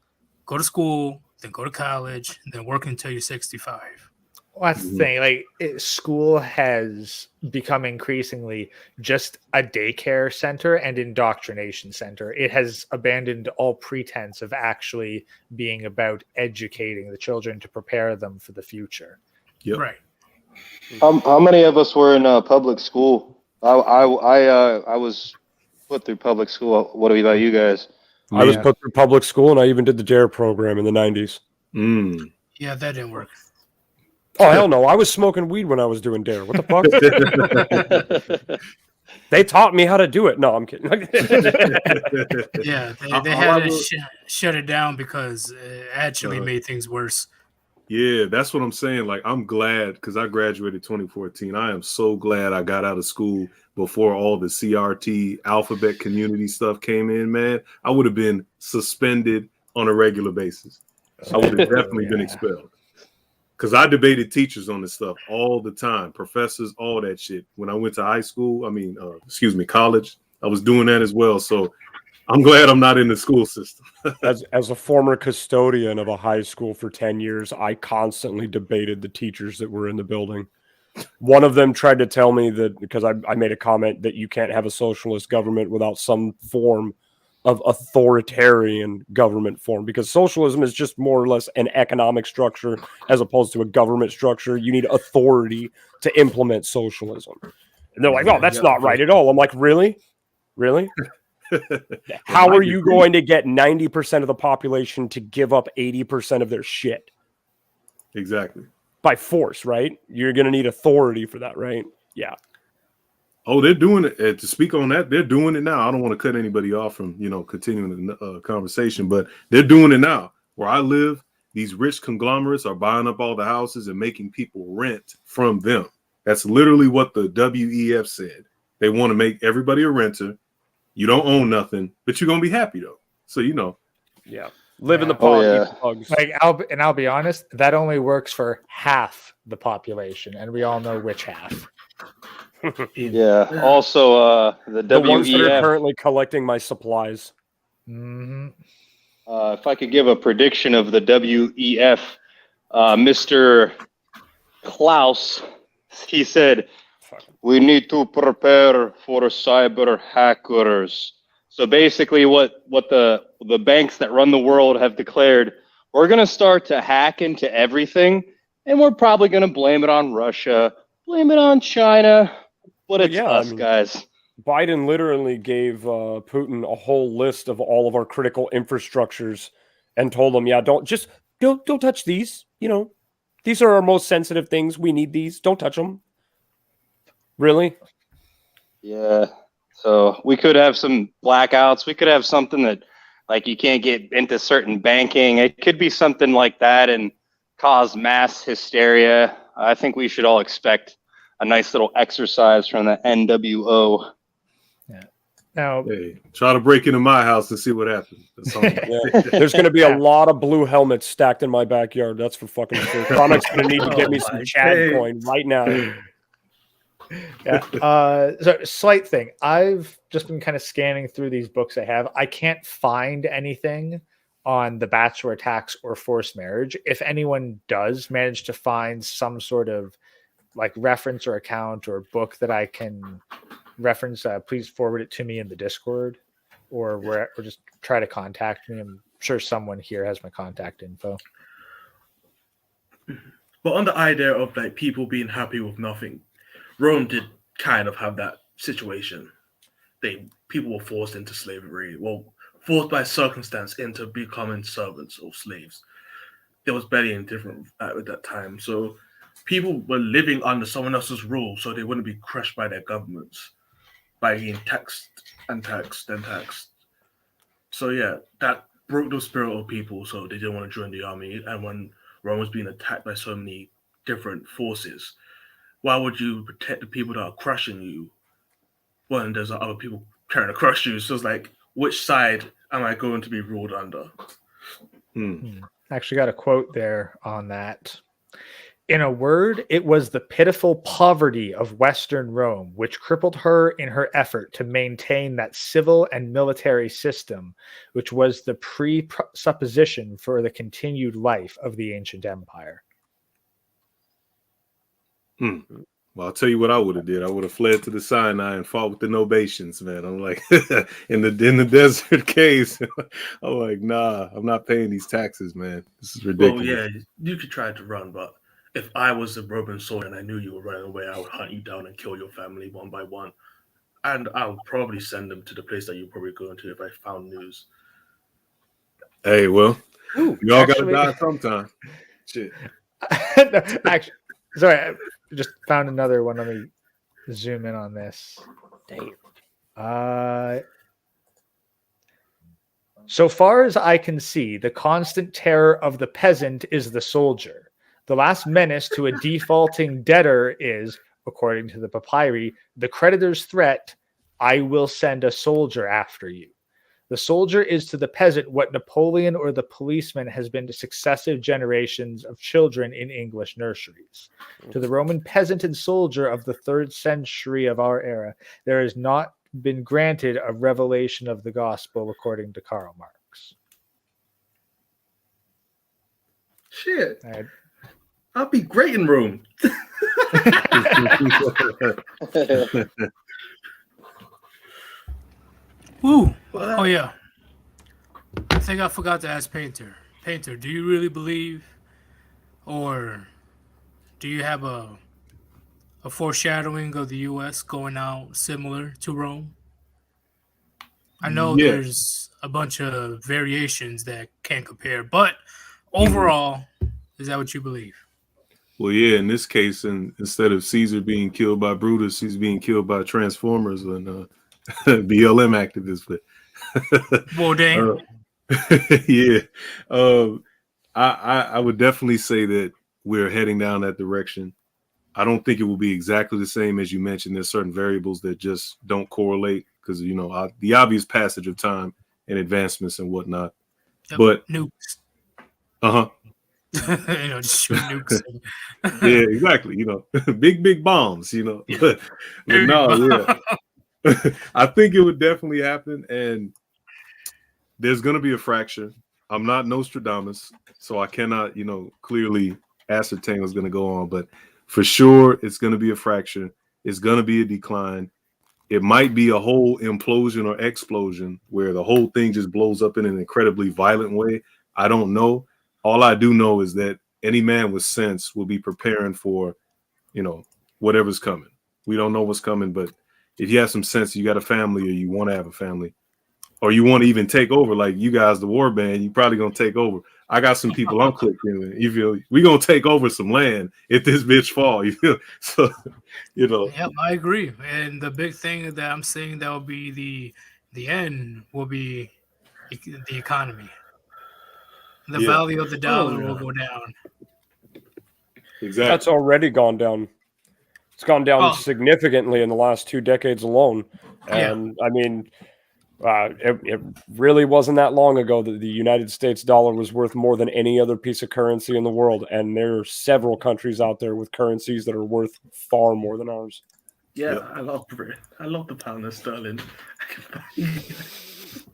to school, then go to college, and then work until you're 65. Well, that's the thing. Like school has become increasingly just a daycare center and indoctrination center. It has abandoned all pretense of actually being about educating the children to prepare them for the future. Yep. Right. How many of us were in public school? I was put through public school. What about you guys? I was put through public school, and I even did the DARE program in the 90s. Yeah, that didn't work. Oh, hell no. I was smoking weed when I was doing DARE. What the fuck? They taught me how to do it. No, I'm kidding. Yeah, they had to shut it down because it actually made things worse. Yeah, that's what I'm saying. Like, I'm glad because I graduated 2014. I am so glad I got out of school before all the CRT alphabet community stuff came in, man. I would have been suspended on a regular basis. I would have definitely been expelled. Because I debated teachers on this stuff all the time, professors, all that shit. When I went to college, I was doing that as well. So I'm glad I'm not in the school system. As a former custodian of a high school for 10 years, I constantly debated the teachers that were in the building. One of them tried to tell me that because I made a comment that you can't have a socialist government without some form of authoritarian government form, because socialism is just more or less an economic structure as opposed to a government structure. You need authority to implement socialism. And they're like, oh, that's not right at all. I'm like, really? How are you going to get 90% of the population to give up 80% of their shit? Exactly. By force, right? You're going to need authority for that, right? Yeah. Oh, they're doing it. To speak on that, they're doing it now. I don't want to cut anybody off from, continuing the conversation, but they're doing it now. Where I live, these rich conglomerates are buying up all the houses and making people rent from them. That's literally what the WEF said. They want to make everybody a renter. You don't own nothing, but you're going to be happy, though. So, Yeah. Live in the pod. Oh, yeah. Eat the bugs. Like, I'll be honest, that only works for half the population, and we all know which half. Yeah. Also, the The ones that are WEF. currently collecting my supplies. Mm-hmm. If I could give a prediction of the WEF, Mr. Klaus, he said, we need to prepare for cyber hackers. So basically what the banks that run the world have declared, we're going to start to hack into everything, and we're probably going to blame it on Russia, blame it on China, but it's us, guys. Biden literally gave Putin a whole list of all of our critical infrastructures and told him, don't touch these. These are our most sensitive things. We need these. Don't touch them. Really? Yeah. So we could have some blackouts. We could have something that, like, you can't get into certain banking. It could be something like that and cause mass hysteria. I think we should all expect a nice little exercise from the NWO. Yeah. Now, hey, try to break into my house and see what happens. There's going to be a lot of blue helmets stacked in my backyard. That's for fucking sure. Connor's going to need to get me some Chad coin right now. Yeah. So slight thing. I've just been kind of scanning through these books I have. I can't find anything on the bachelor tax or forced marriage. If anyone does manage to find some sort of like reference or account or book that I can reference, please forward it to me in the Discord or just try to contact me. I'm sure someone here has my contact info. But on the idea of like people being happy with nothing, Rome did kind of have that situation. People were forced into slavery, forced by circumstance into becoming servants or slaves. There was barely any different at that time. So people were living under someone else's rule so they wouldn't be crushed by their governments. by being taxed and taxed and taxed. So yeah, that broke the spirit of people, so they didn't want to join the army. And when Rome was being attacked by so many different forces, why would you protect the people that are crushing you when there's other people trying to crush you? So it's like, which side am I going to be ruled under? Actually got a quote there on that. In a word, it was the pitiful poverty of Western Rome which crippled her in her effort to maintain that civil and military system, which was the presupposition for the continued life of the ancient empire. Well, I'll tell you what I would have did. I would have fled to the Sinai and fought with the Nobations, man. I'm like, in the desert caves. I'm like, nah, I'm not paying these taxes, man. This is ridiculous. Well, yeah, you could try to run, but if I was a Roman soldier and I knew you were running away, I would hunt you down and kill your family one by one. And I would probably send them to the place that you're probably going to if I found news. Hey, well, you all got to die sometime. Shit. No, actually, sorry, I just found another one. Let me zoom in on this. Damn. So far as I can see, the constant terror of the peasant is the soldier. The last menace to a defaulting debtor is, according to the papyri, the creditor's threat, I will send a soldier after you. The soldier is to the peasant what Napoleon or the policeman has been to successive generations of children in English nurseries. To the Roman peasant and soldier of the 3rd century of our era, there has not been granted a revelation of the gospel according to Karl Marx. Shit. I'll be great in Rome. Woo. Oh, yeah. I think I forgot to ask Painter. Painter, do you really believe, or do you have a foreshadowing of the U.S. going out similar to Rome? I know there's a bunch of variations that can't compare, but overall, is that what you believe? Well, yeah, in this case, instead of Caesar being killed by Brutus, he's being killed by Transformers and BLM activists. But Well, damn. yeah, I would definitely say that we're heading down that direction. I don't think it will be exactly the same as you mentioned. There's certain variables that just don't correlate because, you know, the obvious passage of time and advancements and whatnot. Yep. But nukes. You know, just shoot nukes. Yeah, exactly. You know, big bombs, you know. But no, yeah. I think it would definitely happen. And there's going to be a fracture. I'm not Nostradamus, so I cannot, you know, clearly ascertain what's going to go on. But for sure, it's going to be a fracture. It's going to be a decline. It might be a whole implosion or explosion where the whole thing just blows up in an incredibly violent way. I don't know. All I do know is that any man with sense will be preparing for, you know, whatever's coming. We don't know what's coming, but if you have some sense, you got a family or you want to have a family, or you want to even take over, like you guys, the Warband, you probably going to take over. I got some people I'm clicking. You feel we going to take over some land if this bitch fall. You feel so, you know. Yep, I agree. And the big thing that I'm saying that will be the end will be the economy. The value of the dollar will go down. Exactly. That's already gone down. It's gone down significantly in the last 2 decades alone. And I mean, it really wasn't that long ago that the United States dollar was worth more than any other piece of currency in the world. And there are several countries out there with currencies that are worth far more than ours. Yeah, yep. I love the pound sterling. It's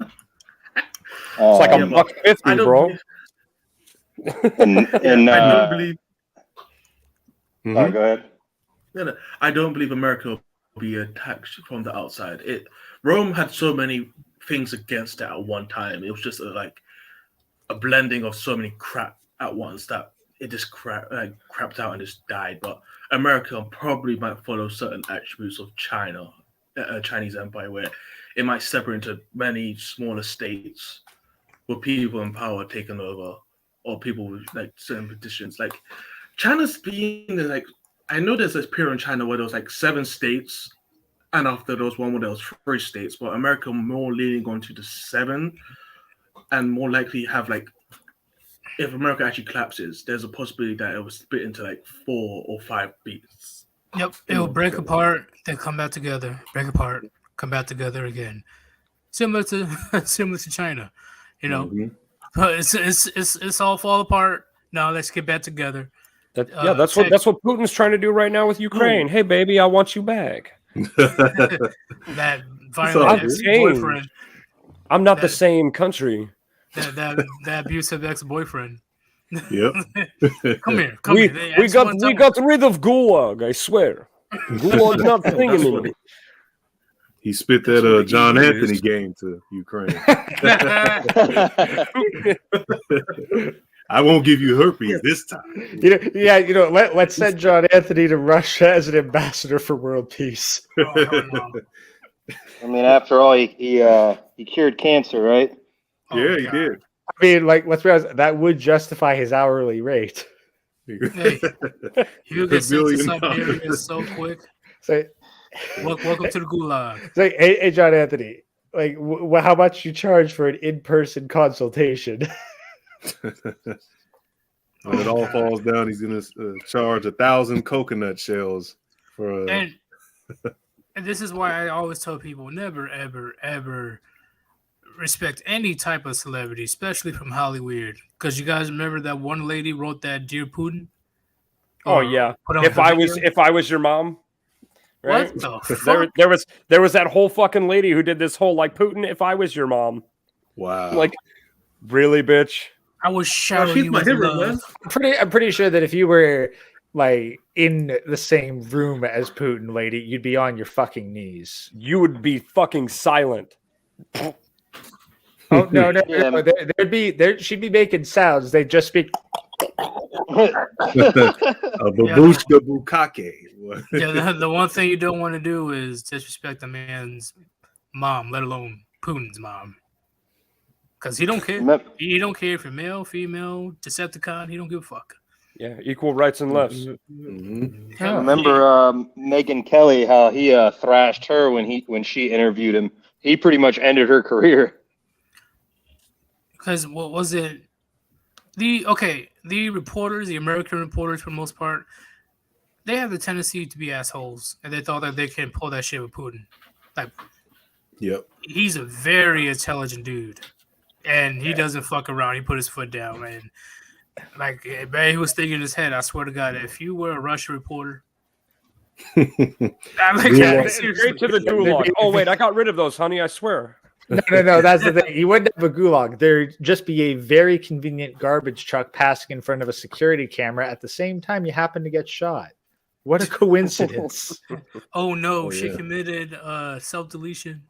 like $1.50, bro. I don't believe. Go ahead. No, I don't believe America will be attacked from the outside. Rome had so many things against it at one time. It was just like a blending of so many crap at once that it just crapped out and just died. But America probably might follow certain attributes of Chinese empire, where it might separate into many smaller states with people in power taking over, or people with like certain petitions. Like China's being like, I know there's this period in China where there was like 7 states and after those one where there was 3 states, but America more leaning onto the 7, and more likely have like, if America actually collapses, there's a possibility that it will split into like 4 or 5 beats. Yep, it will break apart, then come back together. Break apart, come back together again. Similar to China, you know. Mhm. But it's all fall apart. Now let's get back together. That's what Putin's trying to do right now with Ukraine. Hey, baby, I want you back. That violent ex-boyfriend. I'm not the same country. That abusive ex-boyfriend. Yep. Come here. We got rid of Gulag, I swear. Gulag's not a thing anymore. He spit that John Anthony game to Ukraine. I won't give you herpes this time. Let's send John Anthony to Russia as an ambassador for world peace. No. I mean, after all, he cured cancer, right? Yeah, he did. I mean, like, let's be honest, that would justify his hourly rate. Hey, you get sent to Siberia so quick. So, welcome to the Gulag. It's like, hey, John Anthony, like, how much you charge for an in-person consultation? When it all falls down, he's gonna charge 1,000 coconut shells for. And this is why I always tell people never, ever, ever respect any type of celebrity, especially from Hollywood. Because you guys remember that one lady wrote that "Dear Putin." Oh yeah. If I was your mom. Right? What the fuck? There was that whole fucking lady who did this whole like Putin. If I was your mom. Wow. Like, really, bitch. I was shouting you with love. I'm pretty sure that if you were like in the same room as Putin, lady, you'd be on your fucking knees. You would be fucking silent. Oh no! She'd be making sounds. They'd just be a babushka bukake. Yeah, the one thing you don't want to do is disrespect a man's mom, let alone Putin's mom. Because he don't care. He don't care if you're male, female, Decepticon. He don't give a fuck. Yeah, equal rights and lefts. Mm-hmm. I remember Megyn Kelly, how he thrashed her when she interviewed him. He pretty much ended her career. Because what was it? The reporters, the American reporters for the most part, they have the tendency to be assholes, and they thought that they can pull that shit with Putin. Like, yep, he's a very intelligent dude, and he doesn't fuck around. He put his foot down, and like, man, he was thinking in his head, I swear to God, if you were a Russia reporter, Straight to the gulag. Oh wait, I got rid of those, honey. I swear. No. That's the thing. You wouldn't have a gulag. There'd just be a very convenient garbage truck passing in front of a security camera at the same time you happen to get shot. What a coincidence! Oh no, she committed self-deletion.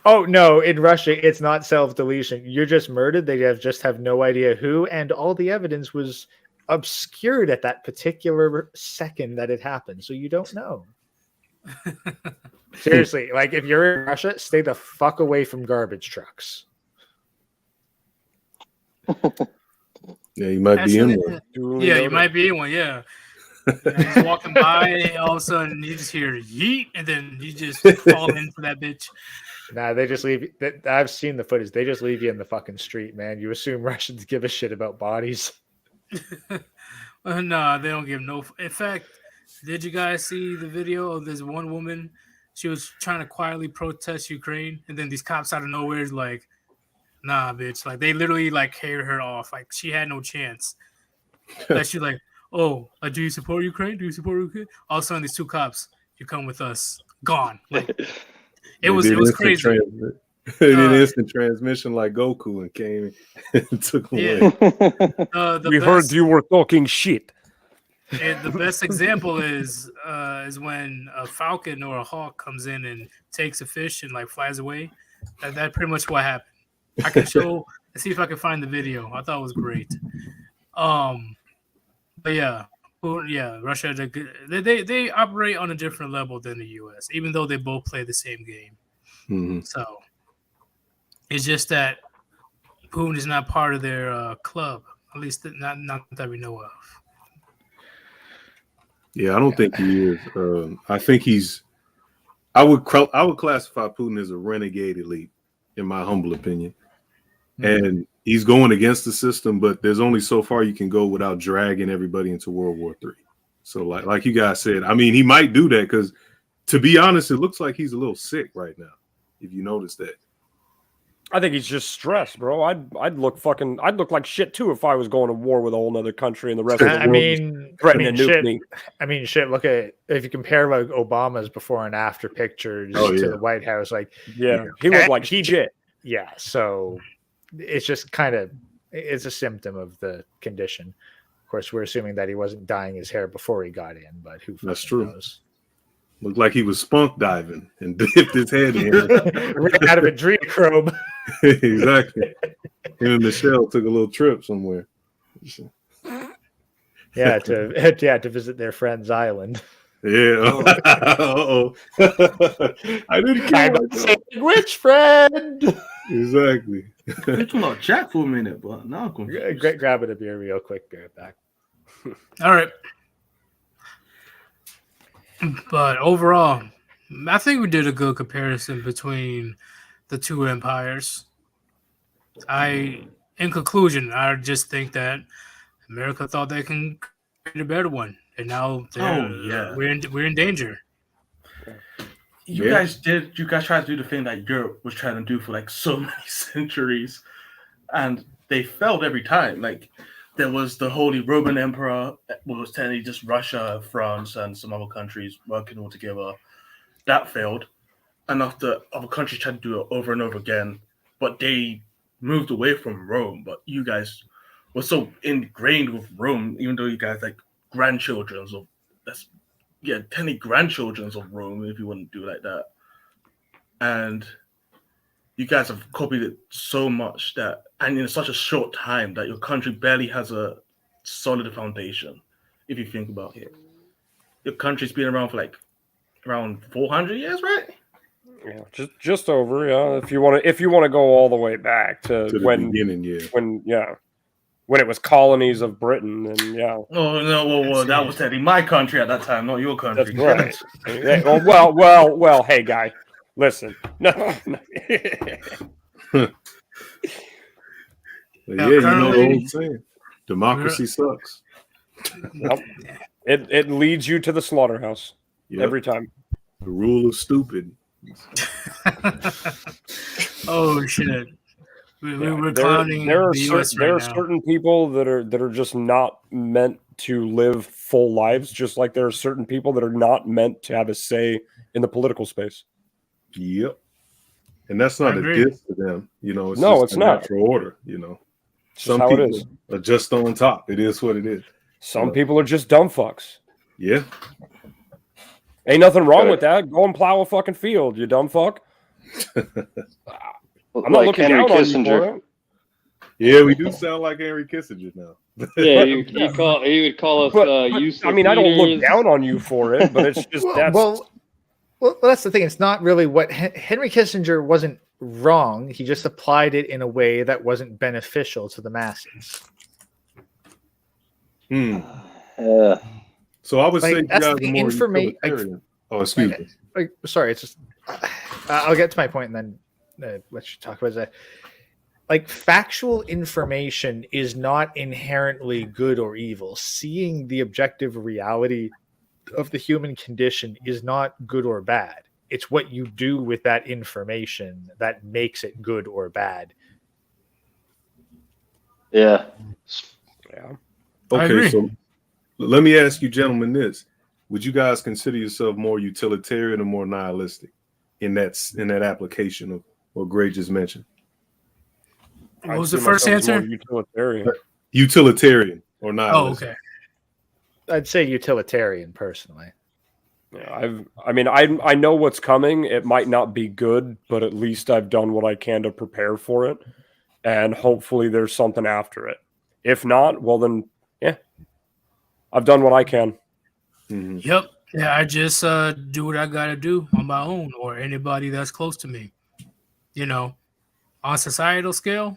Oh no, in Russia it's not self-deletion. You're just murdered. They just have no idea who, and all the evidence was obscured at that particular second that it happened, so you don't know. Seriously, like if you're in Russia, stay the fuck away from garbage trucks. Yeah, you might be in one. Yeah, you might be in one. Yeah, he's walking by, and all of a sudden you just hear yeet, and then you just fall into that bitch. Nah, they just leave. I've seen the footage. They just leave you in the fucking street, man. You assume Russians give a shit about bodies? No, they don't give no. In fact, did you guys see the video of this one woman? She was trying to quietly protest Ukraine, and then these cops out of nowhere is like, "Nah, bitch!" Like they literally like carried her off. Like she had no chance. Like she's like, "Oh, do you support Ukraine? Do you support Ukraine?" All of a sudden, these two cops, "You come with us." Gone. Like it was crazy. They did instant transmission like Goku and came and took away. We heard you were talking shit. And the best example is when a falcon or a hawk comes in and takes a fish and like flies away. That pretty much what happened. I can see if I can find the video. I thought it was great. But yeah, Russia they operate on a different level than the U.S. Even though they both play the same game. Mm-hmm. So it's just that Putin is not part of their club, at least not that we know of. Yeah, I don't think he is. I think he's I would classify Putin as a renegade elite, in my humble opinion. And he's going against the system, but there's only so far you can go without dragging everybody into World War III. So like you guys said, I mean, he might do that because, to be honest, it looks like he's a little sick right now, if you notice that. I think he's just stressed, bro. I'd look like shit too if I was going to war with a whole other country and the rest of the world threatening to nuke me. I mean, shit. Look at if you compare like Obama's before and after pictures to the White House, like he looked like shit. Yeah, so it's just it's a symptom of the condition. Of course, we're assuming that he wasn't dyeing his hair before he got in, but who That's true. knows? Looked like he was spunk diving and dipped his head in. Ran out of a adrenochrome. Exactly. Him and Michelle took a little trip somewhere. Yeah, to visit their friend's island. Yeah. Uh-oh. I didn't care. Which friend? Exactly. We're talking about Jack for a minute, but now I'm confused. Grab it a beer real quick. Be right back. All right. But overall, I think we did a good comparison between the two empires. In conclusion, I just think that America thought they can create a better one, and now we're in danger. You guys tried to do the thing that Europe was trying to do for like so many centuries, and they failed every time. Like there was the Holy Roman Emperor, was technically just Russia, France, and some other countries working all together. That failed. And after other countries tried to do it over and over again, but they moved away from Rome. But you guys were so ingrained with Rome, even though you guys like grandchildren of technically grandchildren of Rome, if you wouldn't do it like that. And you guys have copied it so much and in such a short time that your country barely has a solid foundation. If you think about it, your country's been around for like around 400 years, right? Yeah, just over. Yeah, if you want to go all the way back to the beginning, when it was colonies of Britain, and Oh no, well, that was technically my country at that time, not your country. That's right. well. Hey, guy, listen. No. You know the old saying: democracy sucks. Well, it leads you to the slaughterhouse every time. The rule of stupid. Oh shit! We're clowning. There are certain certain people that are just not meant to live full lives, just like there are certain people that are not meant to have a say in the political space. Yep, and that's not a diss to them. You know, it's not natural order. You know, some people are just on top. It is what it is. Some people are just dumb fucks. Yeah. Ain't nothing wrong with that. Go and plow a fucking field, you dumb fuck. I'm not looking down on you for it. Yeah, we do sound like Henry Kissinger now. Yeah, he would call us useless. I mean, I don't look down on you for it, but it's just well, that's the thing. It's not really what Henry Kissinger wasn't wrong. He just applied it in a way that wasn't beneficial to the masses. So I would say that's the information. Excuse me. Sorry, it's just I'll get to my point and then let you talk about that. Like factual information is not inherently good or evil. Seeing the objective reality of the human condition is not good or bad. It's what you do with that information that makes it good or bad. Yeah. Okay, so let me ask you gentlemen this. Would you guys consider yourself more utilitarian or more nihilistic in that application of what Gray just mentioned? What was the first answer? Utilitarian or nihilistic. Oh, okay. I'd say utilitarian personally. Yeah, I know what's coming. It might not be good, but at least I've done what I can to prepare for it. And hopefully there's something after it. If not, well then, yeah. I've done what I can. Mm-hmm. Yep. Yeah, I just do what I gotta do on my own, or anybody that's close to me. You know, on societal scale,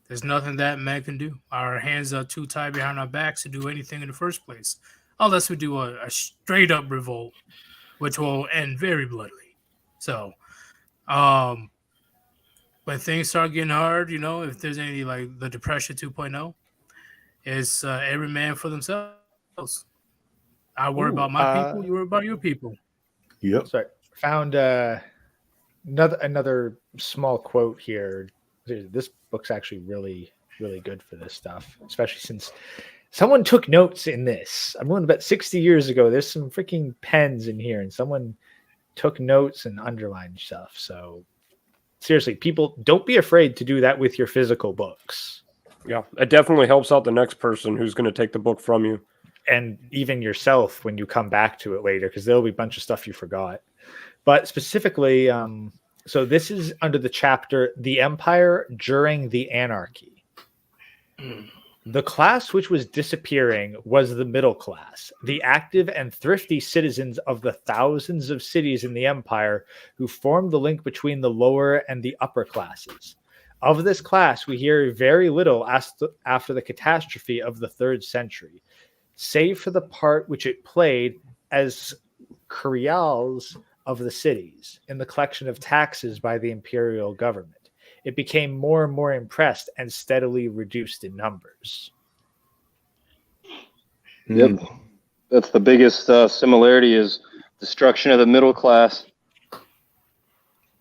there's nothing that man can do. Our hands are too tied behind our backs to do anything in the first place, unless we do a straight up revolt, which will end very bloodily. So, when things start getting hard, if there's any like the Depression 2.0, it's every man for themselves. I worry about my people. You worry about your people. Yep. So I found another small quote here. This book's actually really, really good for this stuff, especially since someone took notes in this. I'm going about 60 years ago. There's some freaking pens in here, and someone took notes and underlined stuff. So seriously, people, don't be afraid to do that with your physical books. Yeah, it definitely helps out the next person who's going to take the book from you. And even yourself when you come back to it later, because there'll be a bunch of stuff you forgot. But specifically, so this is under the chapter, The Empire During the Anarchy. The class which was disappearing was the middle class, the active and thrifty citizens of the thousands of cities in the empire who formed the link between the lower and the upper classes. Of this class, we hear very little after the catastrophe of the 3rd century, save for the part which it played as curials of the cities in the collection of taxes by the imperial government. It became more and more impressed and steadily reduced in numbers. Yep. That's the biggest similarity is destruction of the middle class.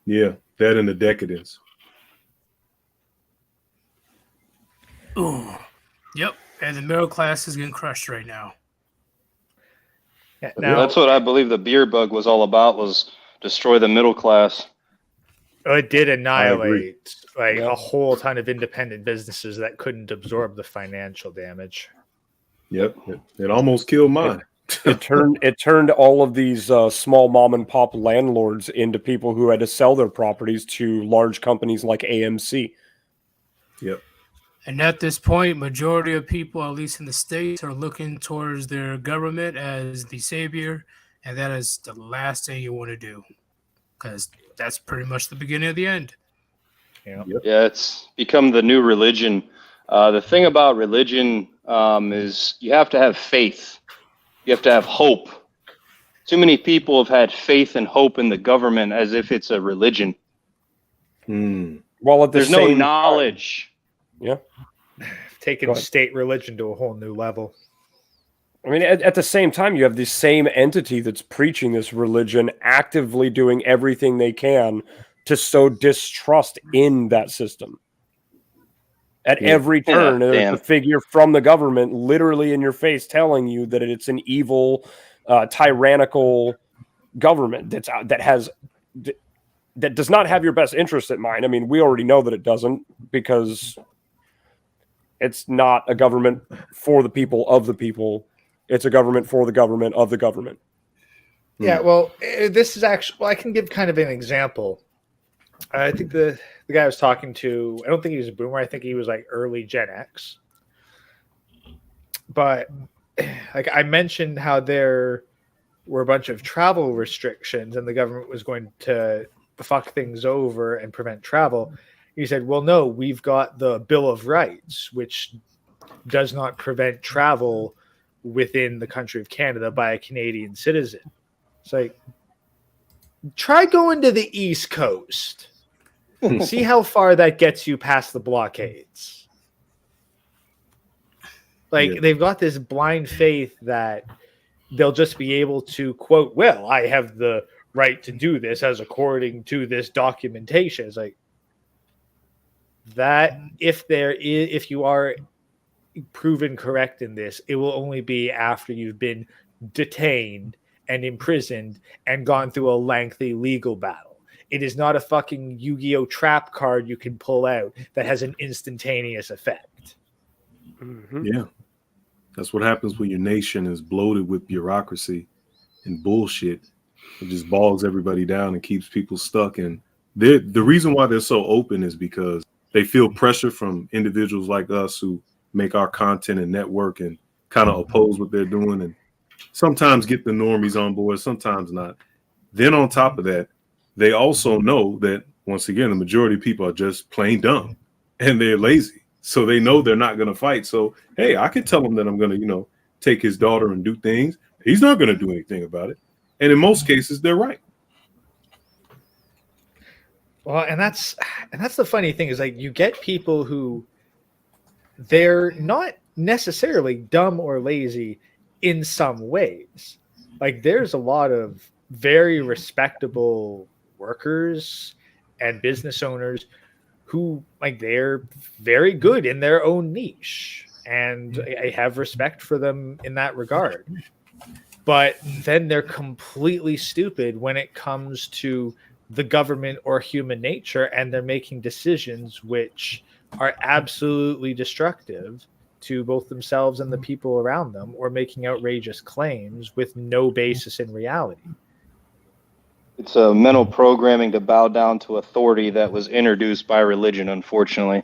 Yeah, that and the decadence. Ooh. Yep. And the middle class is getting crushed right now. Yeah, now, that's what I believe the beer bug was all about, was destroy the middle class. it did annihilate a whole ton of independent businesses that couldn't absorb the financial damage. Yep. It almost killed mine. It turned all of these small mom and pop landlords into people who had to sell their properties to large companies like AMC. Yep. And at this point, majority of people, at least in the States, are looking towards their government as the savior, and that is the last thing you want to do, because that's pretty much the beginning of the end. Yeah, Yeah, it's become the new religion. The thing about religion is you have to have faith. You have to have hope. Too many people have had faith and hope in the government as if it's a religion. Well, there's no knowledge. Yeah. Taking state religion to a whole new level. I mean, at the same time, you have this same entity that's preaching this religion, actively doing everything they can to sow distrust in that system. At every turn, there's a figure from the government literally in your face telling you that it's an evil, tyrannical government that does not have your best interest in mind. I mean, we already know that it doesn't, because it's not a government for the people of the people. It's a government for the government of the government. Yeah, well, this is actually, I can give kind of an example. I think the guy I was talking to, I don't think he was a boomer. I think he was like early Gen X. But like I mentioned how there were a bunch of travel restrictions and the government was going to fuck things over and prevent travel. He said, well, no, we've got the Bill of Rights, which does not prevent travel within the country of Canada by a Canadian citizen. It's like, try going to the East Coast. See how far that gets you past the blockades. They've got this blind faith that they'll just be able to quote, well, I have the right to do this as according to this documentation. It's like, that if you are proven correct in this, it will only be after you've been detained and imprisoned and gone through a lengthy legal battle. It is not a fucking Yu-Gi-Oh trap card you can pull out that has an instantaneous effect. Mm-hmm. Yeah. That's what happens when your nation is bloated with bureaucracy and bullshit. It just bogs everybody down and keeps people stuck. And the reason why they're so open is because they feel pressure from individuals like us who make our content and network and kind of oppose what they're doing, and sometimes get the normies on board, sometimes not. Then on top of that, they also know that, once again, the majority of people are just plain dumb and they're lazy. So they know they're not going to fight. So, hey, I could tell him that I'm going to, take his daughter and do things. He's not going to do anything about it. And in most cases, they're right. Well, and that's the funny thing is like you get people who they're not necessarily dumb or lazy in some ways. Like there's a lot of very respectable workers and business owners who like they're very good in their own niche, and I have respect for them in that regard. But then they're completely stupid when it comes to the government or human nature, and they're making decisions which are absolutely destructive to both themselves and the people around them, or making outrageous claims with no basis in reality. It's a mental programming to bow down to authority that was introduced by religion, unfortunately.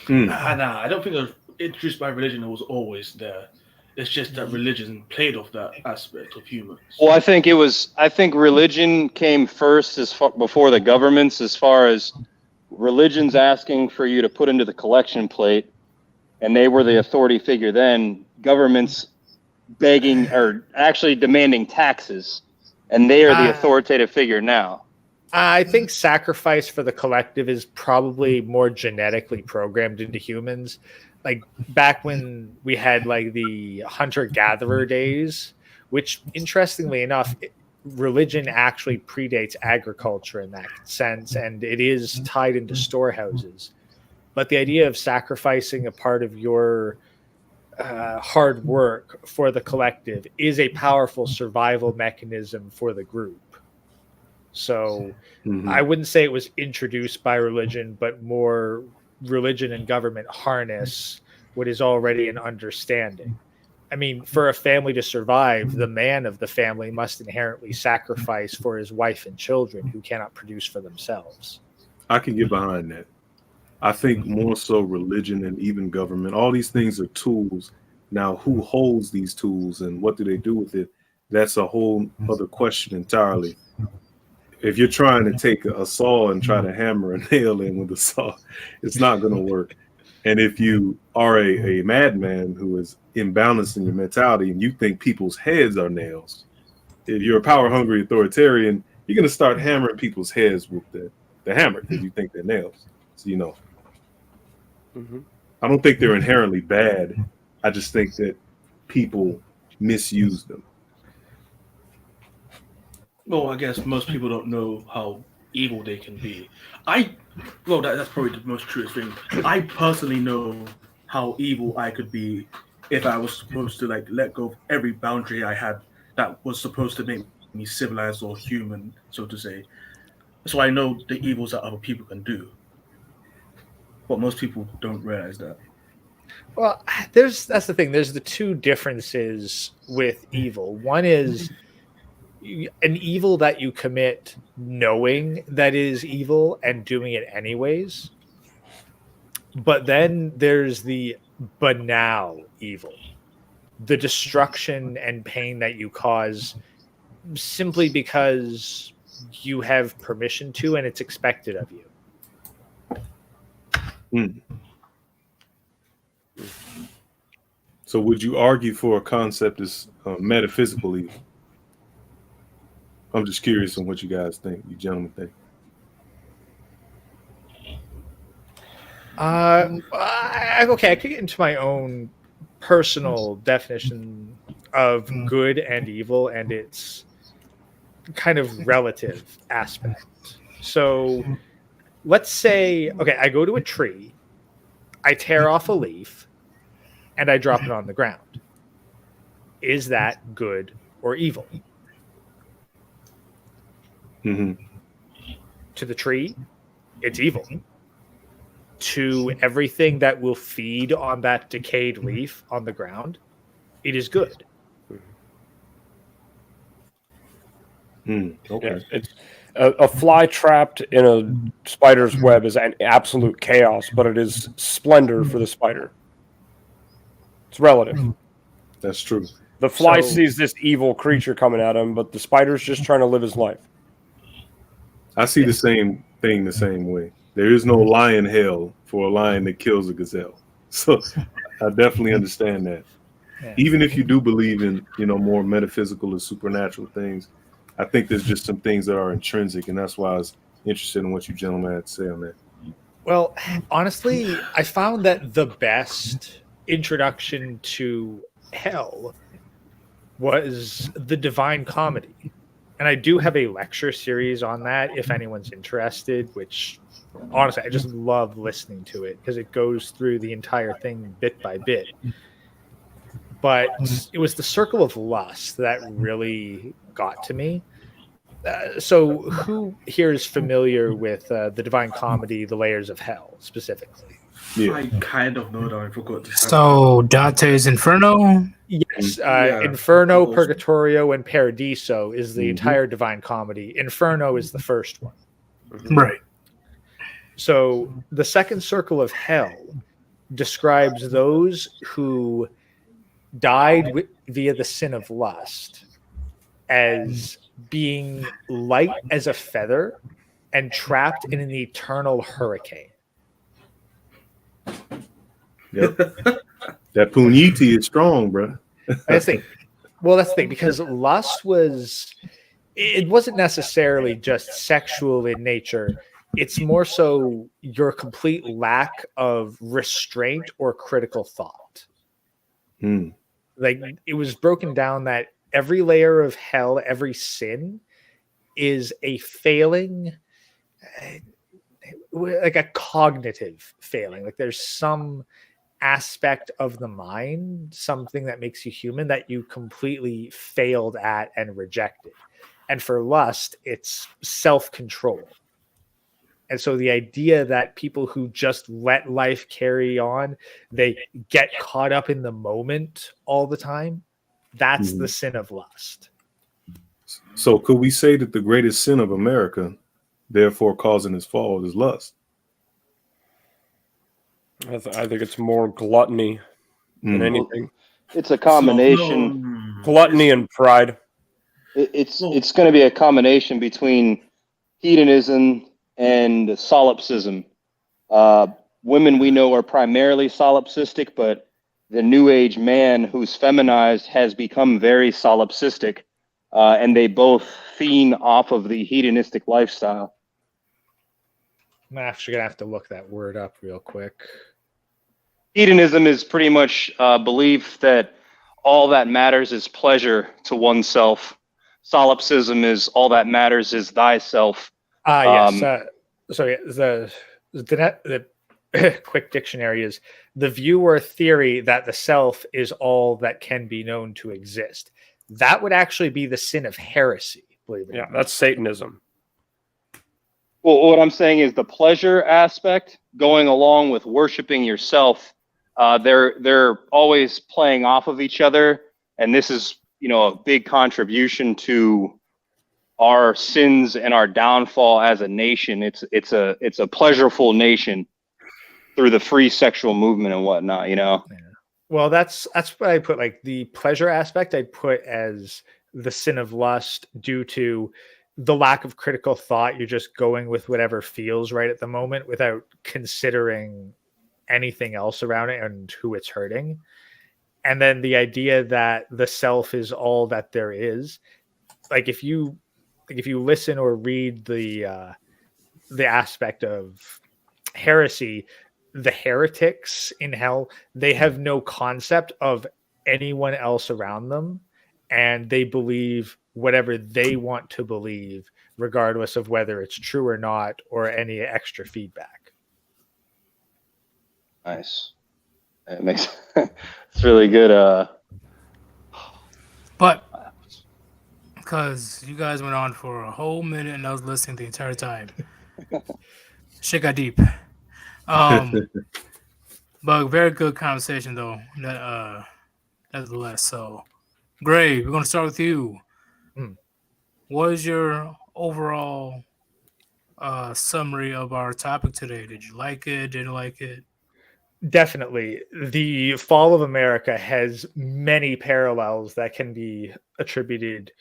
Nah, I don't think it was introduced by religion. It was always there. It's just that religion played off that aspect of humans. Well, I think religion came first before the governments, as far as religion's asking for you to put into the collection plate, and they were the authority figure then. Governments begging or actually demanding taxes, and they are the authoritative figure now. I think sacrifice for the collective is probably more genetically programmed into humans. Like back when we had like the hunter-gatherer days, which interestingly enough, religion actually predates agriculture in that sense, and it is tied into storehouses. But the idea of sacrificing a part of your hard work for the collective is a powerful survival mechanism for the group. So I wouldn't say it was introduced by religion, but more religion and government harness what is already an understanding. I mean, for a family to survive, the man of the family must inherently sacrifice for his wife and children who cannot produce for themselves. I can get behind that. I think more so religion and even government, all these things are tools. Now, who holds these tools and what do they do with it? That's a whole other question entirely. If you're trying to take a saw and try to hammer a nail in with a saw, it's not going to work. And if you are a madman who is imbalanced in your mentality and you think people's heads are nails, if you're a power-hungry authoritarian, you're going to start hammering people's heads with the hammer because you think they're nails. So, I don't think they're inherently bad. I just think that people misuse them. Well, I guess most people don't know how evil they can be. That's probably the most truest thing. I personally know how evil I could be if I was supposed to let go of every boundary I had that was supposed to make me civilized or human, so to say. So I know the evils that other people can do. But most people don't realize that. Well, that's the thing. There's the two differences with evil. One is an evil that you commit knowing that is evil and doing it anyways. But then there's the banal evil, the destruction and pain that you cause simply because you have permission to and it's expected of you. So would you argue for a concept as metaphysical evil? I'm just curious on what you guys think, you gentlemen think. Okay, I could get into my own personal definition of good and evil and its kind of relative aspect. So let's say, okay, I go to a tree, I tear off a leaf, and I drop it on the ground. Is that good or evil? To the tree, it's evil. To everything that will feed on that decayed leaf on the ground, it is good. Okay. Yeah, it's a fly trapped in a spider's web is an absolute chaos, but it is splendor for the spider. It's relative. That's true. The fly sees this evil creature coming at him, but the spider's just trying to live his life. I see the same thing the same way. There is no lion hell for a lion that kills a gazelle. So I definitely understand that. Yeah. Even if you do believe in, more metaphysical or supernatural things, I think there's just some things that are intrinsic, and that's why interested in what you gentlemen had to say on that. Well, honestly, I found that the best introduction to hell was the Divine Comedy. And I do have a lecture series on that if anyone's interested, which honestly, I just love listening to it because it goes through the entire thing bit by bit. But it was the circle of lust that really got to me. So who here is familiar with the Divine Comedy, The Layers of Hell, specifically? Yeah. I kind of know that. I forgot to. So Dante's Inferno. Yes, Yeah. Inferno, Those- Purgatorio, and Paradiso is the Mhm. entire Divine Comedy. Inferno is the first one. Right. So the second circle of hell describes those who died via the sin of lust as being light as a feather and trapped in an eternal hurricane. Yep. That puniti is strong, bro. That's the thing. Well, that's the thing, because lust it wasn't necessarily just sexual in nature. It's more so your complete lack of restraint or critical thought. Hmm. Like, it was broken down that every layer of hell, every sin is a failing, like a cognitive failing. Like there's some aspect of the mind, something that makes you human that you completely failed at and rejected. And for lust, it's self-control. And so the idea that people who just let life carry on, they get caught up in the moment all the time, that's the sin of lust. So could we say that the greatest sin of America, therefore causing its fall, is lust? I think it's more gluttony than anything. It's a combination. Gluttony and pride. It's going to be a combination between hedonism and solipsism. Women we know are primarily solipsistic, but the new age man who's feminized has become very solipsistic, and they both feed off of the hedonistic lifestyle. I'm actually gonna have to look that word up real quick. Hedonism is pretty much belief that all that matters is pleasure to oneself. Solipsism is all that matters is thyself. Yes. The quick dictionary is the view or theory that the self is all that can be known to exist. That would actually be the sin of heresy, believe it. Yeah, that's Satanism. Well, what I'm saying is the pleasure aspect going along with worshiping yourself. They're always playing off of each other, and this is a big contribution to our sins and our downfall as a nation. It's a pleasureful nation through the free sexual movement and whatnot. Yeah. Well, that's what I put, like the pleasure aspect. I put as the sin of lust due to the lack of critical thought. You're just going with whatever feels right at the moment without considering anything else around it and who it's hurting. And then the idea that the self is all that there is. Like if you listen or read the aspect of heresy, the heretics in hell, they have no concept of anyone else around them, and they believe whatever they want to believe, regardless of whether it's true or not, or any extra feedback. Nice. It makes it's really good. But because you guys went on for a whole minute and I was listening the entire time. Shit got deep. But very good conversation though. Nevertheless. So Gray, we're gonna start with you. What is your overall summary of our topic today? Did you like it? Didn't like it? Definitely. The fall of America has many parallels that can be attributed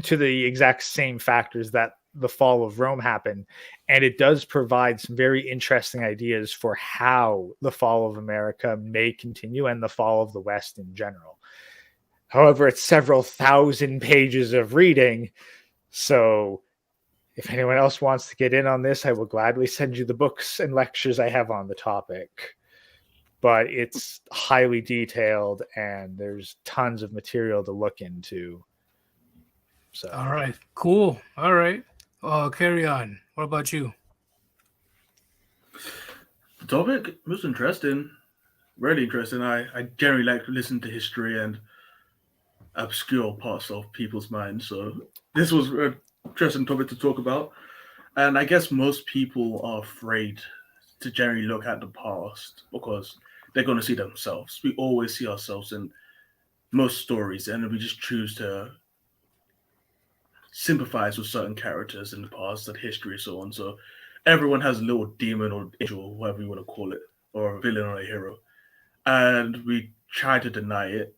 to the exact same factors that the fall of Rome happened. And it does provide some very interesting ideas for how the fall of America may continue and the fall of the West in general. However, it's several thousand pages of reading. So If anyone else wants to get in on this, I will gladly send you the books and lectures I have on the topic. But it's highly detailed, and there's tons of material to look into. So, all right, cool. All right, carry on. What about you? The topic was interesting, really interesting. I generally like to listen to history and obscure parts of people's minds, so this was an interesting topic to talk about. And I guess most people are afraid to generally look at the past because they're going to see themselves. We always see ourselves in most stories, and we just choose to sympathize with certain characters in the past, that history, so on. So everyone has a little demon or angel, whatever you want to call it, or a villain or a hero, and we try to deny it.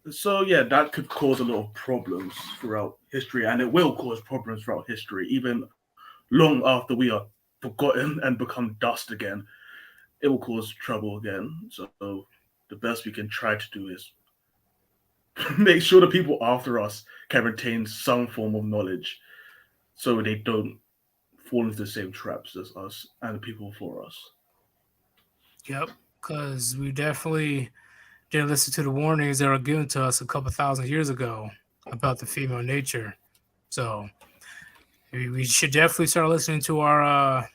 So yeah, that could cause a lot of problems throughout history, and it will cause problems throughout history, even long after we are forgotten and become dust again. It will cause trouble again. So the best we can try to do is make sure the people after us can retain some form of knowledge so they don't fall into the same traps as us and the people before us. Yep, because we definitely didn't listen to the warnings that were given to us a couple thousand years ago about the female nature. So we should definitely start listening to our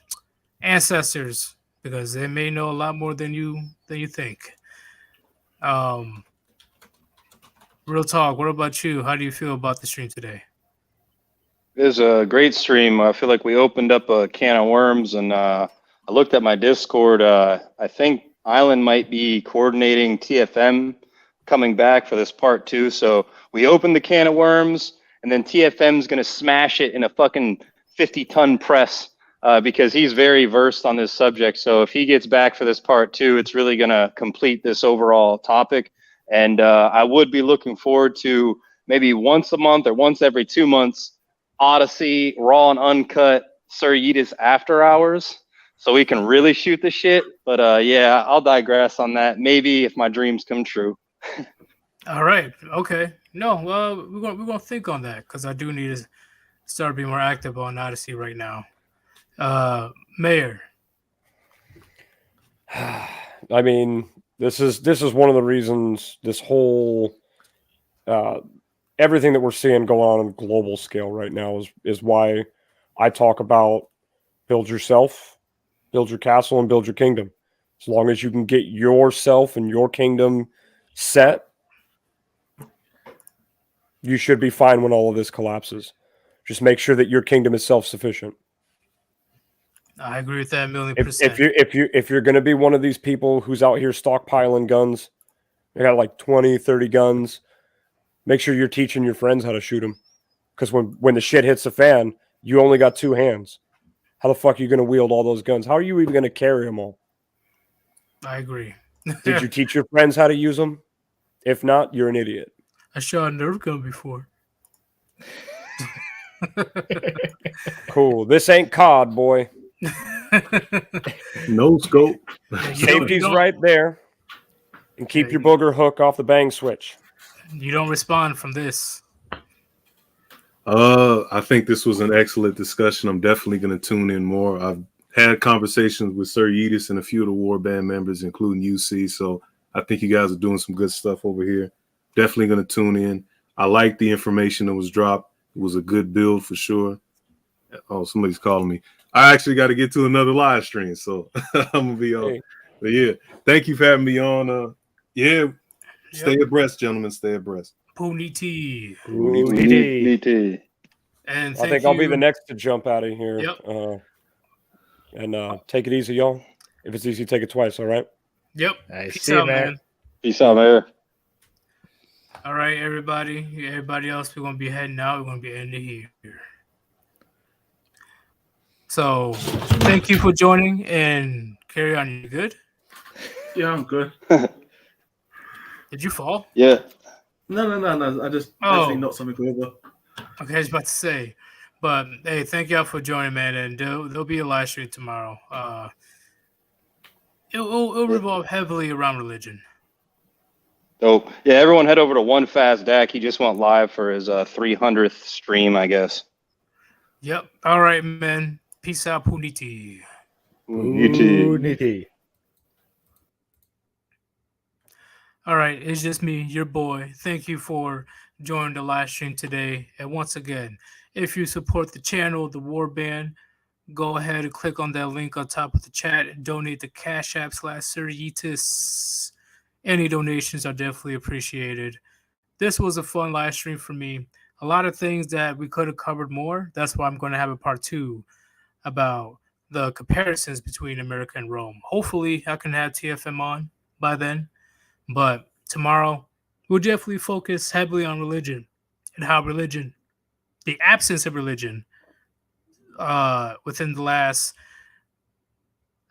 ancestors because they may know a lot more than you think. Real talk. What about you? How do you feel about the stream today? It was a great stream. I feel like we opened up a can of worms, and I looked at my Discord. I think Island might be coordinating TFM coming back for this part 2. So we opened the can of worms, and then TFM's going to smash it in a fucking 50-ton press because he's very versed on this subject. So if he gets back for this part 2, it's really going to complete this overall topic. And I would be looking forward to maybe once a month or once every 2 months, Odyssey, raw and uncut, Sir Yeetus after hours, so we can really shoot the shit. But yeah, I'll digress on that. Maybe if my dreams come true. All right. Okay. No, we're gonna think on that because I do need to start being more active on Odyssey right now. Mayor. I mean, this is one of the reasons this whole everything that we're seeing go on a global scale right now is why I talk about build yourself, build your castle, and build your kingdom. As long as you can get yourself and your kingdom set, you should be fine when all of this collapses. Just make sure that your kingdom is self-sufficient. I agree with that 1,000,000%. If you're going to be one of these people who's out here stockpiling guns, they got like 20, 30 guns, make sure you're teaching your friends how to shoot them. Because when the shit hits the fan, you only got 2 hands. How the fuck are you going to wield all those guns? How are you even going to carry them all? I agree. Did you teach your friends how to use them? If not, you're an idiot. I shot a Nerf gun before. Cool. This ain't COD, boy. No scope. Safety's right there. And keep your booger hook off the bang switch. You don't respond from this. I think this was an excellent discussion. I'm definitely going to tune in more. I've had conversations with Sir Yeetus and a few of the Warband members, including UC. So I think you guys are doing some good stuff over here. Definitely going to tune in. I like the information that was dropped. It was a good build for sure. Oh, somebody's calling me. I actually got to get to another live stream, so I'm going to be on. Hey. But yeah, thank you for having me on. Stay abreast, gentlemen. Stay abreast. Puniti. And I think I'll be the next to jump out of here. Yep. And take it easy, y'all. If it's easy, take it twice, all right? Yep. Peace out, man. Peace out, man. All right, everybody. Everybody else, we're going to be heading out. We're going to be ending here. So, thank you for joining, and carry on. You good? Yeah, I'm good. Did you fall? Yeah. No. I just actually knocked something over. Okay, I was about to say. But, hey, thank y'all for joining, man, and there'll be a live stream tomorrow. It'll revolve heavily around religion. Dope. Yeah, everyone head over to One Fast Dak. He just went live for his 300th stream, I guess. Yep. All right, man. Peace out, Puniti. Unity. All right, it's just me, your boy. Thank you for joining the live stream today. And once again, if you support the channel, the Warband, go ahead and click on that link on top of the chat and donate to Cash App / Sir Yeetus. Any donations are definitely appreciated. This was a fun live stream for me. A lot of things that we could have covered more. That's why I'm going to have a part 2 about the comparisons between America and Rome. Hopefully, I can have TFM on by then. But tomorrow, we'll definitely focus heavily on religion and how religion, the absence of religion, within the last,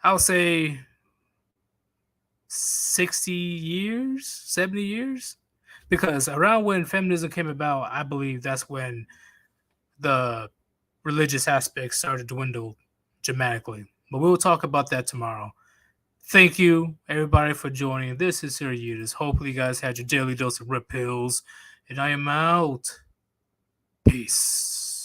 I'll say, 60 years, 70 years. Because around when feminism came about, I believe that's when the religious aspects started to dwindle dramatically. But we'll talk about that tomorrow. Thank you, everybody, for joining. This is Sir Yeetus. Hopefully, you guys had your daily dose of rip pills. And I am out. Peace.